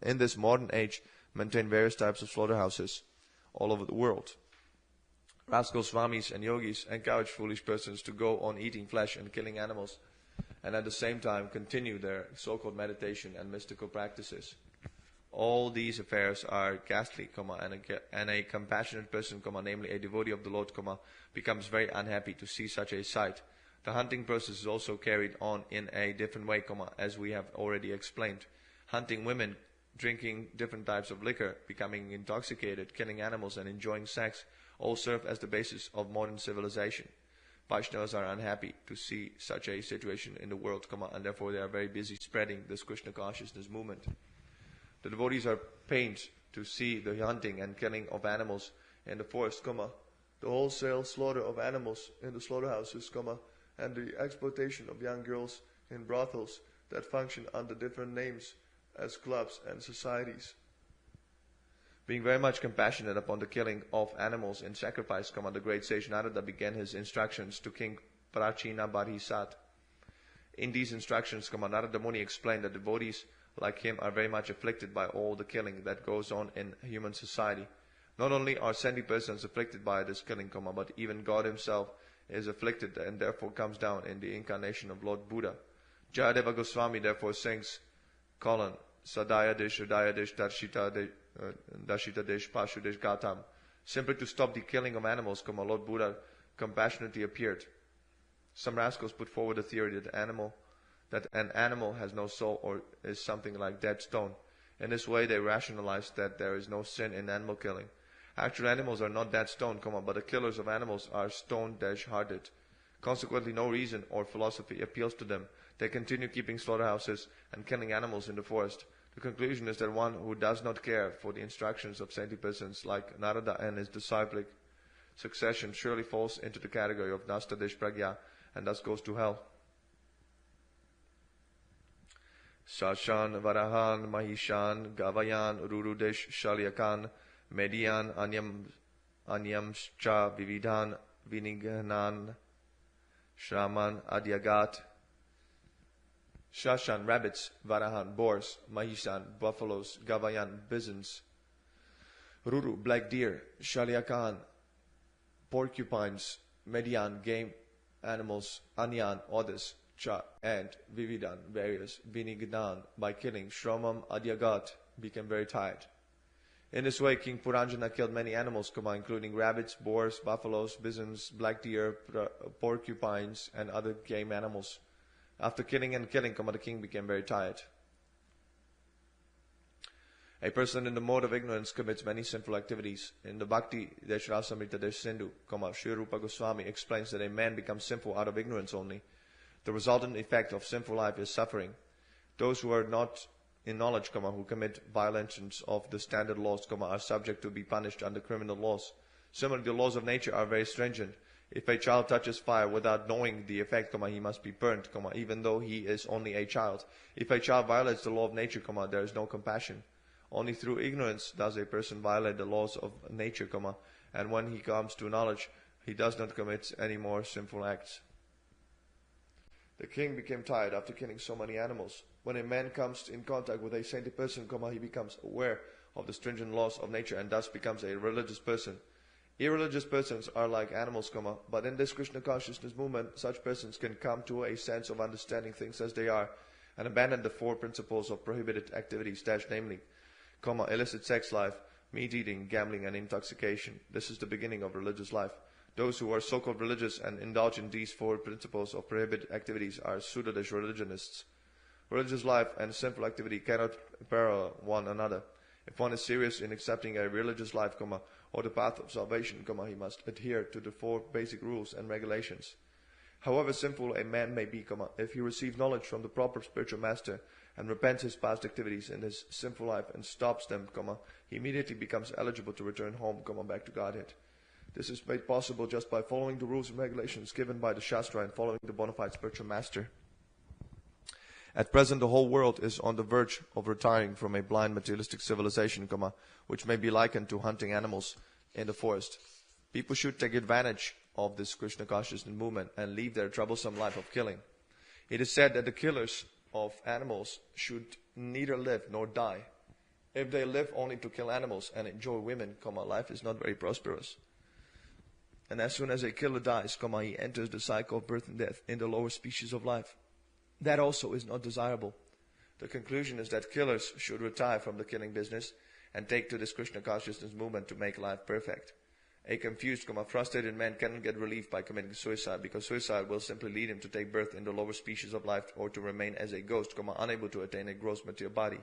this modern age maintain various types of slaughterhouses all over the world. Rascal swamis and yogis encourage foolish persons to go on eating flesh and killing animals, and at the same time continue their so-called meditation and mystical practices. All these affairs are ghastly, and a compassionate person, namely a devotee of the Lord, becomes very unhappy to see such a sight. The hunting process is also carried on in a different way, as we have already explained. Hunting women, drinking different types of liquor, becoming intoxicated, killing animals, and enjoying sex all serve as the basis of modern civilization. Vaishnavas are unhappy to see such a situation in the world, and therefore they are very busy spreading this Krishna consciousness movement. The devotees are pained to see the hunting and killing of animals in the forest, the wholesale slaughter of animals in the slaughterhouses, and the exploitation of young girls in brothels that function under different names as clubs and societies. Being very much compassionate upon the killing of animals in sacrifice, the great sage Narada began his instructions to King Prachina Barhisat. In these instructions, Narada Muni explained that devotees like him are very much afflicted by all the killing that goes on in human society. Not only are sentient persons afflicted by this killing, but even God himself is afflicted and therefore comes down in the incarnation of Lord Buddha. Jayadeva Goswami therefore sings, Sadaya Desh, Hridaya Desh, Darshita Desh, Pashu Desh Gatam. Simply to stop the killing of animals, Lord Buddha compassionately appeared. Some rascals put forward the theory that an animal has no soul or is something like dead stone. In this way they rationalize that there is no sin in animal killing. Actual animals are not dead stone, but the killers of animals are stone-hearted. Consequently, no reason or philosophy appeals to them. They continue keeping slaughterhouses and killing animals in the forest. The conclusion is that one who does not care for the instructions of saintly persons like Narada and his disciplic succession surely falls into the category of Nasta Desh Pragya and thus goes to hell. Sashan, Varahan, Mahishan, Gavayan, Rurudesh, Shalyakan, Median, Anyamscha, Vividhan, Vinighanan, Shraman, Adyagat. Shashan, rabbits. Varahan, boars. Mahishan, buffaloes. Gavayan, bisons. Ruru, black deer. Shalyakan, porcupines. Median, game animals. Anyan, others. Cha, and Vividhan, various. Vinighanan, by killing. Shramam, Adyagat, became very tired. In this way, King Purajana killed many animals, including rabbits, boars, buffaloes, bisons, black deer, porcupines, and other game animals. After killing, the king became very tired. A person in the mode of ignorance commits many sinful activities. In the Bhakti Rasamrita Desh Sindhu, Sri Rupa Goswami explains that a man becomes sinful out of ignorance only. The resultant effect of sinful life is suffering. Those who are not in knowledge, who commit violations of the standard laws, are subject to be punished under criminal laws. Similarly, the laws of nature are very stringent. If a child touches fire without knowing the effect, he must be burnt, even though he is only a child. If a child violates the law of nature, there is no compassion. Only through ignorance does a person violate the laws of nature, and when he comes to knowledge, he does not commit any more sinful acts. The king became tired after killing so many animals. When a man comes in contact with a saintly person, he becomes aware of the stringent laws of nature and thus becomes a religious person. Irreligious persons are like animals, but in this Krishna consciousness movement, such persons can come to a sense of understanding things as they are and abandon the four principles of prohibited activities, namely illicit sex life, meat eating, gambling, and intoxication. This is the beginning of religious life. Those who are so-called religious and indulge in these four principles of prohibited activities are suited as religionists. Religious life and sinful activity cannot parallel one another. If one is serious in accepting a religious life, or the path of salvation, he must adhere to the four basic rules and regulations. However sinful a man may be, if he receives knowledge from the proper spiritual master and repents his past activities in his sinful life and stops them, he immediately becomes eligible to return home, back to Godhead. This is made possible just by following the rules and regulations given by the Shastra and following the bona fide spiritual master. At present, the whole world is on the verge of retiring from a blind materialistic civilization, which may be likened to hunting animals in the forest. People should take advantage of this Krishna consciousness movement and leave their troublesome life of killing. It is said that the killers of animals should neither live nor die. If they live only to kill animals and enjoy women, life is not very prosperous. And as soon as a killer dies, he enters the cycle of birth and death in the lower species of life. That also is not desirable. The conclusion is that killers should retire from the killing business and take to this Krishna consciousness movement to make life perfect. A confused, frustrated man cannot get relief by committing suicide, because suicide will simply lead him to take birth in the lower species of life or to remain as a ghost, unable to attain a gross material body.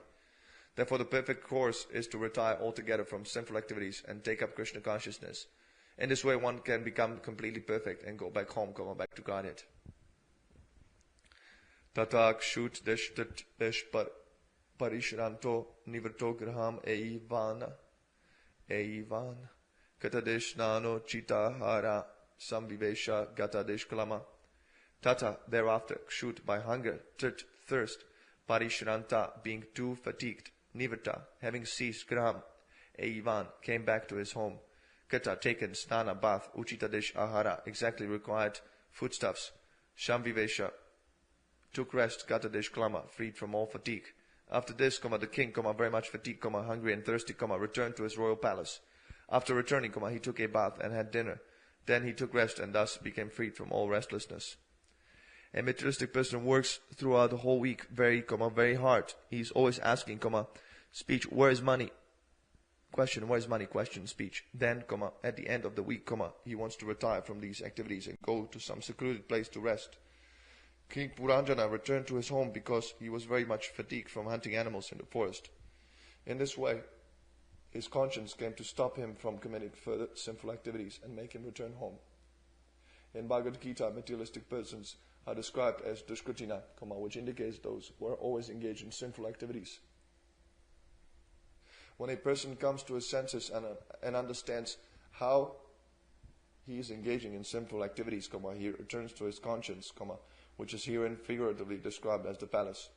Therefore, the perfect course is to retire altogether from sinful activities and take up Krishna consciousness. In this way, one can become completely perfect and go back home, back to Godhead. Tatak shut desh parishranto nivrto graham eivan katadesh nano chitahara samvivesha gatadesh kalama. Tata, thereafter, shut by hunger, thirst, parishranta, being too fatigued, nivrta, having ceased, graham, eivan, came back to his home. Kata, taken, snana, bath, uchitadesh ahara, exactly required foodstuffs, shamvivesha, took rest, gatadesh klama, freed from all fatigue. After this, the king, very much fatigued, hungry and thirsty, returned to his royal palace. After returning, he took a bath and had dinner. Then he took rest and thus became freed from all restlessness. A materialistic person works throughout the whole week very hard. He is always asking, speech, where is money? Question, where is money? Question, speech. Then, at the end of the week, he wants to retire from these activities and go to some secluded place to rest. King Puranjana returned to his home because he was very much fatigued from hunting animals in the forest. In this way, his conscience came to stop him from committing further sinful activities and make him return home. In Bhagavad Gita, materialistic persons are described as dushkritina, which indicates those who are always engaged in sinful activities. When a person comes to his senses and understands how he is engaging in sinful activities, he returns to his conscience, which is herein figuratively described as the palace.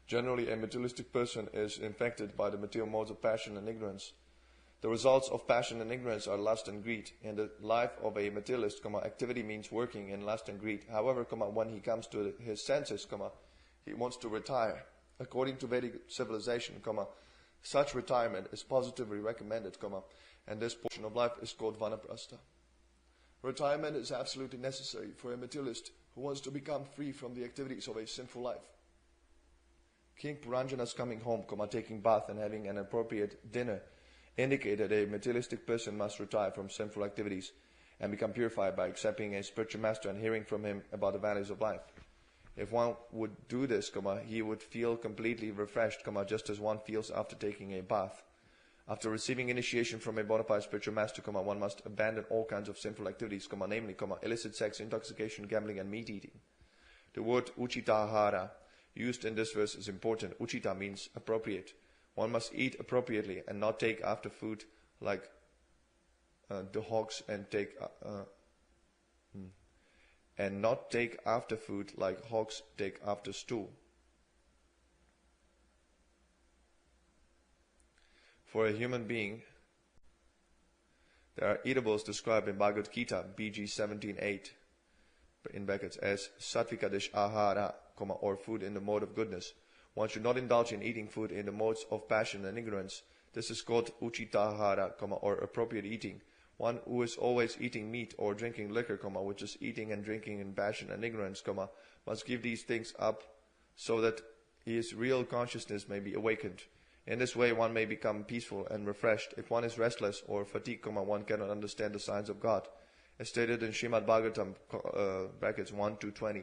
Generally, a materialistic person is infected by the material modes of passion and ignorance. The results of passion and ignorance are lust and greed. In the life of a materialist, activity means working in lust and greed. However, when he comes to his senses, he wants to retire. According to Vedic civilization, such retirement is positively recommended, and this portion of life is called vanaprastha. Retirement is absolutely necessary for a materialist who wants to become free from the activities of a sinful life. King Puranjana's coming home, taking bath and having an appropriate dinner indicate that a materialistic person must retire from sinful activities and become purified by accepting a spiritual master and hearing from him about the values of life. If one would do this, he would feel completely refreshed, just as one feels after taking a bath. After receiving initiation from a bona fide spiritual master, one must abandon all kinds of sinful activities, namely, illicit sex, intoxication, gambling, and meat eating. The word uchitahara used in this verse is important. Uchita means appropriate. One must eat appropriately and not take after food like the hogs and take after food like hogs take after stool. For a human being, there are eatables described in Bhagavad Gita, BG 17.8, in brackets, as sattvikadesh ahara, or food in the mode of goodness. One should not indulge in eating food in the modes of passion and ignorance. This is called uchitahara, or appropriate eating. One who is always eating meat or drinking liquor, which is eating and drinking in passion and ignorance, must give these things up so that his real consciousness may be awakened. In this way, one may become peaceful and refreshed. If one is restless or fatigued, one cannot understand the signs of God. As stated in Srimad Bhagavatam, brackets 1 to 20,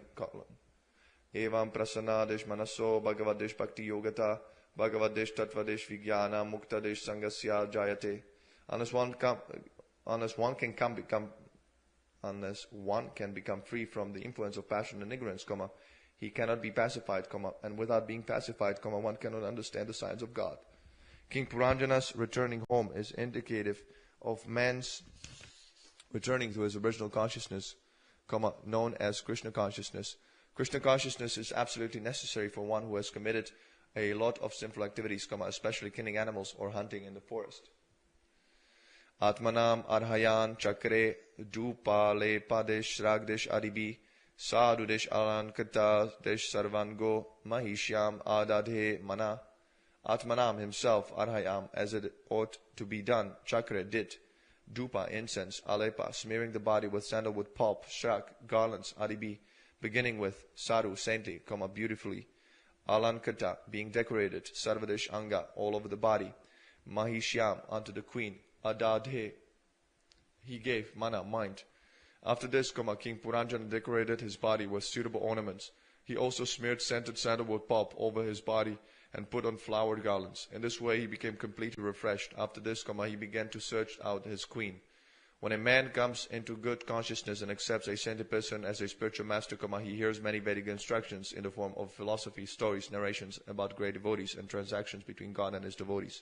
Evam prasanadesh manaso bhagavadesh bhakti yogata bhagavadesh tattvadesh vijnana muktadesh sangasya jayate. Unless one can become free from the influence of passion and ignorance, he cannot be pacified, and without being pacified, one cannot understand the signs of God. King Puranjana's returning home is indicative of man's returning to his original consciousness, known as Krishna consciousness. Krishna consciousness is absolutely necessary for one who has committed a lot of sinful activities, especially killing animals or hunting in the forest. Atmanam arhayan chakre dupale padesh ragdesh adibi sadhudesh alankata desh sarvango mahishyam adadhe mana. Atmanam himself, arhayam, as it ought to be done, chakra did, dupa incense, alepa smearing the body with sandalwood pulp, shrak garlands, adibi beginning with sadhu saintly, beautifully, alankata being decorated, sarvadesh anga all over the body, mahishyam unto the queen, adadhe he gave, mana mind. After this, King Puranjana decorated his body with suitable ornaments. He also smeared scented sandalwood pulp over his body and put on flowered garlands. In this way he became completely refreshed. After this, he began to search out his queen. When a man comes into good consciousness and accepts a saintly person as a spiritual master, he hears many Vedic instructions in the form of philosophy, stories, narrations about great devotees and transactions between God and his devotees.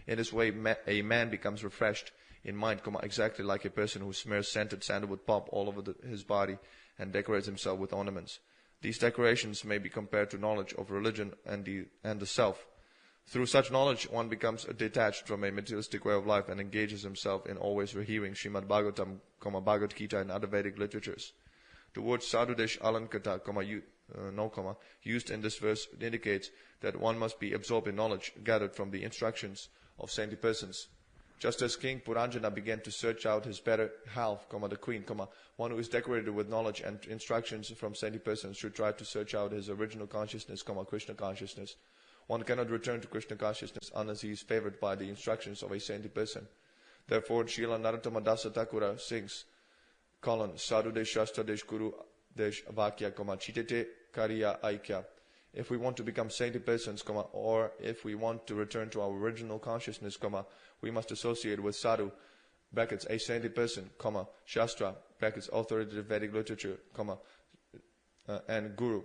In this way, a man becomes refreshed in mind, exactly like a person who smears scented sandalwood pulp all over his body and decorates himself with ornaments. These decorations may be compared to knowledge of religion and the self. Through such knowledge, one becomes detached from a materialistic way of life and engages himself in always rehearing Srimad Bhagavatam, Bhagavad Gita and other Vedic literatures. The word sadhudesh alankata, used in this verse indicates that one must be absorbed in knowledge gathered from the instructions of saintly persons. Just as King Puranjana began to search out his better half, the queen, one who is decorated with knowledge and instructions from saintly persons should try to search out his original consciousness, Krishna consciousness. One cannot return to Krishna consciousness unless he is favored by the instructions of a saintly person. Therefore, Srila Narottama Dasa Thakura sings, Sadhu Desh Shastra Desh Guru Desh Vakya, Chitete Kariya Aikya. If we want to become saintly persons, or if we want to return to our original consciousness, we must associate with sadhu, brackets, a saintly person, shastra, brackets, authoritative Vedic literature, and guru,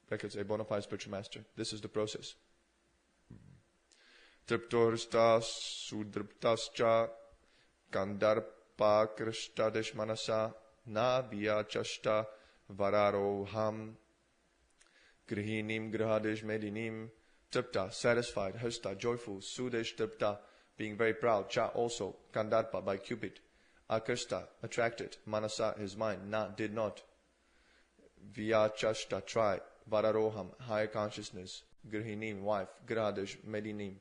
brackets, a bona fide spiritual master. This is the process. Triptorstas sudriptascha kandarpa krishtadesh manasa na vyachashta vararoham grihinim grahadesh medinim. Tripta, satisfied, hasta, joyful, sudesh tripta, being very proud, cha also, kandarpa, by Cupid, akarsta, attracted, manasa, his mind, na, did not, vyachashta, try, vararoham, higher consciousness, grihinim, wife, grahadesh, medinim,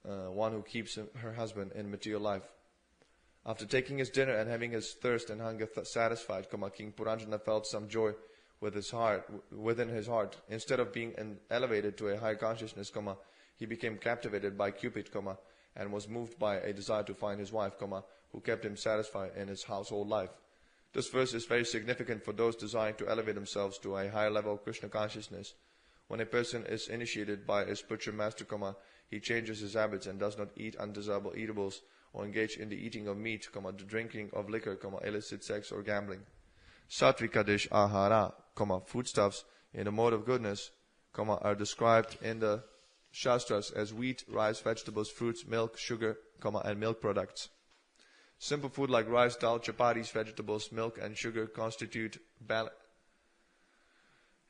one who keeps her husband in material life. After taking his dinner and having his thirst and hunger satisfied, King Puranjana felt some joy within his heart. Instead of being elevated to a higher consciousness, he became captivated by Cupid, and was moved by a desire to find his wife, who kept him satisfied in his household life. This verse is very significant for those desiring to elevate themselves to a higher level of Krishna consciousness. When a person is initiated by a spiritual master, he changes his habits and does not eat undesirable eatables or engage in the eating of meat, the drinking of liquor, illicit sex or gambling. Satvikadesh ahara, foodstuffs in the mode of goodness, are described in the Shastras as wheat, rice, vegetables, fruits, milk, sugar, and milk products. Simple food like rice, dal, chapatis, vegetables, milk, and sugar constitute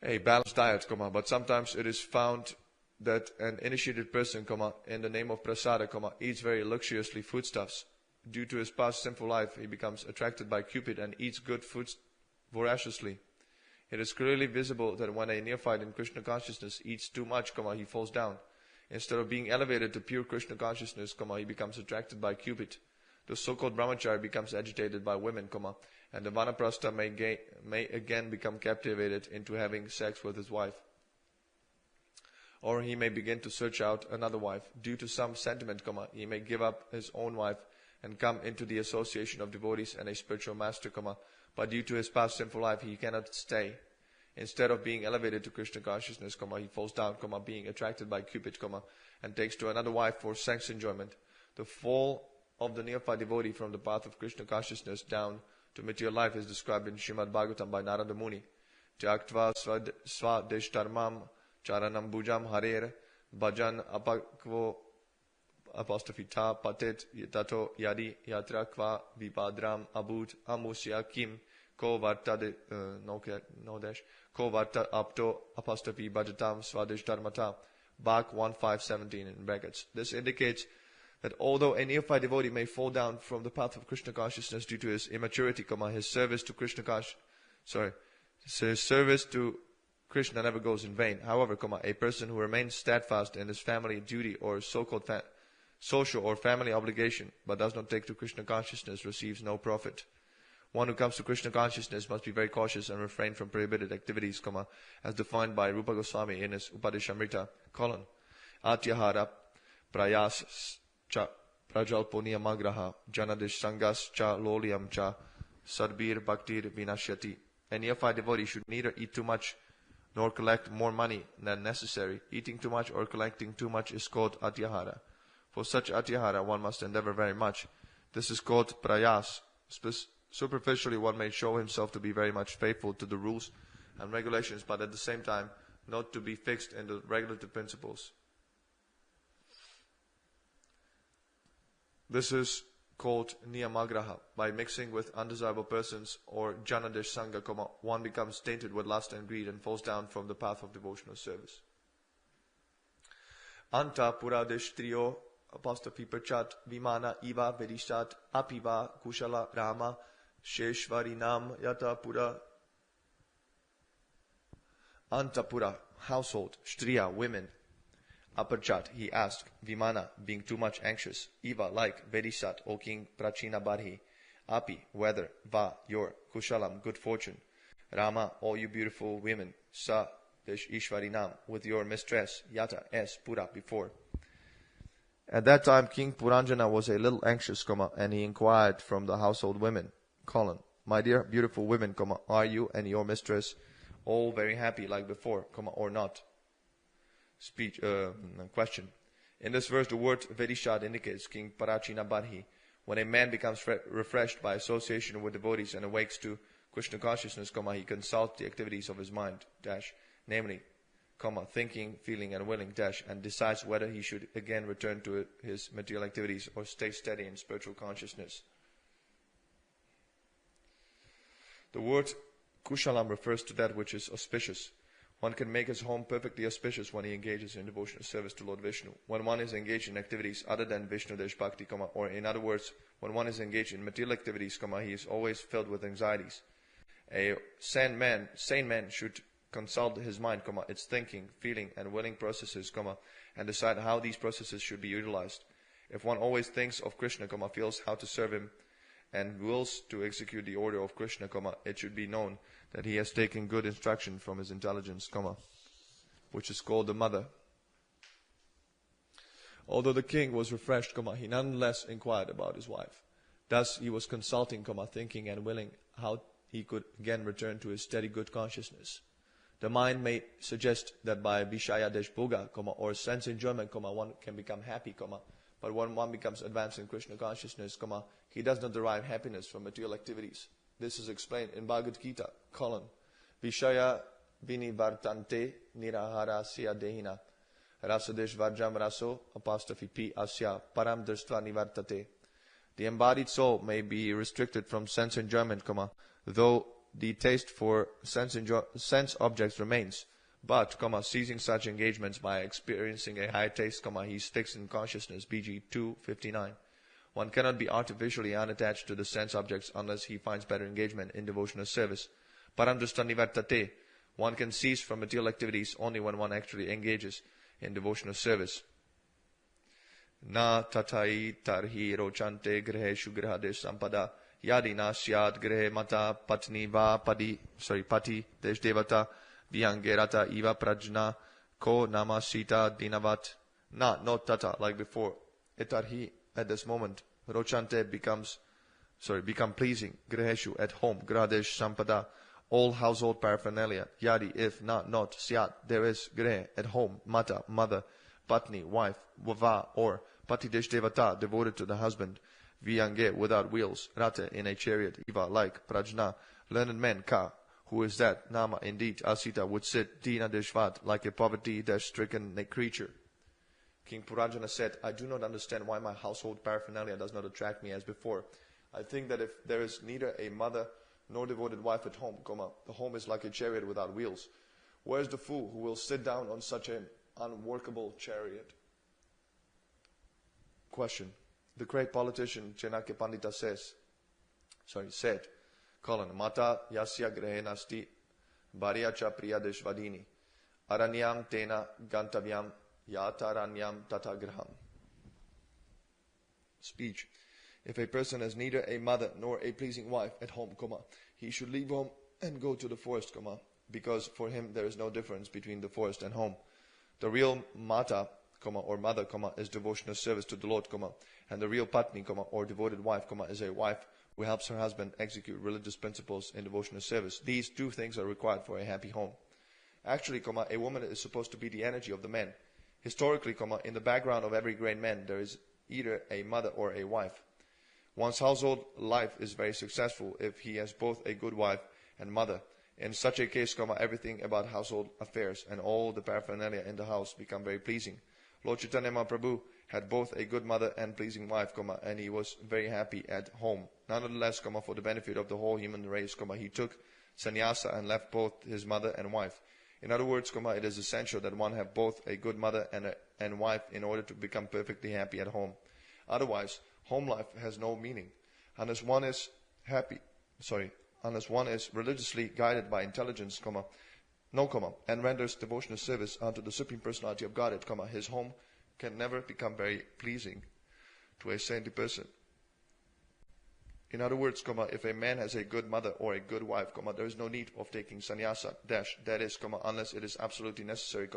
a balanced diet, but sometimes it is found that an initiated person, in the name of prasada, eats very luxuriously foodstuffs. Due to his past sinful life, he becomes attracted by Cupid and eats good foods voraciously. It is clearly visible that when a neophyte in Krishna consciousness eats too much, he falls down. Instead of being elevated to pure Krishna consciousness, he becomes attracted by Cupid. The so-called brahmachari becomes agitated by women, and the vanaprastha may again become captivated into having sex with his wife. Or he may begin to search out another wife. Due to some sentiment, he may give up his own wife and come into the association of devotees and a spiritual master, but due to his past sinful life, he cannot stay. Instead of being elevated to Krishna consciousness, he falls down, being attracted by Cupid, and takes to another wife for sex enjoyment. The fall of the neophyte devotee from the path of Krishna consciousness down to material life is described in Srimad Bhagavatam by Narada Muni. Tyaktva swadeshtarmam charanam bhujam harer bhajan apakvo apostrophe ta patet tato yadi yatra kva vibadram abut amusya kim ko varta ko varta apto apostrophe bhajatam swadesh dharmata. Bhag 1.5.17 in brackets. This indicates that although a neophyte devotee may fall down from the path of Krishna consciousness due to his immaturity, his service to Krishna never goes in vain. However, a person who remains steadfast in his family duty or so-called social or family obligation, but does not take to Krishna consciousness, receives no profit. One who comes to Krishna consciousness must be very cautious and refrain from prohibited activities, as defined by Rupa Goswami in his Upadeshamrita, Atyahara prayas cha prajalponia magraha janadish sangas cha loliam cha sadbir bhaktir vinashyati. A neophyte devotee should neither eat too much nor collect more money than necessary. Eating too much or collecting too much is called atyahara. For such atyahara one must endeavor very much. This is called prayas. Superficially one may show himself to be very much faithful to the rules and regulations, but at the same time not to be fixed in the regulative principles. This is called niyamagraha. By mixing with undesirable persons or janadish sangha, one becomes tainted with lust and greed and falls down from the path of devotional service. Anta puradish triyo apostrophe perchat vimana iva vedishat apiva kushala rama sheshvarinam yata pura. Antapura, household, striya, women. Aparchat, he asked, Vimana, being too much anxious, Eva, like, Vedisat, O king, Prachina Barhi, Api, weather, Va, your, Kushalam, good fortune, Rama, all you beautiful women, Sa, Dish Ishvarinam, with your mistress, Yata, S, Pura, before. At that time, King Puranjana was a little anxious, and he inquired from the household women, My dear beautiful women, are you and your mistress all very happy like before, or not? Question. In this verse, the word Vedishat indicates King Parachina Barhi. When a man becomes refreshed by association with devotees and awakes to Krishna consciousness, he consults the activities of his mind, namely, thinking, feeling, and willing, and decides whether he should again return to his material activities or stay steady in spiritual consciousness. The word Kushalam refers to that which is auspicious. One can make his home perfectly auspicious when he engages in devotional service to Lord Vishnu. When one is engaged in activities other than Vishnu Desh Bhakti, or in other words, when one is engaged in material activities, he is always filled with anxieties. A sane man should consult his mind, its thinking, feeling, and willing processes, and decide how these processes should be utilized. If one always thinks of Krishna, feels how to serve him, and wills to execute the order of Krishna, it should be known that he has taken good instruction from his intelligence, which is called the mother. Although the king was refreshed, he nonetheless inquired about his wife. Thus he was consulting, thinking and willing how he could again return to his steady good consciousness. The mind may suggest that by Vishaya Desh Bhoga, or sense enjoyment, one can become happy, but when one becomes advanced in Krishna consciousness, he does not derive happiness from material activities. This is explained in Bhagavad Gita, Vishaya vinivartante niraharasya dehina rasadesh varjam raso apostrophe p asya param drstva nivartate. The embodied soul may be restricted from sense enjoyment, though the taste for sense objects remains. But, ceasing such engagements by experiencing a higher taste, he sticks in consciousness, BG 259. One cannot be artificially unattached to the sense objects unless he finds better engagement in devotional service. Paramdrishta nivartate. One can cease from material activities only when one actually engages in devotional service. Na tatai tarhi rochante griheshu grihades sampada Yadi na syad grihe mata patni va pati deshdevata vyangerata iva prajna ko namasita dinavat. Not tata, like before. Etarhi, at this moment, rochante become pleasing. Griheshu, at home. Gradesh sampada, all household paraphernalia. Yadi, if not, syat, there is. Grihe, at home. Mata, mother. Patni, wife. Vava, or. Pati deshdevata, devoted to the husband. Vyange, without wheels. Rata, in a chariot. Iva, like. Prajna, learned men. Ka, who is that? Nama, indeed. Asita, would sit. Dina deshvat, like a poverty-stricken creature. King Purajana said, I do not understand why my household paraphernalia does not attract me as before. I think that if there is neither a mother nor devoted wife at home, the home is like a chariot without wheels. Where is the fool who will sit down on such an unworkable chariot? Question. The great politician Chanakya Pandita said, Mata yasya grehe nasti bharya cha priya deshvadini aranyam tena gantavyam yataranyam tata graham. Speech. If a person has neither a mother nor a pleasing wife at home, he should leave home and go to the forest, because for him there is no difference between the forest and home. The real mata, or mother, is devotional service to the Lord, and the real patni, or devoted wife, is a wife who helps her husband execute religious principles in devotional service. These two things are required for a happy home. Actually, a woman is supposed to be the energy of the man. Historically, in the background of every great man, there is either a mother or a wife. One's household life is very successful if he has both a good wife and mother. In such a case, everything about household affairs and all the paraphernalia in the house become very pleasing. Lord Chaitanya Mahaprabhu had both a good mother and pleasing wife, and he was very happy at home. Nonetheless, for the benefit of the whole human race, he took sannyasa and left both his mother and wife. In other words, it is essential that one have both a good mother and wife in order to become perfectly happy at home. Otherwise, home life has no meaning. Unless one is religiously guided by intelligence, and renders devotional service unto the Supreme Personality of Godhead, his home can never become very pleasing to a saintly person. In other words, if a man has a good mother or a good wife, there is no need of taking sannyasa, that is, unless it is absolutely necessary,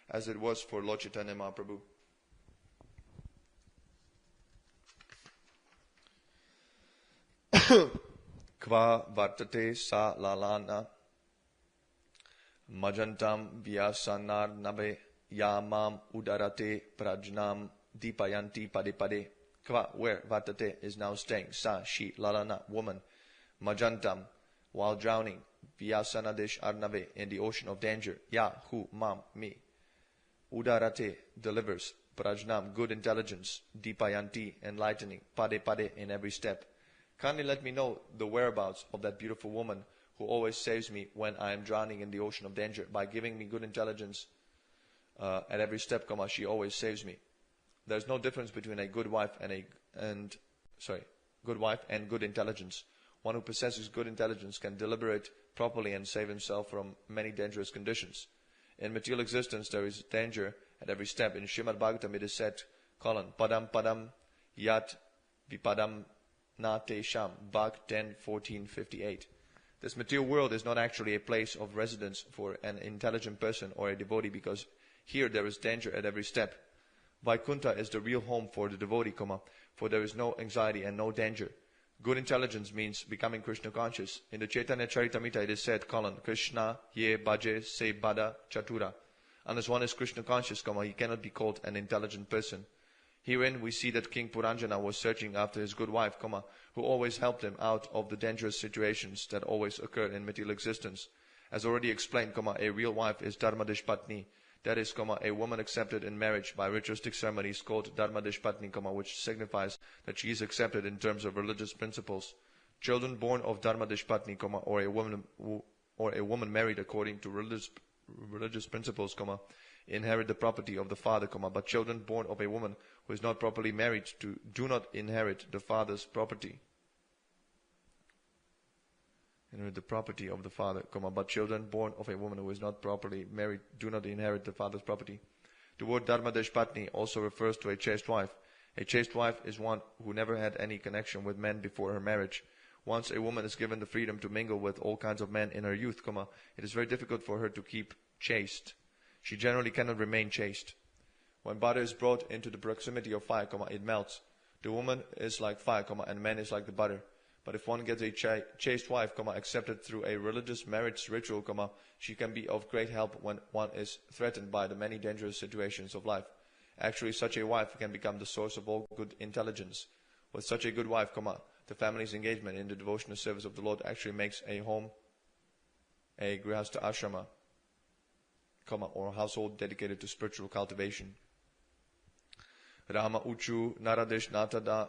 as it was for Lord Chaitanya Mahaprabhu. Kva vartate sa lalana majantam vyasanar nabe yamam udarate prajnam dipayanti pade pade. Kva, where vartate is now staying, sa, she, lalana, woman, majantam, while drowning, vyasanadesh arnave, in the ocean of danger, ya, who, mam, me. Udarate, delivers, prajnam, good intelligence, dipayanti, enlightening, pade pade, in every step. Kindly let me know the whereabouts of that beautiful woman who always saves me when I am drowning in the ocean of danger. By giving me good intelligence at every step, she always saves me. There's no difference between a good wife and good intelligence. One who possesses good intelligence can deliberate properly and save himself from many dangerous conditions. In material existence, there is danger at every step. In Srimad Bhagavatam, it is said, Padam Padam Yat Vipadam Na Te Sham, Bhag 10:14-58. This material world is not actually a place of residence for an intelligent person or a devotee, because here there is danger at every step. Vaikuntha is the real home for the devotee, for there is no anxiety and no danger. Good intelligence means becoming Krishna conscious. In the Chaitanya Charitamrita it is said, Krishna ye bhaje se bada chatura. Unless one is Krishna conscious, he cannot be called an intelligent person. Herein we see that King Puranjana was searching after his good wife, who always helped him out of the dangerous situations that always occur in material existence. As already explained, a real wife is Dharmadesh Patni. That is, a woman accepted in marriage by ritualistic ceremonies called Dharmadesh Patni, which signifies that she is accepted in terms of religious principles. Children born of Dharmadesh Patni, or a woman married according to religious principles, inherit the property of the father, but children born of a woman who is not properly married do not inherit the father's property. Inherit the property of the father, but children born of a woman who is not properly married do not inherit the father's property. The word Dharmadesh Patni also refers to a chaste wife. A chaste wife is one who never had any connection with men before her marriage. Once a woman is given the freedom to mingle with all kinds of men in her youth, it is very difficult for her to keep chaste. She generally cannot remain chaste. When butter is brought into the proximity of fire, it melts. The woman is like fire, and man is like the butter. But if one gets a chaste wife, accepted through a religious marriage ritual, she can be of great help when one is threatened by the many dangerous situations of life. Actually, such a wife can become the source of all good intelligence. With such a good wife, the family's engagement in the devotional service of the Lord actually makes a home a grihastha ashrama, or household dedicated to spiritual cultivation. Rama uchu naradeshnata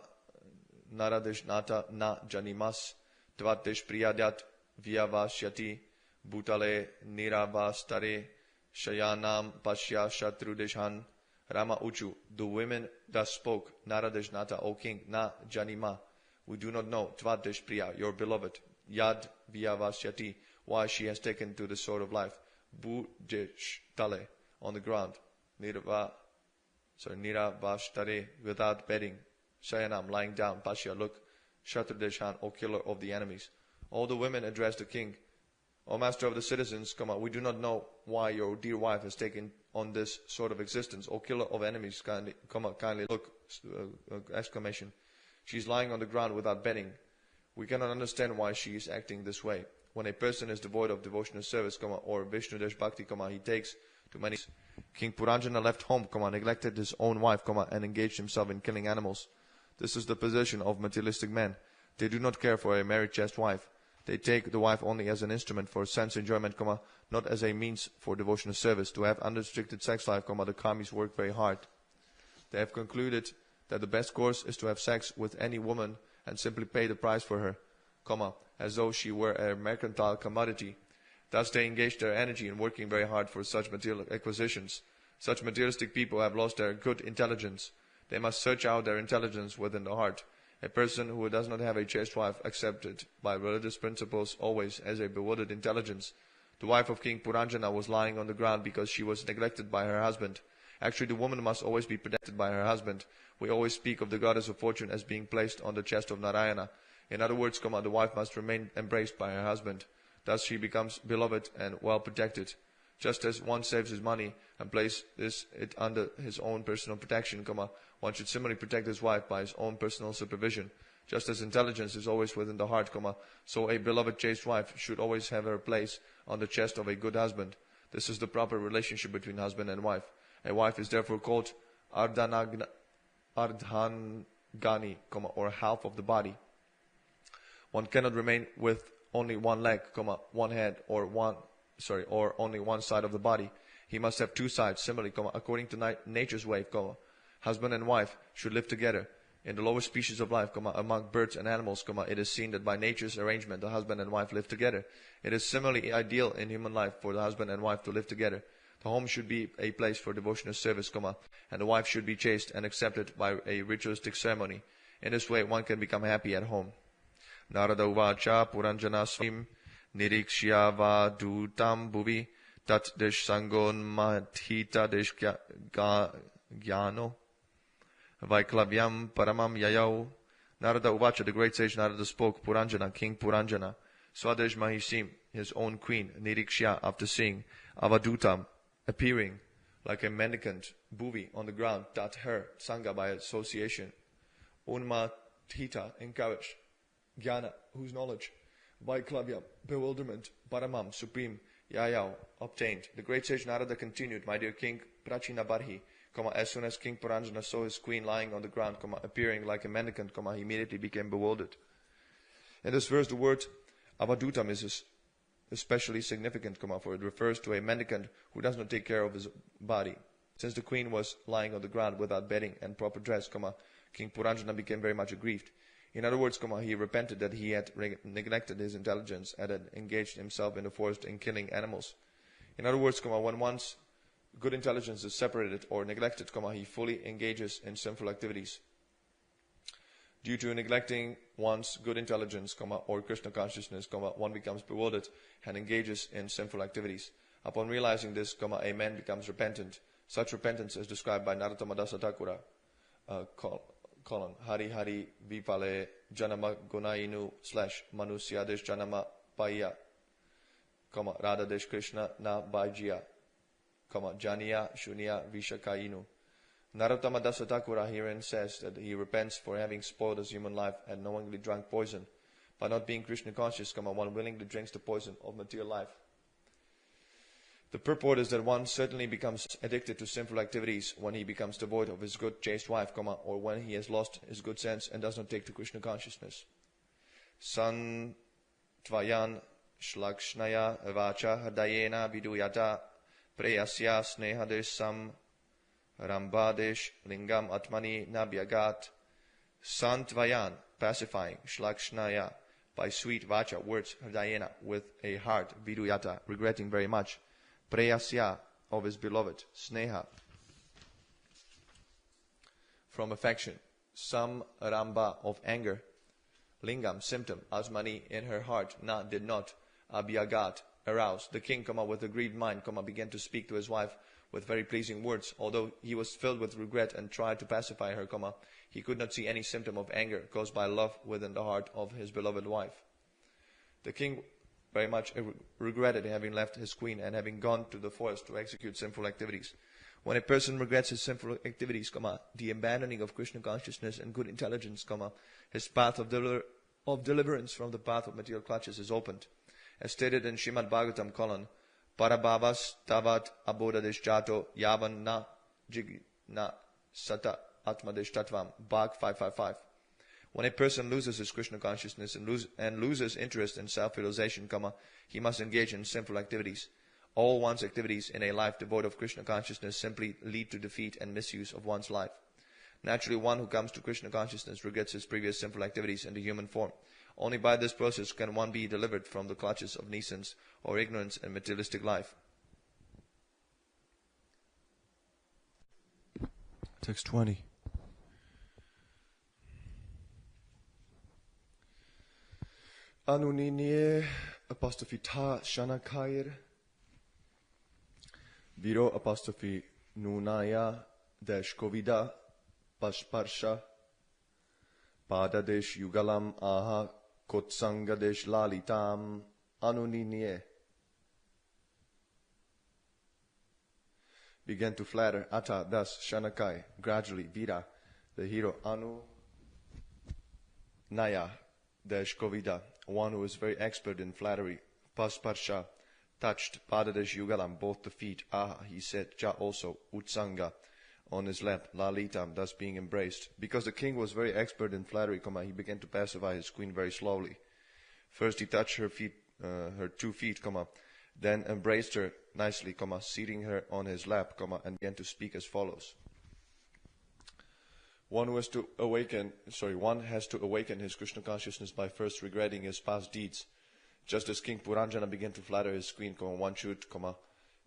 na janimas tvatesh priyadyat vyavashyati bhutale niravastare shayanam pasya shatrudeshan. Rama uchu, the women thus spoke, Naradeshnata, O king, na janima, we do not know, tvadesh priya, your beloved, yad vyavasyati, why she has taken to the sword of life, bhutale, on the ground, niravashtare, without bedding, shayanam, lying down, pasya, look, shatrudeshan, O killer of the enemies. All the women addressed the king, O master of the citizens, we do not know why your dear wife has taken on this sort of existence. O killer of enemies, kindly look, exclamation. She is lying on the ground without bedding. We cannot understand why she is acting this way. When a person is devoid of devotional service, or Vishnu Desh Bhakti, he takes to many. King Puranjana left home, neglected his own wife, and engaged himself in killing animals. This is the position of materialistic men. They do not care for a married chaste wife. They take the wife only as an instrument for sense enjoyment, not as a means for devotional service. To have unrestricted sex life, the karmis work very hard. They have concluded that the best course is to have sex with any woman and simply pay the price for her, as though she were a mercantile commodity. Thus they engage their energy in working very hard for such material acquisitions. Such materialistic people have lost their good intelligence. They must search out their intelligence within the heart. A person who does not have a chaste wife accepted by religious principles always as a bewildered intelligence. The wife of King Puranjana was lying on the ground because she was neglected by her husband. Actually, the woman must always be protected by her husband. We always speak of the goddess of fortune as being placed on the chest of Narayana. In other words, the wife must remain embraced by her husband. Thus she becomes beloved and well protected. Just as one saves his money and places it under his own personal protection, one should similarly protect his wife by his own personal supervision. Just as intelligence is always within the heart, so a beloved chaste wife should always have her place on the chest of a good husband. This is the proper relationship between husband and wife. A wife is therefore called ardhangani, or half of the body. One cannot remain with only one leg, one head, or only one side of the body. He must have two sides. Similarly, according to nature's way, husband and wife should live together. In the lower species of life, among birds and animals, it is seen that by nature's arrangement, the husband and wife live together. It is similarly ideal in human life for the husband and wife to live together. The home should be a place for devotional service, and the wife should be chaste and accepted by a ritualistic ceremony. In this way, one can become happy at home. Narada uvacha puranjana swam nirikshya dutam bhuvi tat desh sangon mathita desh gyano vaiklavyam paramam yayau. Narada uvacha, the great sage Narada spoke, Puranjana, King Puranjana, Swadesh Mahisim, his own queen, Nirikshya, after seeing Avadutam appearing like a mendicant, Bhuvi, on the ground, tat her, Sangha by association, Unmathita, encouraged, Jnana, whose knowledge, Vaiklavya, bewilderment, Paramam, supreme, Yayao, obtained. The great sage Narada continued, my dear king, Prachina Barhi, as soon as King Puranjana saw his queen lying on the ground, appearing like a mendicant, he immediately became bewildered. In this verse, the word Avadutam is especially significant, for it refers to a mendicant who does not take care of his body. Since the queen was lying on the ground without bedding and proper dress, King Puranjana became very much aggrieved. In other words, he repented that he had neglected his intelligence and had engaged himself in the forest in killing animals. In other words, when one's good intelligence is separated or neglected, he fully engages in sinful activities. Due to neglecting one's good intelligence, or Krishna consciousness, one becomes bewildered and engages in sinful activities. Upon realizing this, a man becomes repentant. Such repentance is described by Narottama Dasa Thakura, Hari Hari Vipale Janama Gunainu / Manusyadesh Janama Paya, Radhadesh Krishna Na Bajya, Janiya Shunya Vishakainu. Narottama Dasa Thakura herein says that he repents for having spoiled his human life and knowingly drunk poison. By not being Krishna conscious, one willingly drinks the poison of material life. The purport is that one certainly becomes addicted to sinful activities when he becomes devoid of his good chaste wife, or when he has lost his good sense and does not take to Krishna consciousness. San Tvayan Shlakshnaya Vacha Hardayena Viduyata Preyasya Snehadesam Rambadesh Lingam Atmani Nabhyagat. Santvayan, pacifying, Shlakshnaya, by sweet vacha, words, Hardayena, with a heart, Viduyata, regretting very much, Preyasya, of his beloved, Sneha, from affection, Sam Ramba, of anger, Lingam, symptom, Asmani, in her heart, Na, did not, Abhyagat, aroused. The king, with a grieved mind, began to speak to his wife with very pleasing words. Although he was filled with regret and tried to pacify her, he could not see any symptom of anger caused by love within the heart of his beloved wife. The king very much regretted having left his queen and having gone to the forest to execute sinful activities. When a person regrets his sinful activities, the abandoning of Krishna consciousness and good intelligence, his path of deliverance from the path of material clutches is opened. As stated in Srimad Bhagavatam, Parabhavas tavat abodadish jato yavan na jigna sata atmadish tatvam, Bhag 555. When a person loses his Krishna consciousness and loses interest in self-realization, he must engage in sinful activities. All one's activities in a life devoid of Krishna consciousness simply lead to defeat and misuse of one's life. Naturally, one who comes to Krishna consciousness regrets his previous sinful activities in the human form. Only by this process can one be delivered from the clutches of nescience or ignorance and materialistic life. Text 20. Anuninye apostrophe ta shanakair viro apostrophe nunaya dash kovida pashparsha padadesh yugalam aha kotsangadesh lalitam anuninye. Began to flatter Ata, thus Shanakai, gradually Vira, the hero Anu Naya dash Kovida, one who is very expert in flattery, Pasparsha, touched Padadesh Yugalam, both the feet, Aha, he said, Ja also, Utsanga, on his lap, Lalitam, thus being embraced. Because the king was very expert in flattery, he began to pacify his queen very slowly. First he touched her feet, her 2 feet, then embraced her nicely, seating her on his lap, and began to speak as follows. One has to awaken his Krishna consciousness by first regretting his past deeds. Just as King Puranjana began to flatter his queen, one should,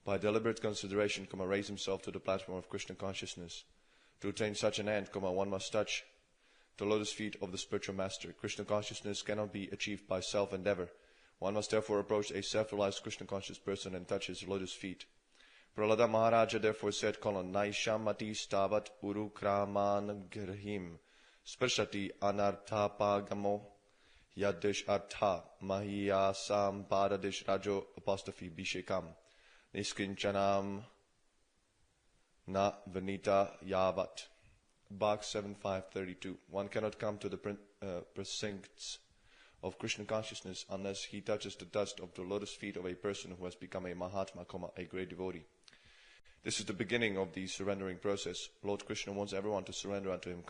by deliberate consideration, raise himself to the platform of Krishna consciousness. To attain such an end, one must touch the lotus feet of the spiritual master. Krishna consciousness cannot be achieved by self-endeavor. One must therefore approach a self-realized Krishna-conscious person and touch his lotus feet. Prahlada Maharaja therefore said, Naishamati stavat urukramangrahim sparshati anarthapagamo yadish artha mahiyasam paradish rajo apostrophe bishekam niskinchanam na vanita yavat. Bhag 7532. One cannot come to the precincts of Krishna consciousness unless he touches the dust of the lotus feet of a person who has become a Mahatma, a great devotee. This is the beginning of the surrendering process. Lord Krishna wants everyone to surrender unto him,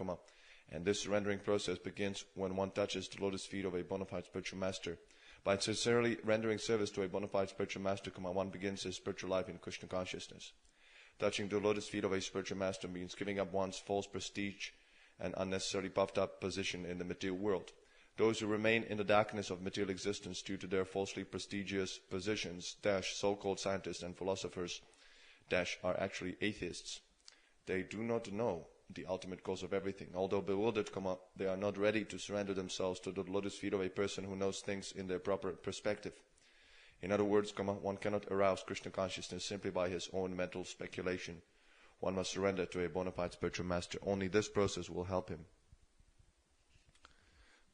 and this surrendering process begins when one touches the lotus feet of a bona fide spiritual master. By sincerely rendering service to a bona fide spiritual master, one begins his spiritual life in Krishna consciousness. Touching the lotus feet of a spiritual master means giving up one's false prestige and unnecessarily puffed up position in the material world. Those who remain in the darkness of material existence due to their falsely prestigious positions, so-called scientists and philosophers, are actually atheists. They do not know the ultimate cause of everything. Although bewildered, they are not ready to surrender themselves to the lotus feet of a person who knows things in their proper perspective. In other words, one cannot arouse Krishna consciousness simply by his own mental speculation. One must surrender to a bona fide spiritual master. Only this process will help him.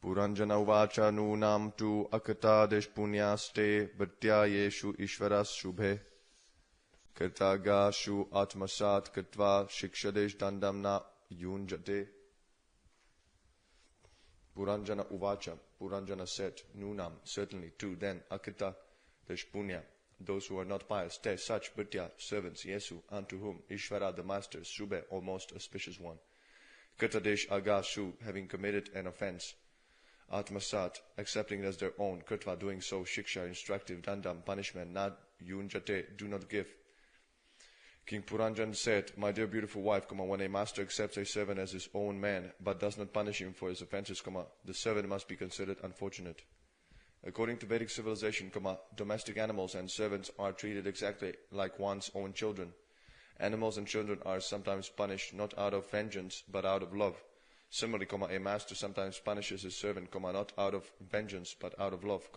Puranjana uvacha nunam tu akata desh punyaste bhatya yeshu ishvaras shubhe kartaga shu atmasat katva shikshadesh dandam na yunjate. Puranjana uvacha, Puranjana said, nunam, certainly, to then akata desh punya, those who are not pious, te, such bhatya, servants, yesu, unto whom Ishvara, the master, shubhe, or most auspicious one, Kritadesh agashu, having committed an offense, atmasat, accepting it as their own, kritva, doing so, shiksha, instructive, dandam, punishment, not yunjate, do not give. King Puranjan said, my dear beautiful wife, when a master accepts a servant as his own man, but does not punish him for his offenses, the servant must be considered unfortunate. According to Vedic civilization, domestic animals and servants are treated exactly like one's own children. Animals and children are sometimes punished not out of vengeance, but out of love. Similarly, a master sometimes punishes his servant, not out of vengeance, but out of love,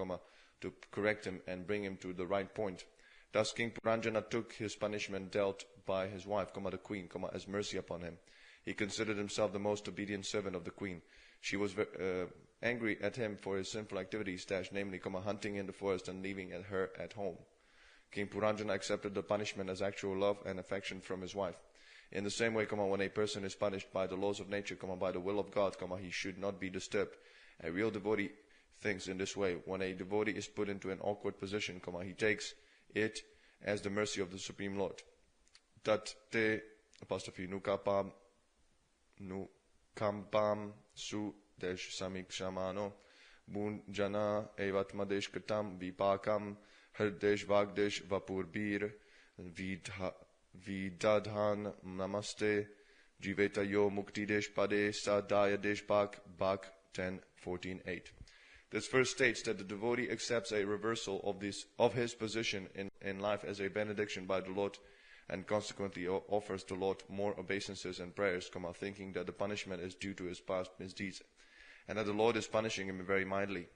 to correct him and bring him to the right point. Thus King Puranjana took his punishment dealt by his wife, the queen, as mercy upon him. He considered himself the most obedient servant of the queen. She was angry at him for his sinful activities, namely, hunting in the forest and leaving her at home. King Puranjana accepted the punishment as actual love and affection from his wife. In the same way, when a person is punished by the laws of nature, by the will of God, he should not be disturbed. A real devotee thinks in this way. When a devotee is put into an awkward position, he takes it as the mercy of the Supreme Lord. Tat te apostrophe nukampam su desh samikshamano bunjana evatmadesh katam vipakam herdesh vagdesh vapurbir vidadhan namaste jiveta yo muktidesh pade sadaya desh bak 10:14:8. This verse states that the devotee accepts a reversal of his position in life as a benediction by the Lord, and consequently offers the Lord more obeisances and prayers, thinking that the punishment is due to his past misdeeds, and that the Lord is punishing him very mildly.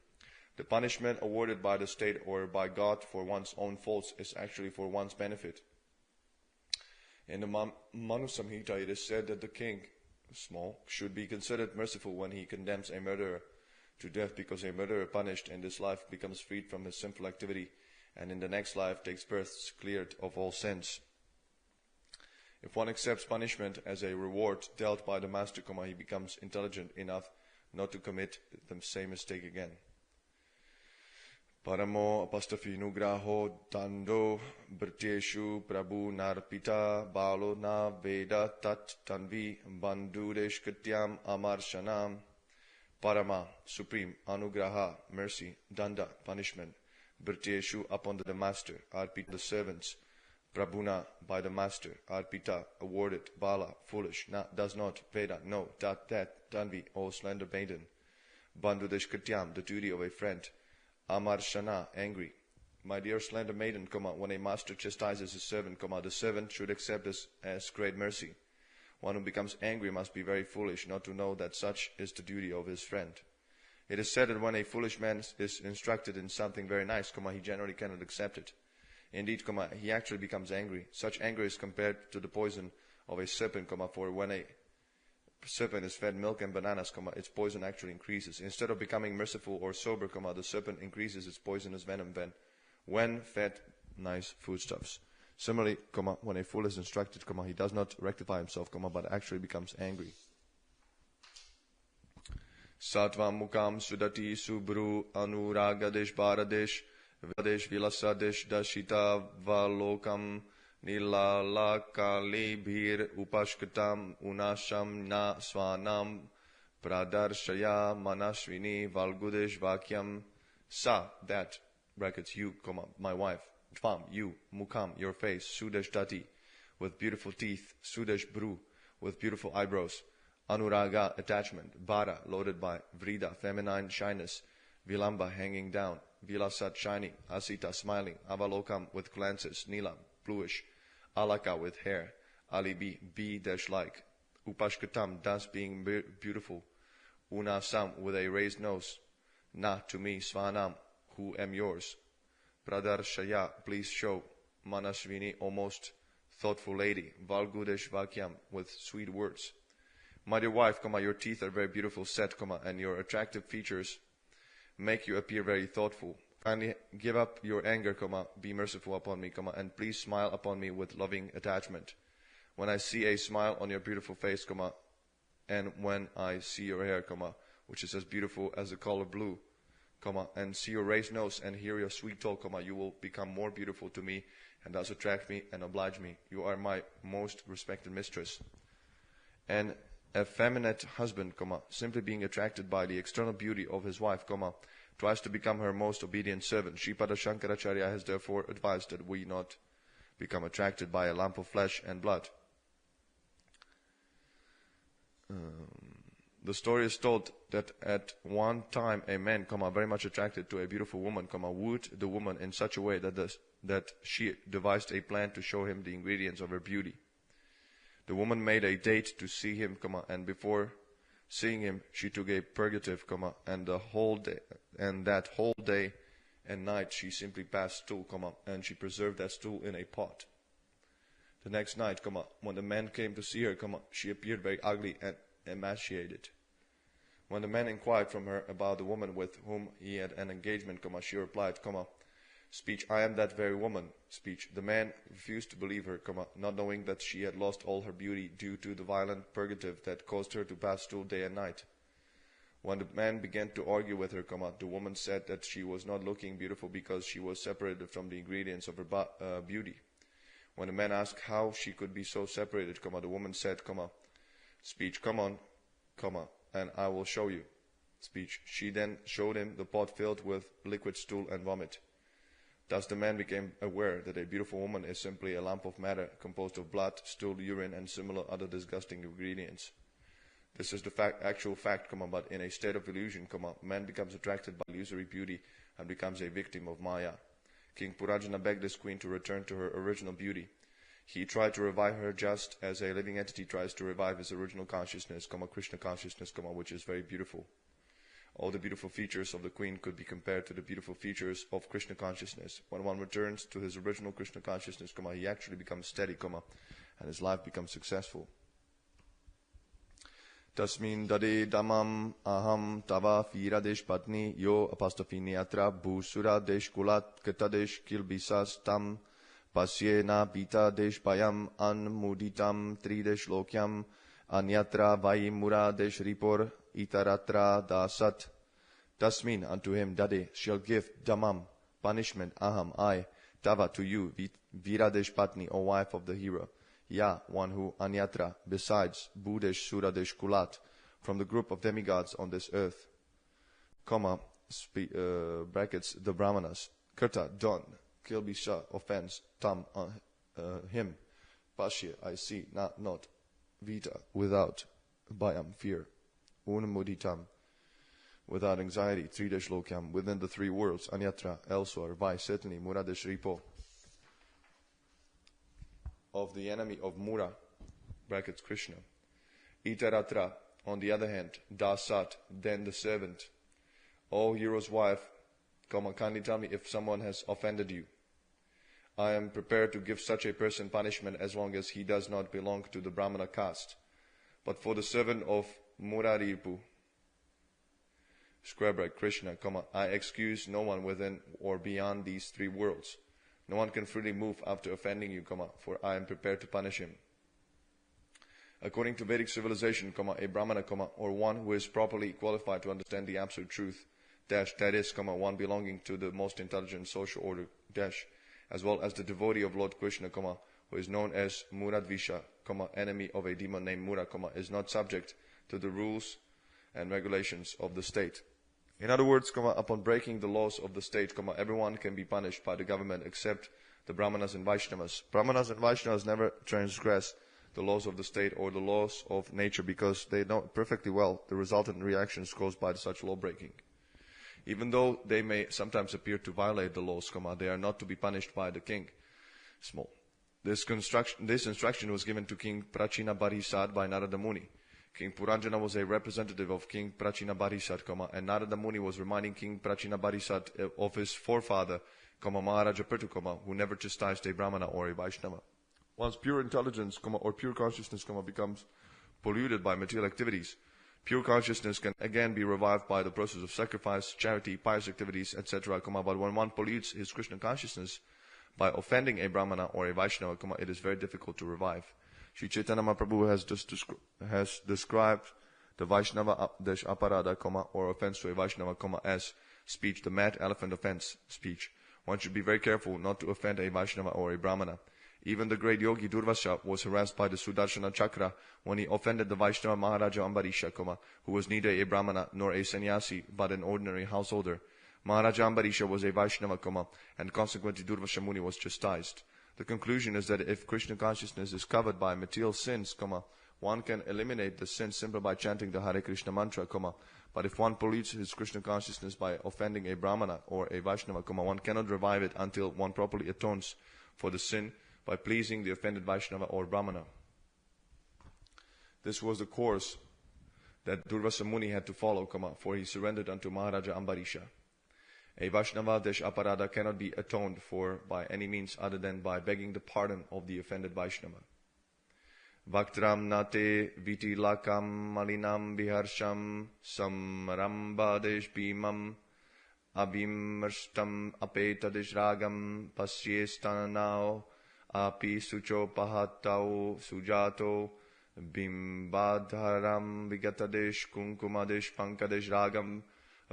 The punishment awarded by the state or by God for one's own faults is actually for one's benefit. In the Manu Samhita, it is said that the king, small, should be considered merciful when he condemns a murderer to death, because a murderer punished in this life becomes freed from his sinful activity, and in the next life takes birth cleared of all sins. If one accepts punishment as a reward dealt by the master, he becomes intelligent enough not to commit the same mistake again. Paramo apostrophe nugraho dando bhrtyeshu prabhu narpita balo na veda tat tanvi bandudesh katyam amarsanam. Parama, supreme, anugraha, mercy, danda, punishment, bhrtyeshu, upon the master, arpita, the servants, prabhuna, by the master, arpita, awarded, bala, foolish, does not, veda, no, that, tanvi, all slender maiden, bandudesh katyam, the duty of a friend, amarshana, angry. My dear slender maiden, when a master chastises his servant, the servant should accept this as great mercy. One who becomes angry must be very foolish not to know that such is the duty of his friend. It is said that when a foolish man is instructed in something very nice, he generally cannot accept it. Indeed, he actually becomes angry. Such anger is compared to the poison of a serpent, for when a serpent is fed milk and bananas, its poison actually increases. Instead of becoming merciful or sober, the serpent increases its poisonous venom when fed nice foodstuffs. Similarly, when a fool is instructed, he does not rectify himself, but actually becomes angry. Sattvam mukam sudati subru anuragadesh bharadesh vadesh vilasadesh dashita valokam nilalakali bhir upashkatam unasham na swanam pradarshaya manashvini valgudesh vakyam. Sa, that, brackets you, my wife. Tvam, you, mukam, your face, sudesh dati, with beautiful teeth, sudesh bru, with beautiful eyebrows, anuraga, attachment, bara, loaded by, vrida, feminine shyness, vilamba, hanging down, vilasat, shining, asita, smiling, avalokam, with glances, nilam, bluish, alaka, with hair, alibi, like, upashkatam, thus being beautiful, unasam, with a raised nose, na, to me, svanam, who am yours, pradarshaya, please show, manashvini, almost thoughtful lady, valgudesh vakyam, with sweet words, My dear wife, your teeth are very beautiful set, and your attractive features make you appear very thoughtful. Finally, give up your anger, be merciful upon me, and please smile upon me with loving attachment. When I see a smile on your beautiful face, and when I see your hair, which is as beautiful as the color blue, and see your raised nose and hear your sweet talk, you will become more beautiful to me and thus attract me and oblige me. You are my most respected mistress. An effeminate husband, simply being attracted by the external beauty of his wife, tries to become her most obedient servant. Sripada Shankaracharya has therefore advised that we not become attracted by a lump of flesh and blood. The story is told that at one time a man, very much attracted to a beautiful woman, wooed the woman in such a way that she devised a plan to show him the ingredients of her beauty. The woman made a date to see him, and before seeing him, she took a purgative, and that whole day and night she simply passed stool, and she preserved that stool in a pot. The next night, when the man came to see her, she appeared very ugly and emaciated. When the man inquired from her about the woman with whom he had an engagement, she replied, speech, I am that very woman, speech. The man refused to believe her, not knowing that she had lost all her beauty due to the violent purgative that caused her to pass stool day and night. When the man began to argue with her, the woman said that she was not looking beautiful because she was separated from the ingredients of her beauty. When the man asked how she could be so separated, the woman said, speech, come on, and I will show you, speech. She then showed him the pot filled with liquid stool and vomit. Thus the man became aware that a beautiful woman is simply a lump of matter composed of blood, stool, urine, and similar other disgusting ingredients. This is the actual fact, but in a state of illusion, man becomes attracted by illusory beauty and becomes a victim of Maya. King Purajana begged this queen to return to her original beauty. He tried to revive her just as a living entity tries to revive his original consciousness, Krishna consciousness, which is very beautiful. All the beautiful features of the queen could be compared to the beautiful features of Krishna consciousness. When one returns to his original Krishna consciousness, he actually becomes steady, and his life becomes successful. Tasmin dade damam aham tava firadesh patni yo apostafini atra busura desh kulat katadesh kilbisas tam pasyena pita desh bayam anmuditam tridesh lokyam anyatra vaimura desh ripor itaratra dasat. Tasmin, unto him, dade, shall give damam, punishment, aham, I, tava, to you, viradesh patni, O wife of the hero. Ya, one who, anyatra, besides, budesh suradesh kulat, from the group of demigods on this earth, brackets, the brahmanas, karta, done, kilbisha, offense, tam, him, pashya, I see, not, vita, without, bayam, fear, unmuditam, without anxiety, tridesh lokyam, within the three worlds, anyatra, elsewhere, vai, certainly, muradesh ripo, of the enemy of Mura, brackets Krishna. Itaratra, on the other hand, dasat, then the servant. O hero's wife, kindly tell me if someone has offended you. I am prepared to give such a person punishment as long as he does not belong to the Brahmana caste. But for the servant of Muraripu, square bracket Krishna, I excuse no one within or beyond these three worlds. No one can freely move after offending you, for I am prepared to punish him. According to Vedic civilization, a Brahmana, or one who is properly qualified to understand the absolute truth, that is, one belonging to the most intelligent social order, as well as the devotee of Lord Krishna, who is known as Muradvisha, enemy of a demon named Mura, is not subject to the rules and regulations of the state. In other words, upon breaking the laws of the state, everyone can be punished by the government except the Brahmanas and Vaishnavas. Brahmanas and Vaishnavas never transgress the laws of the state or the laws of nature because they know perfectly well the resultant reactions caused by such law breaking. Even though they may sometimes appear to violate the laws, they are not to be punished by the king. Small. This instruction was given to King Prachina Barisad by Narada Muni. King Purajana was a representative of King Prachina Barisad, and Narada Muni was reminding King Prachina Barisad of his forefather, Maharaja Prithu, who never chastised a Brahmana or a Vaishnava. One's pure intelligence, or pure consciousness, becomes polluted by material activities. Pure consciousness can again be revived by the process of sacrifice, charity, pious activities, etc. But when one pollutes his Krishna consciousness by offending a Brahmana or a Vaishnava, it is very difficult to revive. Sri Chaitanya Mahaprabhu has described the Vaishnava Desh Aparada, or offense to a Vaishnava, as speech, the mad elephant offense speech. One should be very careful not to offend a Vaishnava or a Brahmana. Even the great yogi Durvasa was harassed by the Sudarshana Chakra when he offended the Vaishnava Maharaja Ambarisha, who was neither a Brahmana nor a sannyasi, but an ordinary householder. Maharaja Ambarisha was a Vaishnava, and consequently Durvasa Muni was chastised. The conclusion is that if Krishna consciousness is covered by material sins, one can eliminate the sins simply by chanting the Hare Krishna mantra, but if one pollutes his Krishna consciousness by offending a Brahmana or a Vaishnava, one cannot revive it until one properly atones for the sin by pleasing the offended Vaishnava or Brahmana. This was the course that Durvasa Muni had to follow, for he surrendered unto Maharaja Ambarisha. A Vaishnava Desh Aparada cannot be atoned for by any means other than by begging the pardon of the offended Vaishnava. Vaktram nate viti lakam malinam viharsham samramba desh bhimam abhimrstam apetadesh ragam pasyestanao api sucho pahatau sujato bimbadharam vigatadesh kunkumadesh pankadesh ragam.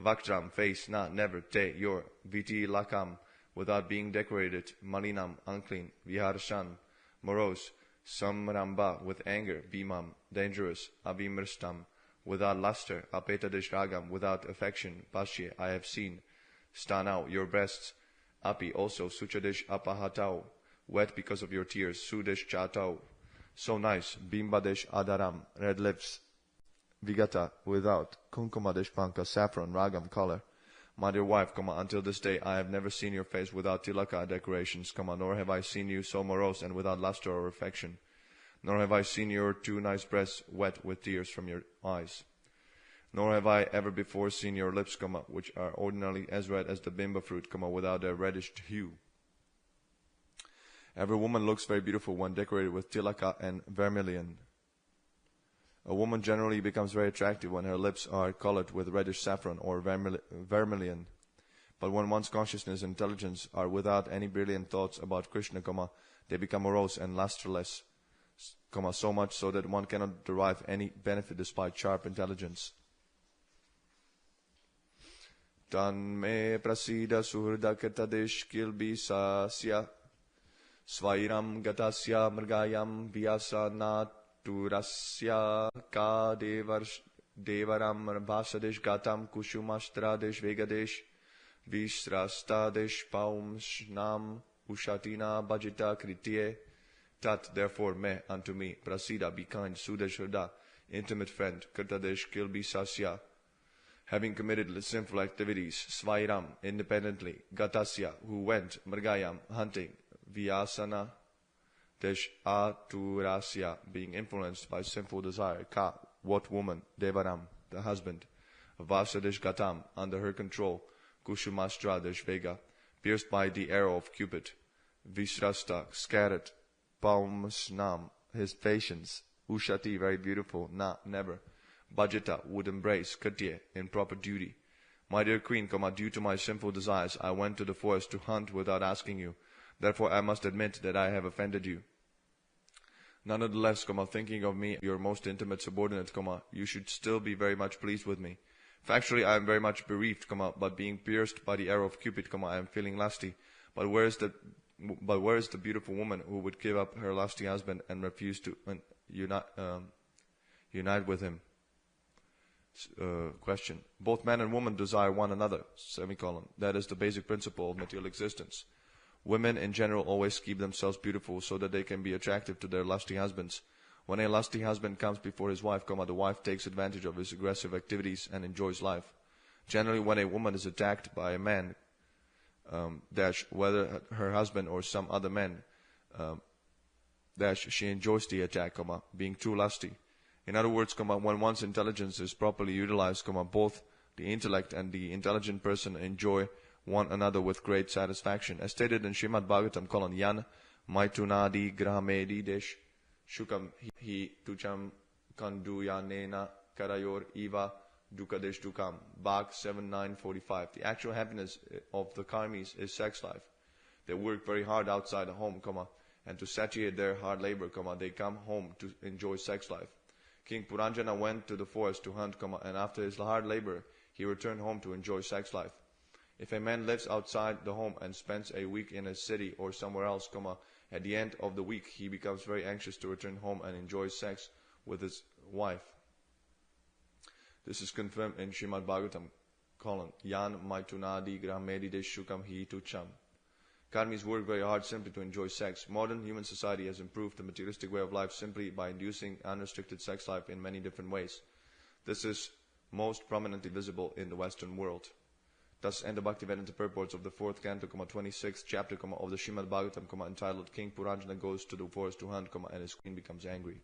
Vaktram, face, not, never, te, your, viti lakam, without being decorated, malinam, unclean, viharshan, morose, samramba, with anger, bhimam, dangerous, abhimrstam, without luster, apetadesh ragam, without affection, pashye, I have seen, stanau, your breasts, api, also, suchadesh apahatau, wet because of your tears, sudesh chatau, so nice, bimbadesh adaram, red lips, vigata, without, kunkumadesh panka, saffron, ragam, color. My dear wife, until this day I have never seen your face without tilaka decorations, nor have I seen you so morose and without luster or affection, nor have I seen your two nice breasts wet with tears from your eyes, nor have I ever before seen your lips, which are ordinarily as red as the bimba fruit, without their reddish hue. Every woman looks very beautiful when decorated with tilaka and vermilion. A woman generally becomes very attractive when her lips are colored with reddish saffron or vermilion. But when one's consciousness and intelligence are without any brilliant thoughts about Krishna, they become morose and lustreless, so much so that one cannot derive any benefit despite sharp intelligence. Tan me prasida suhrda katadesh kilbisasya svairam gatasya mrgayam vyasa Turasya ka devaram bhasadesh gatam kushumastradesh vegadesh visrastadesh paumshnam ushatina bhajita kritye. Tat, therefore, me, unto me, prasida, be kind, sudeshurda, intimate friend, kirtadesh kilbisasya, having committed sinful activities, svairam, independently, gatasya, who went, mrgayam, hunting, vyasana, Desh aturasya, being influenced by sinful desire, ka, what woman, devaram, the husband, vasadesh gatam, under her control, kushumastra desh vega, pierced by the arrow of Cupid, visrasta, scattered, paumsnam, his patience, ushati, very beautiful, na, never, bhajita, would embrace, katye, in proper duty. My dear queen, due to my sinful desires, I went to the forest to hunt without asking you. Therefore, I must admit that I have offended you. Nonetheless, thinking of me, your most intimate subordinate, you should still be very much pleased with me. Factually, I am very much bereaved, but being pierced by the arrow of Cupid, I am feeling lusty. But where is the beautiful woman who would give up her lusty husband and refuse to unite with him? Question. Both man and woman desire one another, semicolon. That is the basic principle of material existence. Women in general always keep themselves beautiful so that they can be attractive to their lusty husbands. When a lusty husband comes before his wife, the wife takes advantage of his aggressive activities and enjoys life. Generally, when a woman is attacked by a man, whether her husband or some other man, she enjoys the attack, being too lusty. In other words, when one's intelligence is properly utilized, both the intellect and the intelligent person enjoy one another with great satisfaction. As stated in Srimad Bhagavatam, Yan Maitunadi Grahamedi Desh Shukam Hi Tucham kanduyanena karayor eva dukadesh dukam. Bhag 7.9.45. The actual happiness of the karmis is sex life. They work very hard outside the home, and to satiate their hard labor, they come home to enjoy sex life. King Puranjana went to the forest to hunt, and after his hard labor, he returned home to enjoy sex life. If a man lives outside the home and spends a week in a city or somewhere else, at the end of the week he becomes very anxious to return home and enjoy sex with his wife. This is confirmed in Srimad Bhagavatam, Yan Maitunadi Grahamedi Deshukam Hi Tucham. Karmis work very hard simply to enjoy sex. Modern human society has improved the materialistic way of life simply by inducing unrestricted sex life in many different ways. This is most prominently visible in the Western world. Thus end the Bhaktivedanta purports of the 4th canto, 26th chapter, of the Srimad Bhagavatam, entitled King Puranjana goes to the forest to hunt, and his queen becomes angry.